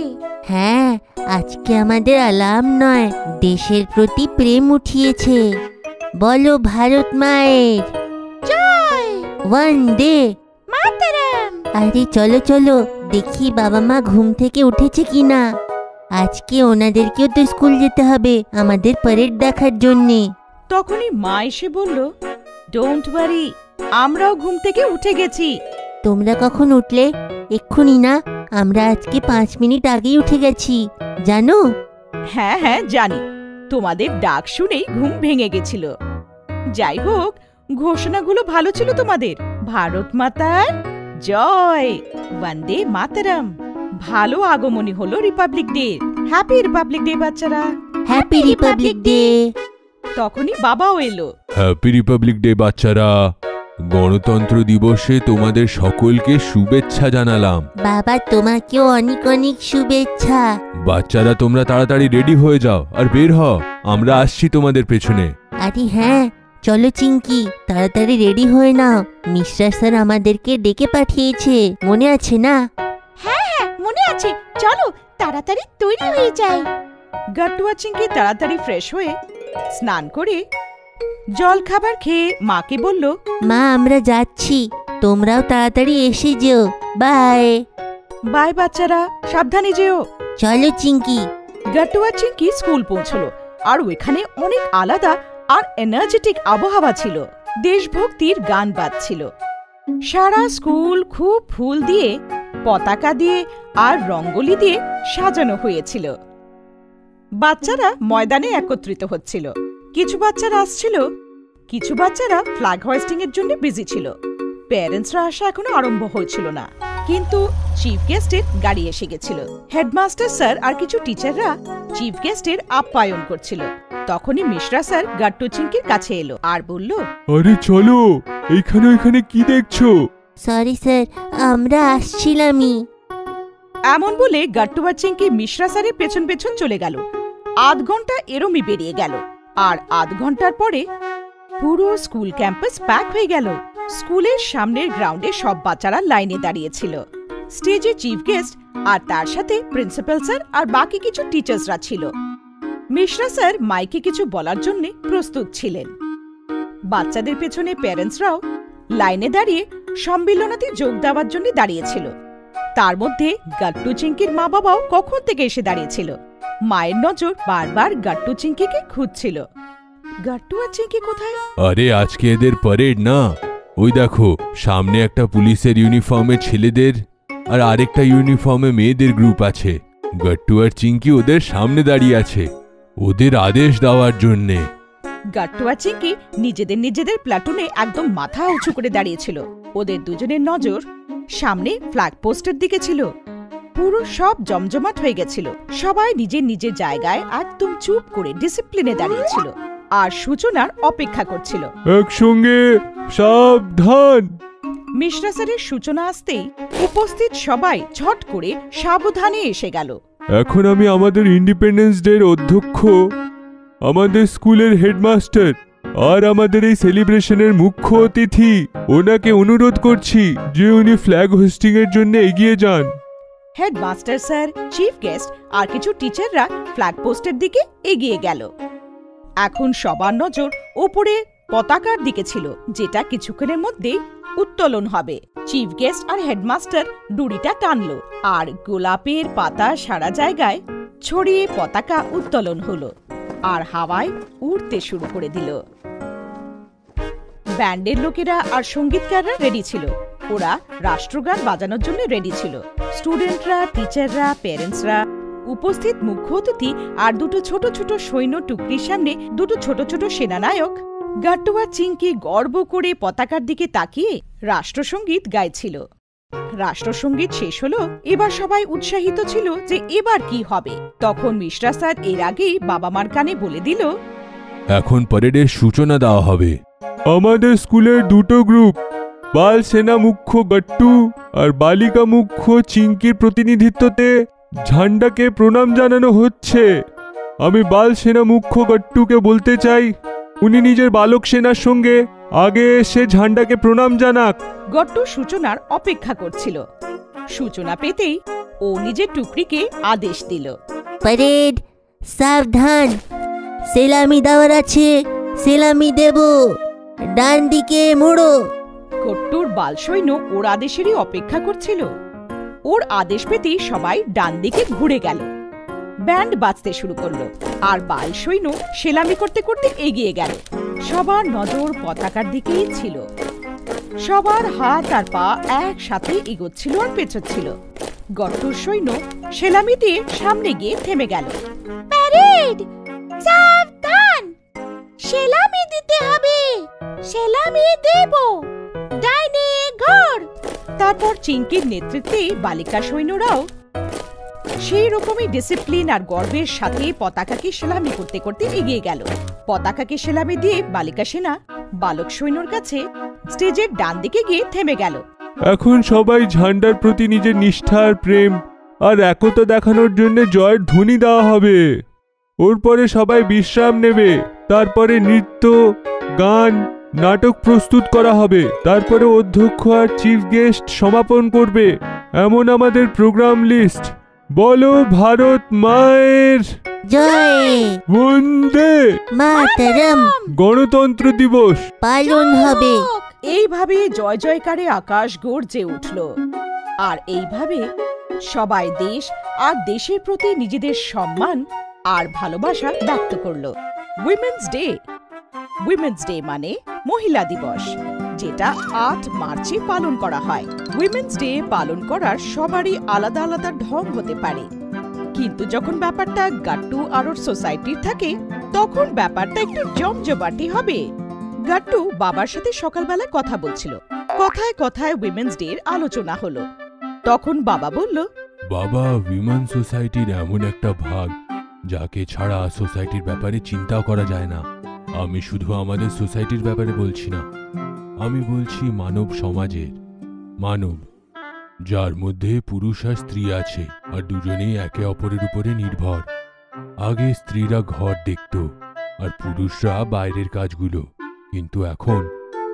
হ্যাঁ, আজকে আমাদের অ্যালার্ম নয়, দেশের প্রতি প্রেম উঠিয়েছে। বলো ভারত মায়ের জয়, বন্দে মাতরম। আরে চলো চলো, দেখি বাবা মা ঘুম থেকে উঠেছে কিনা। আজকে ওনাদেরকেও তো স্কুল যেতে হবে আমাদের প্যারেড দেখার জন্যে। তখনই মা এসে বলল, ডোন্ট ওয়ারি, আমরাও ঘুম থেকে উঠে গেছি। তোমরা কখন উঠলে? এক্ষুনি না, আমরা আজকে 5 মিনিট আগেই উঠে গেছি, জানো? হ্যাঁ হ্যাঁ জানি, তোমাদের ডাক শুনেই ঘুম ভেঙে গেছিল। যাই হোক, ঘোষণাগুলো ভালো ছিল তোমাদের। ভারত মাতার জয়, বন্দে মাতরম। ভালো আগমনী হলো Republic day. Happy Republic day বাচ্চারা, হ্যাপি রিপাবলিক ডে। তখনই বাবাও এলো। হ্যাপি রিপাবলিক ডে বাচ্চারা, গণতন্ত্র দিবসে তোমাদের সকলকে শুভেচ্ছা জানালাম। বাবা তোমাকেও অনেক অনেক শুভেচ্ছা। বাচ্চারা তোমরা তাড়াতাড়ি রেডি হয়ে যাও আর বের হও, আমরা আসছি তোমাদের পেছনে। আরে হ্যাঁ, চলো চিঙ্কি, তাড়াতাড়ি রেডি হয়ে নাও, মিস্টার স্যার আমাদেরকে ডেকে পাঠিয়েছে, মনে আছে না? হ্যাঁ হ্যাঁ মনে আছে, চলো তাড়াতাড়ি তৈরি হয়ে যাই। গাট্টু আর চিঙ্কি তাড়াতাড়ি ফ্রেশ হয়ে স্নান করে জল খাবার খেয়ে মাকে বলল, মা আমরা যাচ্ছি, তোমরাও তাড়াতাড়ি এসে যেও, বাই। বাই বাচ্চারা, সাবধানে যেও। চলো চিঙ্কি। গাট্টু আর চিঙ্কি স্কুল পৌঁছলো, আর ওইখানে অনেক আলাদা আর এনার্জেটিক আবহাওয়া ছিল। দেশভক্তির গান বাজছিল। সারা স্কুল খুব ফুল দিয়ে, পতাকা দিয়ে আর রঙ্গোলি দিয়ে সাজানো হয়েছিল। বাচ্চারা ময়দানে একত্রিত হচ্ছিল। কিছু বাচ্চারা আসছিল, কিছু বাচ্চারা ফ্ল্যাগ হোয়েস্টিং এর জন্য বিজি ছিল। প্যারেন্টসরা আসা এখনো আরম্ভ হয়েছিল না, কিন্তু চিফ গেস্টের গাড়ি এসে গেছিল। হেডমাস্টার স্যার আর কিছু টিচাররা চিফ গেস্টের আপ্যায়ন করছিল। তখনই মিশ্রা স্যার গাট্টু চিঙ্কির কাছে এলো আর বলল, আরে চলো, এইখানে কি দেখছো? সরি স্যার, আমরা আসছিলামই। এমন বলে গাট্টু আর চিঙ্কি মিশ্রা স্যারের পেছন পেছন চলে গেল। আধ ঘন্টা এরমই বেরিয়ে গেল, আর আধ ঘন্টার পরে পুরো স্কুল ক্যাম্পাস প্যাক হয়ে গেল। স্কুলের সামনের গ্রাউন্ডে সব বাচ্চারা লাইনে দাঁড়িয়েছিল। স্টেজে চিফ গেস্ট আর তার সাথে প্রিন্সিপাল স্যার আর বাকি কিছু টিচার্সরা ছিল। মিশ্রা স্যার মাইকে কিছু বলার জন্য প্রস্তুত ছিলেন। বাচ্চাদের পেছনে প্যারেন্টসরাও লাইনে দাঁড়িয়ে সম্মেলনাতে যোগ দেওয়ার জন্য দাঁড়িয়েছিল। তার মধ্যে গাট্টু চিঙ্কির মা বাবাও কখন থেকে এসে দাঁড়িয়েছিল। মায়ের নজর বারবার গাট্টু চিঙ্কিকে খুঁজছিল। গাট্টু আর চিঙ্কি কোথায়? আরে আজকে এদের প্যারেড না, ওই দেখো সামনে একটা পুলিশের ইউনিফর্মে ছেলেদের আর আরেকটা ইউনিফর্মে মেয়েদের গ্রুপ আছে। গাট্টু আর চিঙ্কি ওদের সামনে দাঁড়িয়ে আছে, ওদের আদেশ দেওয়ার জন্যে। গাট্টু আর চিঙ্কি নিজেদের প্লাটুনে একদম মাথা উঁচু করে দাঁড়িয়েছিল। ওদের দুজনের নজর সামনে ফ্ল্যাগ পোস্টের দিকে ছিল। পুরো সব জমজমাট হয়ে গেছিল। সবাই নিজের জায়গায় একদম চুপ করে ডিসিপ্লিনে দাঁড়িয়েছিল আর সূচনার অপেক্ষা করছিল। একসঙ্গে সাবধান। মিশ্রা স্যারের সূচনা আসতেই উপস্থিত সবাই ঝট করে সাবধানে এসে গেল। এখন আমি আমাদের ইন্ডিপেন্ডেন্স ডের অধ্যক্ষ, আমাদের স্কুলের হেডমাস্টার আর আমাদের এই সেলিব্রেশনের মুখ্য অতিথি, ওনাকে অনুরোধ করছি যে উনি ফ্ল্যাগ হোস্টিং এর জন্য এগিয়ে যান। হেডমাস্টার স্যার, চিফ গেস্ট আর কিছু টিচাররা ফ্ল্যাগ পোস্টের দিকে এগিয়ে গেল। এখন সবার নজর ওপরে পতাকার দিকে ছিল, যেটা কিছুক্ষণের মধ্যেই উত্তোলন হবে। চিফ গেস্ট আর হেডমাস্টার দড়িটা টানলো আর গোলাপের পাতা সারা জায়গায় ছড়িয়ে পতাকা উত্তোলন হলো আর হাওয়ায় উড়তে শুরু করে দিল। ব্যান্ডের লোকেরা আর সঙ্গীতকাররা রেডি ছিল। ওরা রাষ্ট্রগান বাজানোর জন্য রেডি ছিল। স্টুডেন্টরা, টিচাররা, প্যারেন্টসরা, উপস্থিত মুখ্য অতিথি আর দুটো ছোট ছোট সৈন্য টুকরির সামনে দুটো ছোট ছোট সেনানায়ক গাট্টু আর চিঙ্কি গর্ব করে পতাকার দিকে তাকিয়ে রাষ্ট্রসঙ্গীত গাইছিল। রাষ্ট্রসঙ্গীত শেষ হলো। এবার সবাই উৎসাহিত ছিল যে এবার কি হবে। তখন মিশ্রা স্যার এর আগেই বাবা মার কানে বলে দিল, এখন প্যারেডের সূচনা দেওয়া হবে। আমাদের স্কুলের দুটো গ্রুপ, বাল সেনা মুখ্য গাট্টু আর বালিকা মুখ্য চিঙ্কির প্রতিনিধিত্বতে ঝান্ডাকে প্রণাম জানানো হচ্ছে। আমি বাল সেনা মুখ্য গাট্টুকে বলতে চাই, উনি নিজের বালক সেনার সঙ্গে আগে এসে ঝান্ডাকে প্রণাম জানাক। গাট্টু সূচনার অপেক্ষা করছিল। সূচনা পেতেই ও নিজের টুকরিকে আদেশ দিল, প্যারেড সাবধান, সেলামি দেওয়ার আছে, সেলামি দেব, ডান দিকে মোড়ো। গাট্টুর বাল সৈন্য ওর আদেশেরই অপেক্ষা করছিল। ওর আদেশ পেতেই সবাই ডান দিকে ঘুরে গেল। ব্যান্ড বাজতে শুরু করলো আর বাল সৈন্য সেলামি করতে করতে এগিয়ে গেল। সবার নজর পতাকার দিকেই ছিল। সবার হাত আর পা একসাথে এগোচ্ছিল আর পেছোচ্ছিল। গাট্টুর সৈন্য সেলামি দিয়ে সামনে গিয়ে থেমে গেল। প্যারেড সাবধান, সেলামি দিতে হবে, সেলামি দেব, ডাইনে ঘর। তারপর চিঙ্কির নেতৃত্বে বালিকা সৈন্যরাও সেই রকমই ডিসিপ্লিন আর গর্বের সাথে পতাকাকে সেলামি করতে করতে এগিয়ে গেল। পতাকাকে সেলামি দিয়ে বালিকা সেনা বালক সৈন্যর কাছে স্টেজের ডান দিকে গিয়ে থেমে গেল। এখন সবাই ঝান্ডার প্রতি নিজের নিষ্ঠার প্রেম আর একতা দেখানোর জন্য জয়ের ধ্বনি দেওয়া হবে। ওর পরে সবাই বিশ্রাম নেবে, তারপরে নৃত্য গান, নাটক প্রস্তুত করা হবে। তারপরে অধ্যক্ষ আর চিফ গেস্ট সমাপন করবে। এমন আমাদের প্রোগ্রাম লিস্ট। বলো ভারত মায়ের জয়, বন্দে মাতরম, গণতন্ত্র দিবস পালন হবে। এইভাবে জয় জয়কারে আকাশ গর্জে উঠল। আর এইভাবে সবাই দেশ আর দেশের প্রতি নিজেদের সম্মান আর ভালোবাসা ব্যক্ত করলো। উইমেন্স ডে মানে মহিলা দিবস, যেটা 8 মার্চে পালন করা হয়। উইমেন্স ডে পালন করার সবারই আলাদা আলাদা ঢং হতে পারে, কিন্তু যখন ব্যাপারটা গাট্টু আর ওর সোসাইটির থাকে তখন ব্যাপারটা একটু জমজমাটি হবে। গাট্টু বাবার সাথে সকালবেলা কথা বলছিল। কথায় কথায় উইমেন্স ডে এর আলোচনা হলো। তখন বাবা বলল, বাবা, উইমেন সোসাইটির এমন একটা ভাগ যাকে ছাড়া সোসাইটির ব্যাপারে চিন্তাও করা যায় না। আমি শুধু আমাদের সোসাইটির ব্যাপারে বলছি না, আমি বলছি মানব সমাজের। মানব, যার মধ্যে পুরুষ আর স্ত্রী আছে, আর দুজনেই একে অপরের উপরে নির্ভর। আগে স্ত্রীরা ঘর দেখত আর পুরুষরা বাইরের কাজগুলো, কিন্তু এখন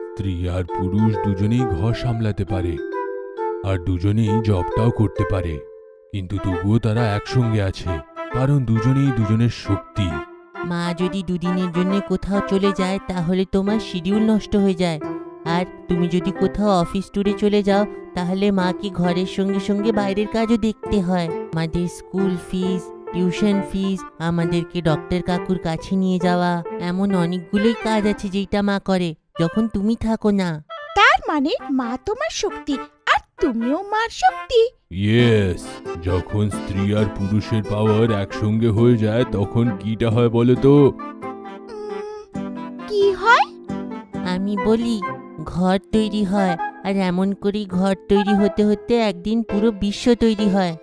স্ত্রী আর পুরুষ দুজনেই ঘর সামলাতে পারে আর দুজনেই জবটাও করতে পারে, কিন্তু তবুও তারা একসঙ্গে আছে, কারণ দুজনেই দুজনের শক্তি। মা যদি দুদিনের জন্য কোথাও চলে যায় তাহলে তোমার শিডিউল নষ্ট হয়ে যায়, আর তুমি যদি কোথাও অফিস ট্যুরে চলে যাও তাহলে মাকে ঘরের সঙ্গে সঙ্গে বাইরের কাজও দেখতে হয়। আমাদের স্কুল ফিস, টিউশন ফিস, আমাদেরকে ডক্টর কাকুর কাছে নিয়ে যাওয়া, এমন অনেকগুলোই কাজ আছে যেটা মা করে যখন তুমি থাকো না। তার মানে মা তোমার শক্তি আর তুমিও মার শক্তি। ইয়েস, যখন স্ত্রী আর পুরুষের পাওয়ার একসঙ্গে হয়ে যায় তখন কিটা হয় বলো তো? কি হয়? আমি বলি ঘর তৈরি হয়, আর এমন করেই ঘর তৈরি হতে হতে একদিন পুরো বিশ্ব তৈরি হয়,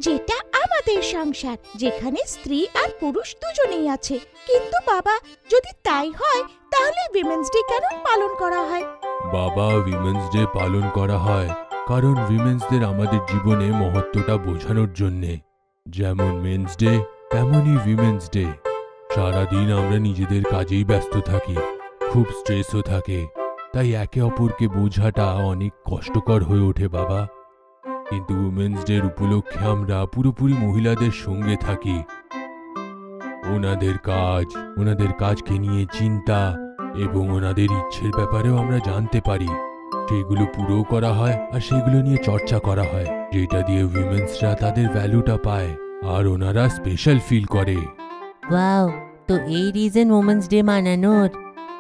যেটা আমাদের সংসার, যেখানে স্ত্রী আর পুরুষ দুজনেই আছে। কিন্তু বাবা, যদি তাই হয় তাহলে উইমেন্স ডে কেন পালন করা হয়? বাবা, উইমেন্স ডে পালন করা হয় কারণ উইমেন্সদের আমাদের জীবনে মহত্বটা বোঝানোর জন্যে। যেমন মেন্স ডে তেমনই উইমেন্স ডে। সারাদিন আমরা নিজেদের কাজেই ব্যস্ত থাকি, খুব স্ট্রেসও থাকে, তাই একে অপরকে বোঝাটা অনেক কষ্টকর হয়ে ওঠে বাবা। কিন্তু উইমেন্স ডের উপলক্ষে আমরা পুরোপুরি মহিলাদের সঙ্গে থাকি। ওনাদের কাজকে নিয়ে চিন্তা এবং ওনাদের ইচ্ছের ব্যাপারেও আমরা জানতে পারি। সেগুলো পুরো করা হয় আর সেগুলো নিয়ে চর্চা করা হয়, যেটা দিয়ে উইমেন্সরা তাদের ভ্যালুটা পায় আর ওনারা স্পেশাল ফিল করে। ওয়াও, তো এই রিজন ওমেন্স ডে মানানোর।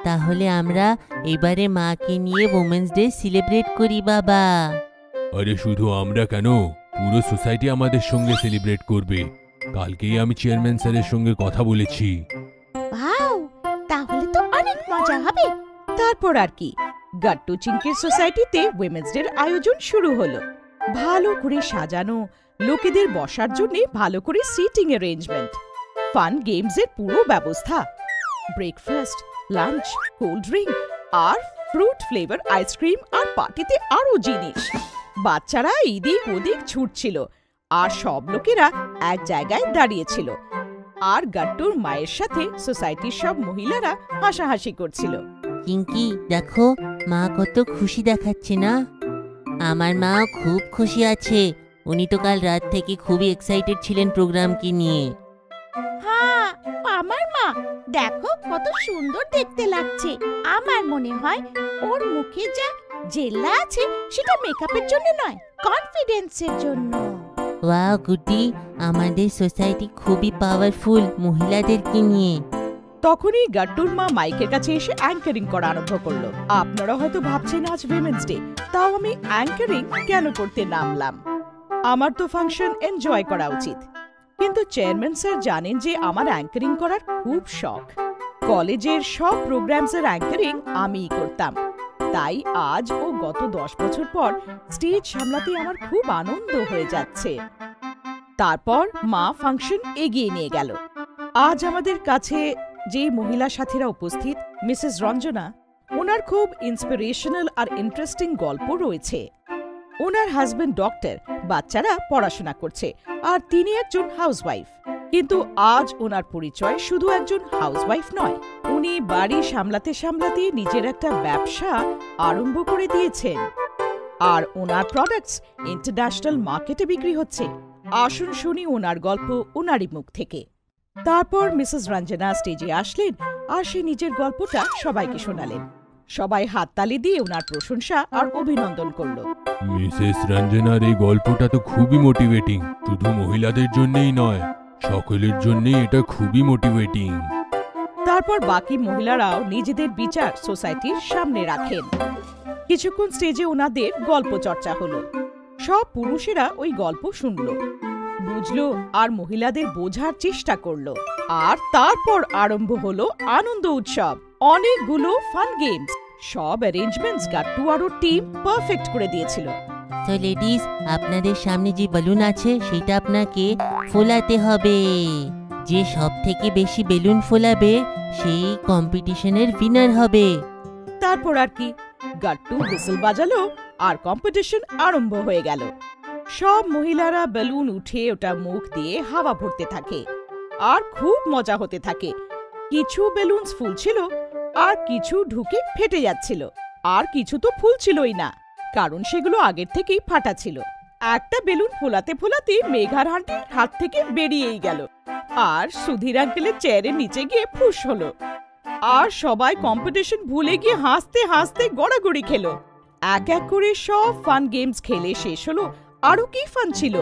তাহলে আমরা এবারে মাকে নিয়ে ওমেন্স ডে সেলিব্রেট করি বাবা। আরে শুধু আমরা কেন, পুরো সোসাইটি আমাদের সঙ্গে সেলিব্রেট করবে। কালকেই আমি চেয়ারম্যান স্যারের সঙ্গে কথা বলেছি। ওয়াও, তাহলে তো অনেক মজা হবে। তারপর আর কি, গাট্টু চিংকির সোসাইটিতে উইমেন্স ডের আয়োজন শুরু হলো। ভালো করে সাজানো, লোকেদের বসার জন্য ভালো করে সিটিং অ্যারেঞ্জমেন্ট, ফান গেমস এর পুরো ব্যবস্থা, ব্রেকফাস্ট, লাঞ্চ, কোল্ড ড্রিঙ্ক আর ফ্রুট ফ্লেভার আইসক্রিম, আর পার্টিতে আরো জিনিস। বাচ্চারা এদিক ওদিক ছুটছিল আর সব লোকেরা এক জায়গায় দাঁড়িয়েছিল, আর গাট্টুর মায়ের সাথে সোসাইটির সব মহিলারা হাসাহাসি করছিল। চিংকি, দেখো মা কত খুশি দেখাচ্ছে না? আমার মাও খুব খুশি আছে। উনি তো কাল রাত থেকে খুবই এক্সাইটেড ছিলেন প্রোগ্রামকে নিয়ে। হ্যাঁ, আমার মা দেখো কত সুন্দর দেখতে লাগছে। আমার মনে হয় ওর মুখে যা জেল্লা আছে সেটা মেকআপের জন্য নয়, কনফিডেন্সের জন্য। ওয়াও গুড্ডি, আমাদের সোসাইটি খুবই পাওয়ারফুল মহিলাদেরকে নিয়ে। তখনই গাট্টুর মা মাইকের কাছে এসে অ্যাঙ্কারিং করা আরম্ভ করলো। আপনারা হয়তো ভাবছেন আজ উইমেন্স ডে, তাও আমি অ্যাঙ্কারিং কেন করতে নামলাম? আমার তো ফাংশন এনজয় করা উচিত, কিন্তু চেয়ারম্যান স্যার জানেন যে আমার অ্যাঙ্কারিং করার খুব শখ। কলেজের সব প্রোগ্রামসের অ্যাঙ্কারিং আমিই করতাম, তাই আজ ও গত 10 বছর পর স্টেজ সামলাতে আমার খুব আনন্দ হয়ে যাচ্ছে। তারপর মা ফাংশন এগিয়ে নিয়ে গেল। আজ আমাদের কাছে যে মহিলা সাথীরা উপস্থিত, মিসেস রঞ্জনা, ওনার খুব ইন্সপিরেশনাল আর ইন্টারেস্টিং গল্প রয়েছে। ওনার হাজবেন্ড ডক্টর, বাচ্চারা পড়াশোনা করছে, আর তিনি একজন হাউসওয়াইফ। কিন্তু আজ ওনার পরিচয় শুধু একজন হাউসওয়াইফ নয়, উনি বাড়ি সামলাতে সামলাতে নিজের একটা ব্যবসা আরম্ভ করে দিয়েছেন আর ওনার প্রোডাক্টস ইন্টারন্যাশনাল মার্কেটে বিক্রি হচ্ছে। আসুন শুনি ওনার গল্প ওনারই মুখ থেকে। তারপর মিসেস রঞ্জনা স্টেজে আসলেন আর সে নিজের গল্পটা সবাইকে শোনালেন। সবাই হাততালি দিয়ে ওনার প্রশংসা আর অভিনন্দন করলো। মিসেস রঞ্জনার এই গল্পটা তো খুবই মোটিভেটিং, শুধু মহিলাদের জন্যই নয়, সকলের জন্যই এটা খুবই মোটিভেটিং। তারপর বাকি মহিলারাও নিজেদের বিচার সোসাইটির সামনে রাখেন। কিছুক্ষণ স্টেজে ওনাদের গল্প চর্চা হলো। সব পুরুষেরা ওই গল্প শুনলো, বুঝলো আর মহিলাদের বোঝার চেষ্টা করলো। আর তারপর আরম্ভ হলো আনন্দ উৎসব, অনেকগুলো ফান গেমস। সব অ্যারেঞ্জমেন্টস গাট্টু আর ওর টিম পারফেক্ট করে দিয়েছিল। তো লেডিস, আপনাদের সামনে যে বেলুন আছে সেটা আপনাকে ফোলাতে হবে। যে সব থেকে বেশি বেলুন ফোলাবে সেই কম্পিটিশনের উইনার হবে। তারপর আর কি, গাট্টু হুইসেল বাজালো আর কম্পিটিশন আরম্ভ হয়ে গেল। সব মহিলারা বেলুন উঠে ওটা মুখ দিয়ে হাওয়া ভরতে থাকে আর খুব মজা হতে থাকে। কিছু বেলুনস ফুলছিল আর কিছু ঢুকে ফেটে যাচ্ছিল, আর কিছু তো ফুলছিলই না, কারণ সেগুলো আগের থেকেই ফাটা ছিল। একটা বেলুন ফোলাতে ফোলাতে মেঘার আন্টির হাত থেকে বেরিয়েই গেল আর সুধীর আঙ্কেলের চেয়ারের নিচে গিয়ে ফুস হলো। আর সবাই কম্পিটিশন ভুলে গিয়ে হাসতে হাসতে গড়াগড়ি খেলো। এক এক করে সব ফান গেমস খেলে শেষ হলো। আরো কি ফান ছিল,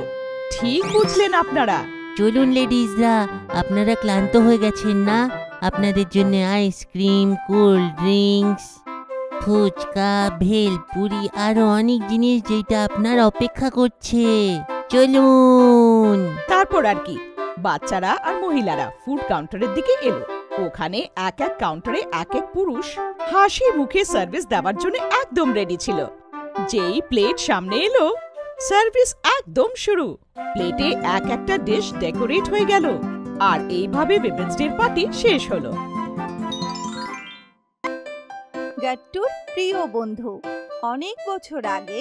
ঠিক বুঝলেন আপনারা? চলুন লেডিসরা, আপনারা ক্লান্ত হয়ে গেছেন না? আপনাদের জন্য ice cream, cold drinks, fuchka, bhelpuri আরো অনেক জিনিস যেটা আপনার অপেক্ষা করছে। চলুন। তারপর আর কি, বাচ্চারা আর মহিলারা ফুড কাউন্টারের দিকে এলো। ওখানে এক এক কাউন্টারে এক এক পুরুষ হাসি মুখে সার্ভিস দেওয়ার জন্য একদম রেডি ছিল। যেই প্লেট সামনে এলো, সার্ভিস একদম শুরু। প্লেটে এক একটা ডিশ ডেকোরেট হয়ে গেল আর এইভাবে উইমেন্স ডে পার্টি শেষ হলো। গাট্টুর প্রিয় বন্ধু। অনেক বছর আগে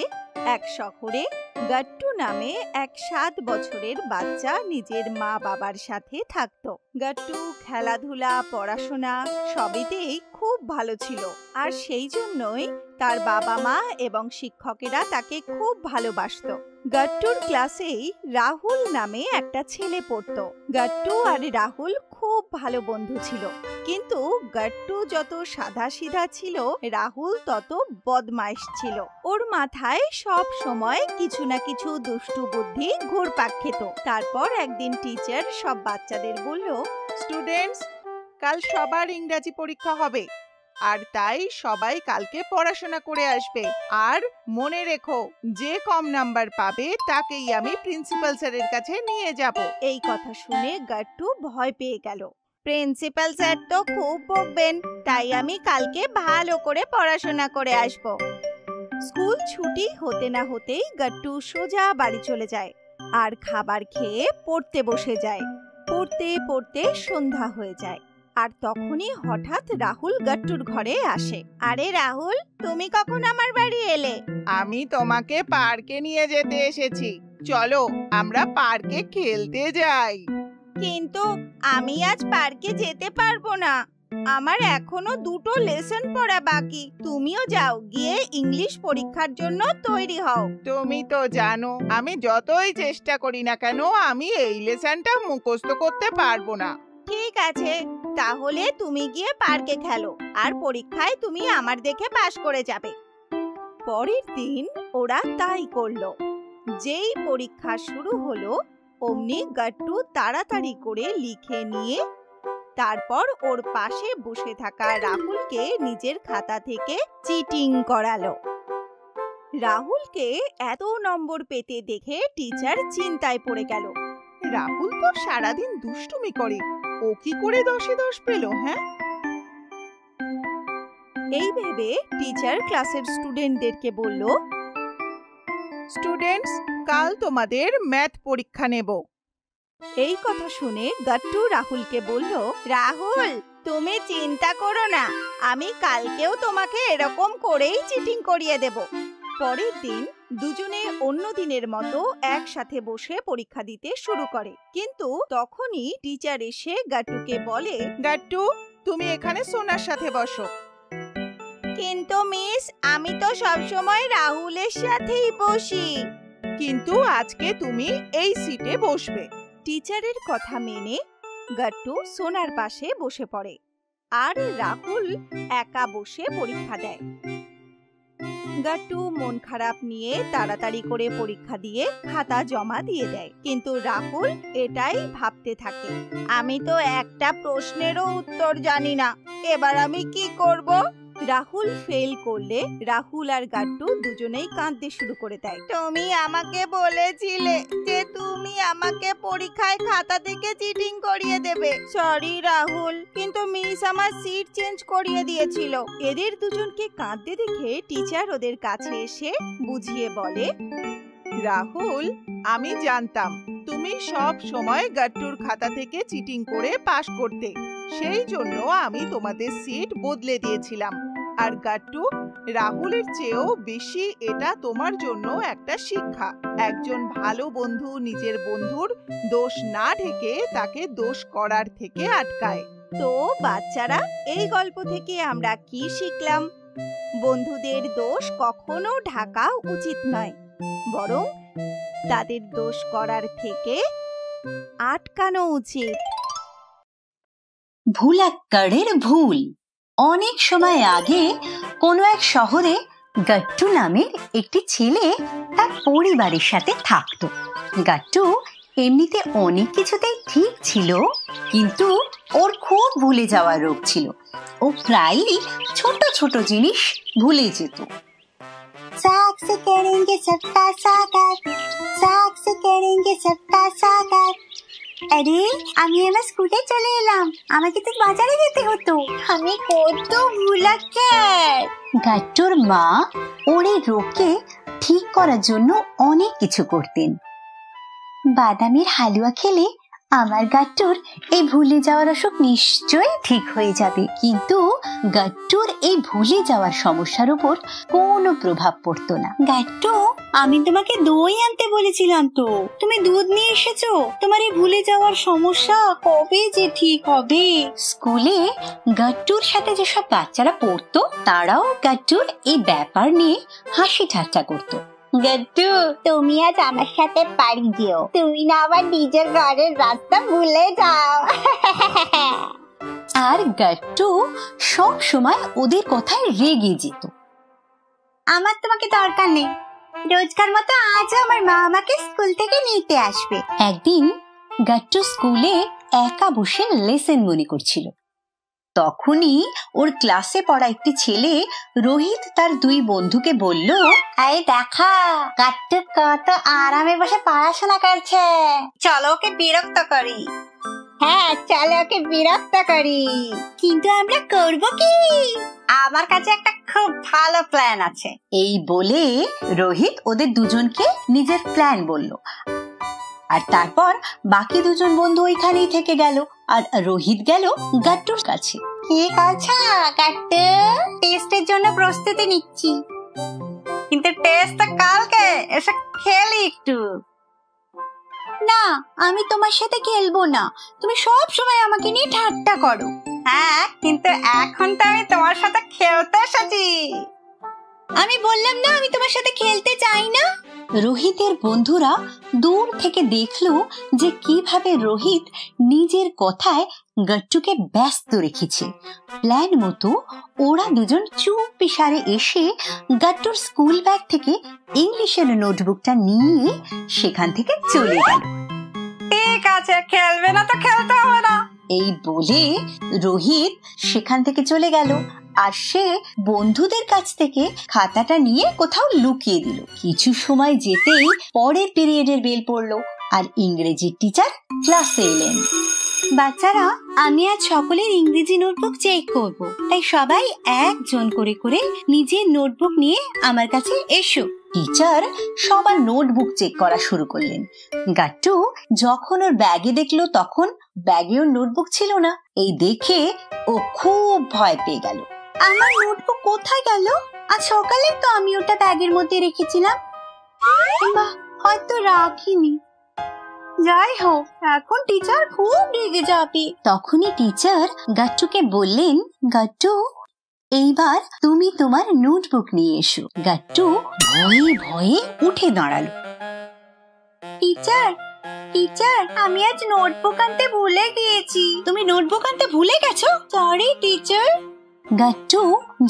এক শহরে গাট্টু নামে এক 7 বছরের বাচ্চা নিজের মা বাবার সাথে থাকতো। গাট্টু খেলাধুলা, পড়াশোনা সবেতেই খুব ভালো ছিল, আর সেই জন্যই তার বাবা মা এবং শিক্ষকেরা তাকে খুব ভালোবাসতো। গাট্টুর ক্লাসেই রাহুল নামে একটা ছেলে পড়তো। গাট্টু আর রাহুল খুব ভালো বন্ধু ছিল, কিন্তু গাট্টু যত সাদাসিধা ছিল, রাহুল তত বদমাইশ ছিল। ওর মাথায় সব সময় কিছু না কিছু দুষ্টু বুদ্ধি ঘুরপাক খেত। তারপর একদিন টিচার সব বাচ্চাদের বলল, স্টুডেন্টস, কাল সবার ইংরাজি পরীক্ষা হবে, আর তাই সবাই কালকে পড়াশোনা করে আসবে। আর মনে রেখো, যে কম নাম্বার পাবে তাকেই আমি প্রিন্সিপাল স্যারের কাছে নিয়ে যাব। এই কথা শুনে গাট্টু ভয় পেয়ে গেল। প্রিন্সিপাল স্যার তো খুব বকবেন, তাই আমি কালকে ভালো করে পড়াশোনা করে আসব। স্কুল ছুটি হতে না হতেই গাট্টু সোজা বাড়ি চলে যায় আর খাবার খেয়ে পড়তে বসে যায়। পড়তে পড়তে সন্ধ্যা হয়ে যায়, আর তখনই হঠাৎ রাহুল গাট্টুর ঘরে আসে। আরে রাহুল, তুমি কখন আমার বাড়ি এলে? আমি তোমাকে পার্কে নিয়ে যেতে এসেছি, চলো আমরা পার্কে খেলতে যাই। কিন্তু আমি আজ পার্কে যেতে পারবো না, আমার এখনো 2টো লেসন পড়া বাকি। তুমিও যাও, গিয়ে ইংলিশ পরীক্ষার জন্য তৈরি হও। তুমি তো জানো আমি যতই চেষ্টা করি না কেন, আমি এই লেসনটা মুখস্থ করতে পারবো না। ঠিক আছে, তাহলে তুমি গিয়ে পার্কে খেলো, আর পরীক্ষায় তুমি আমার দেখে পাশ করে যাবে। পরের দিন ওরা তাই করলো। যেই পরীক্ষা শুরু হলো, অমনি গাট্টু তাড়াতাড়ি করে লিখে নিয়ে তারপর ওর পাশে বসে থাকা রাহুলকে নিজের খাতা থেকে চিটিং করালো। রাহুলকে এত নম্বর পেতে দেখে টিচার চিন্তায় পড়ে গেল। রাহুল তো সারাদিন দুষ্টুমি করে, ও কি করে 10-এ 10 পেল? হ্যাঁ, এই ভেবে টিচার ক্লাসের স্টুডেন্টদেরকে বলল, স্টুডেন্টস, কাল তোমাদের ম্যাথ পরীক্ষা নেব। এই কথা শুনে গাট্টু রাহুলকে বলল, রাহুল, তুমি চিন্তা করো না, আমি কালকেও তোমাকে এরকম করেই চিটিং করিয়ে দেব। পরের দিন দুজনে অন্য দিনের মতো একসাথে বসে পরীক্ষা দিতে শুরু করে, কিন্তু তখনই টিচার এসে গাট্টুকে বলে, গাট্টু, তুমি এখানে সোনার সাথে বসো। কিন্তু মিস, আমি তো সবসময় রাহুলের সাথেই বসি। কিন্তু আজকে তুমি এই সিটে বসবে। টিচারের কথা মেনে গাট্টু সোনার পাশে বসে পড়ে আর রাহুল একা বসে পরীক্ষা দেয়। গাট্টু মন খারাপ নিয়ে তাড়াতাড়ি করে পরীক্ষা দিয়ে খাতা জমা দিয়ে দেয়, কিন্তু রাহুল এটাই ভাবতে থাকে, আমি তো একটা প্রশ্নেরও উত্তর জানি না, এবার আমি কি করব? রাহুল ফেল করলে রাহুল আর গাট্টু দুজনেই কাঁদতে শুরু করে দেয়। তুমি আমাকে বলেছিলে যে তুমি আমাকে পরীক্ষায় খাতা থেকে চিটিং করিয়ে দেবে। সরি রাহুল, কিন্তু মিস আমার সিট চেঞ্জ করিয়ে দিয়েছিল। এদের দুজনকে কাঁদতে দেখে টিচার ওদের কাছে এসে বুঝিয়ে বলে, রাহুল, আমি জানতাম তুমি সব সময় গাট্টুর খাতা থেকে চিটিং করে পাশ করতে, সেই জন্য আমি তোমাদের সিট বদলে দিয়েছিলাম। আর গাট্টু, রাহুলের চেয়েও বেশি এটা তোমার জন্য একটা শিক্ষা। একজন ভালো বন্ধু নিজের বন্ধুর দোষ না ঢেকে তাকে দোষ করার থেকে আটকায়। তো বাচ্চারা, এই গল্প থেকে আমরা কি শিখলাম? বন্ধুদের দোষ কখনো ঢাকা উচিত নয়, বরং তাদের দোষ করার থেকে আটকানো উচিত। ভুলাক্কারের ভুল। অনেক সময় আগে কোনো এক শহরে গাট্টু নামের একটি ছেলে তার পরিবারের সাথে থাকতো। গাট্টু এমনিতে অনেক কিছুতেই ঠিক ছিল, কিন্তু ওর খুব ভুলে যাওয়ার রোগ ছিল। ও প্রায়ই ছোট ছোট জিনিস ভুলে যেত। साग से करेंगे सबका सागर, साग से करेंगे सबका सागर। আরে, আমি আমার স্কুলে চলে এলাম, আমাকে তো বাজারে যেতে হতো, আমি কত ভুলাক্কার। গাট্টুর মা ওর এই রোগকে ঠিক করার জন্য অনেক কিছু করতেন। বাদামের হালুয়া খেলে আমার গাট্টুর এই ভুলে যাওয়ার অসুখ নিশ্চয়ই ঠিক হয়ে যাবে। কিন্তু গাট্টুর এই ভুলে যাওয়ার সমস্যার উপর কোনো প্রভাব পড়তো না। গাট্টু, আমি তোমাকে দই আনতে বলেছিলাম তো, তুমি দুধ নিয়ে এসেছো? তোমার এই ভুলে যাওয়ার সমস্যা কবে যে ঠিক হবে? স্কুলে গাট্টুর সাথে যেসব বাচ্চারা পড়তো তারাও গাট্টুর এই ব্যাপার নিয়ে হাসি ঠাট্টা করতো। গাট্টু, তুমি আজ আমার সাথে পারি দিও, তুমি না আবার নিজের ঘরের রাস্তা ভুলে যাও। আর গাট্টু সব সময় ওদের কথায় রেগে যেত। আমার তোমাকে দরকার নেই, রোজকার মতো আজ আমার মা আমাকে স্কুল থেকে নিতে আসবে। একদিন গাট্টু স্কুলে একা বসে লেসন মনে করছিল। তখনই ওর ক্লাসে পড়া একটি ছেলে রোহিত তার দুই বন্ধুকে বলল, এই দেখা, গাট্টু কত আরামে বসে পড়াশোনা করছে, চলো ওকে বিরক্ত করি। হ্যাঁ, চলো ওকে বিরক্ত করি। কিন্তু আমরা করব কি? আমার কাছে একটা খুব ভালো প্ল্যান আছে। এই বলে রোহিত ওদের দুজনকে নিজের প্ল্যান বলল। আর তারপর বাকি দুজন বন্ধু ওইখানেই থেকে গেল, আর রোহিত গেল গাট্টুর কাছে। কি করছো গাট্টু? টেস্টের জন্য প্রস্তুতি নিচ্ছি, কিন্তু টেস্ট কালকে, এসে খেলি একটু। না, আমি তোমার সাথে খেলবো না, তুমি সব সময় আমাকে নিয়ে ঠাট্টা করো। হ্যাঁ, কিন্তু এখন তো আমি তোমার সাথে খেলতে এসেছি। আমি বললাম না আমি তোমার সাথে খেলতে চাই না। রোহিতের বন্ধুরা দূর থেকে দেখলো যে কিভাবে রোহিত নিজের কথায় গাট্টুকে ব্যস্ত রেখেছে। প্ল্যান মতো ওরা দুজন চুপচাপ এসে গাট্টুর স্কুল ব্যাগ থেকে ইংলিশের নোটবুকটা নিয়ে সেখান থেকে চলে গেল। ঠিক আছে, খেলবে না তো খেলতে হবে না, এই বলে রোহিত সেখান থেকে চলে গেল। আর সে বন্ধুদের কাছ থেকে খাতাটা নিয়ে কোথাও লুকিয়ে দিল। কিছু সময় যেতেই পরের পিরিয়ডের বেল পড়লো আর ইংরেজির টিচার ক্লাসে এলেন। বাচ্চারা, আমি আজ সকলের ইংরেজি নোটবুক চেক করব, তাই সবাই একজন করে করে নিজের নোটবুক নিয়ে আমার কাছে এসো। টিচার সবার নোটবুক চেক করা শুরু করলেন। গাট্টু যখন ওর ব্যাগে দেখলো তখন ব্যাগে ওর নোটবুক ছিল না। এই দেখে ও খুব ভয় পেয়ে গেল। আমার নোটবুক কোথায় গেল? আজ সকালে তো আমি ওটা ব্যাগের মধ্যে রেখেছিলাম, বা হয়তো রাখিনি। যাই হোক, এখন টিচার খুব রেগে যাবে। তখনই টিচার গাট্টুকে বললেন, গাট্টু এইবার তুমি তোমার নোটবুক নিয়ে এসো। গাট্টু ভয়ে ভয়ে উঠে দাঁড়ালো। টিচার, টিচার, আমি আজ নোটবুক আনতে ভুলে গিয়েছি। তুমি নোটবুক আনতে ভুলে গেছো? Sorry teacher. গাট্টু,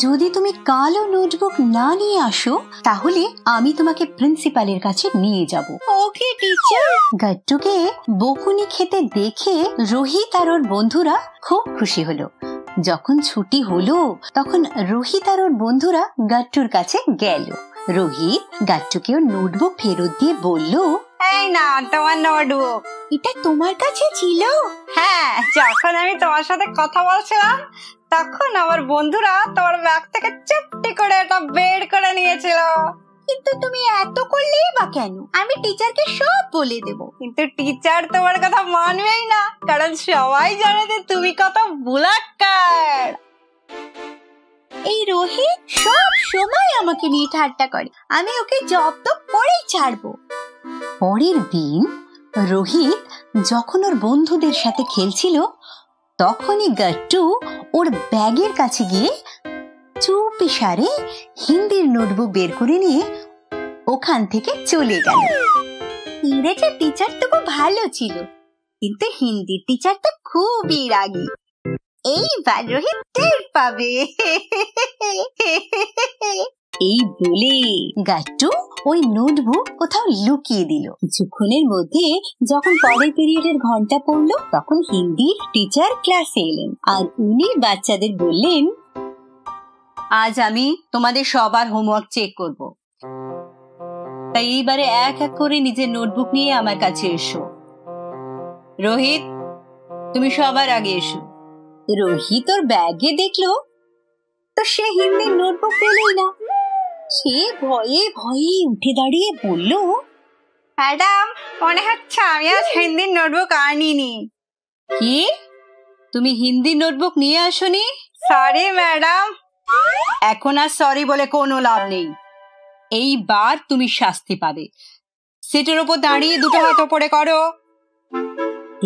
যদি তুমি কালো নোটবুক না নিয়ে আসো তাহলে আমি তোমাকে প্রিন্সিপালের কাছে নিয়ে যাব। ওকে টিচার। গাট্টুকে বকুনি খেতে দেখে রোহিত আর ওর বন্ধুরা খুব খুশি হলো। যখন ছুটি হলো তখন রোহিত আর ওর বন্ধুরা গাট্টুর কাছে গেল। রোহিত গাট্টুকে ওর নোটবুক ফেরত দিয়ে বলল, এই না তোমার নোটবুক। এটা তোমার কাছে ছিল? হ্যাঁ, যখন আমি তোমার সাথে কথা বলছিলাম তখন আমার বন্ধুরা তোমার ব্যাগ থেকে চুপটি করে এটা বের করে নিয়েছিল। কিন্তু তুমি এত করলেই বা কেন? আমি টিচারকে সব বলে দেব। কিন্তু টিচার তোমার কথা মানবেই না, কারণ সবাই জানে যে তুমি কত বুলাক্কার। এই রোহিত সব সময় আমাকে নিয়ে ঠাট্টা করে, আমি ওকে জব্দ করেই ছাড়বো। পরের দিন রোহিত যখন ওর বন্ধুদের সাথে খেলছিল তখনই গাট্টু ওর ব্যাগের কাছে গিয়ে চুপি সারে হিন্দির নোটবুক বের করে নিয়ে ওখান থেকে চলে গেল। ইংরেজির টিচার তো খুব ভালো ছিল, কিন্তু হিন্দির টিচার তো খুবই রাগী। এইবার রোহিত টের পাবে। এই বলে গাট্টু ওই নোটবুক কোথাও লুকিয়ে দিল। কিছুক্ষণের মধ্যে যখন পরের পিরিয়ডের ঘন্টা পড়লো তখন হিন্দির টিচার ক্লাসে এলেন আর উনি বাচ্চাদের বললেন, আজ আমি তোমাদের সবার হোমওয়ার্ক চেক করব, তাই এইবারে এক এক করে নিজের নোটবুক নিয়ে আমার কাছে এসো। রোহিত, তুমি সবার আগে এসো। রোহিত ওর ব্যাগে দেখলো তো সে হিন্দির নোটবুক পেলই না। সে ভয়ে ভয়ে উঠে দাঁড়িয়ে বলল, ম্যাডাম, মনে হচ্ছে আমি আজ হিন্দির নোটবুক আনিনি। কি? তুমি হিন্দি নোটবুক নিয়ে আসোনি? Sorry madam. এখন আর সরি বলে কোনো লাভ নেই। এইবার তুমি শাস্তি পাবে। সিটের উপর দাঁড়িয়ে দুটো হাত ওপরে করো।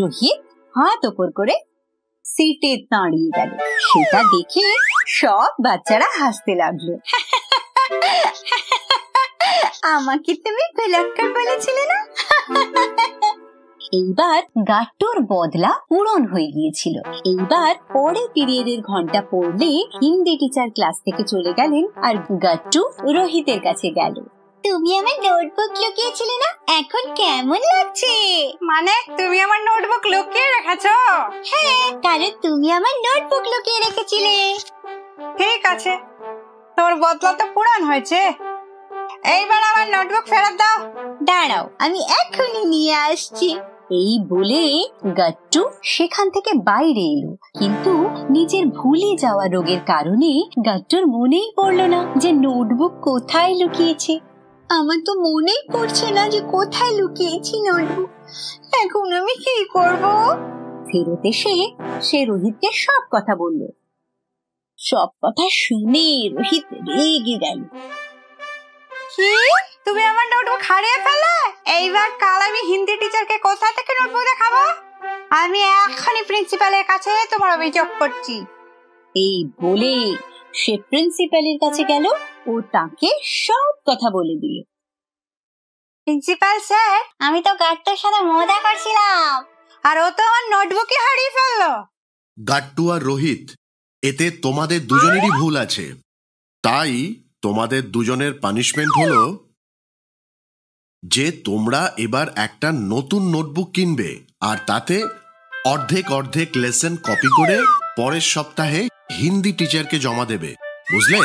রোহিত হাত ওপর করে সিটে দাঁড়িয়ে গেল। সেটা দেখে সব বাচ্চারা হাসতে লাগলো। আমাকে তুমি ভেলাক্কার বলেছিলে না? এইবার গাট্টুর বদলা পূরণ হয়ে গিয়েছিল। এইবার পরে পিরিয়ডের ঘন্টা পড়লে হিন্দি টিচার ক্লাস থেকে চলে গেলেন আর গাট্টু রোহিতের কাছে গেল। তুমি আমার নোটবুক লুকিয়েছিলে না, এখন কেমন লাগছে? মানে তুমি আমার নোটবুক লুকিয়ে রেখেছো? হ্যাঁ, কারণ তুমি আমার নোটবুক লুকিয়ে রেখেছিলে। ঠিক আছে, তোর বদলা তো পূরণ হয়েছে। এইবার আমার নোটবুক ফেরত দাও। দাঁড়াও, আমি এখনই নিয়ে আসছি। এই বলে গাট্টু সেখান থেকে বাইরে এলো, কিন্তু নিজের ভুলে যাওয়া রোগের কারণে গাট্টুর মনেই পড়লো না যে নোটবুক কোথায় লুকিয়েছে। আমার তো মনেই পড়ছে না যে কোথায় লুকিয়েছি নোটবুক। এখন আমি কি করব? ফেরত এসে সে রোহিতকে সব কথা বলল। সব কথা শুনে রোহিত রেগে গেল। কি? তুমি আমার নোটবুক হারিয়ে ফেলে? এইবার কাল আমি হিন্দি টিচারকে কোথা থেকে নোটবুক দেখাবো? আমি এখনই প্রিন্সিপালের কাছে তোমার অভিযোগ করছি। এই বলে সে প্রিন্সিপালের কাছে গেল ও তাকে সব কথা বলে দিল। প্রিন্সিপাল স্যার, আমি তো গাট্টুর সাথে মজা করছিলাম আর ও তো আমার নোটবুকই হারিয়ে ফেললো। গাট্টু আর রোহিত, এতে তোমাদের দুজনেরই ভুল আছে। তাই তোমাদের দুজনের পানিশমেন্ট হলো যে তোমরা এবার একটা নতুন নোটবুক কিনবে আর তাতে অর্ধেক অর্ধেক লেসন কপি করে পরের সপ্তাহে হিন্দি টিচারকে জমা দেবে, বুঝলে?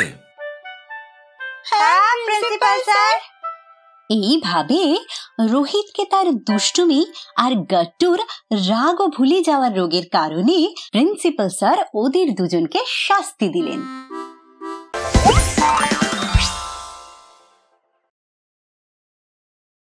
হ্যাঁ প্রিন্সিপাল স্যার। এইভাবে রোহিতকে তার দুষ্টুমি আর গাট্টুর রাগ ও ভুলে যাওয়ার রোগের কারণে প্রিন্সিপাল স্যার ওদের দুজনকে শাস্তি দিলেন।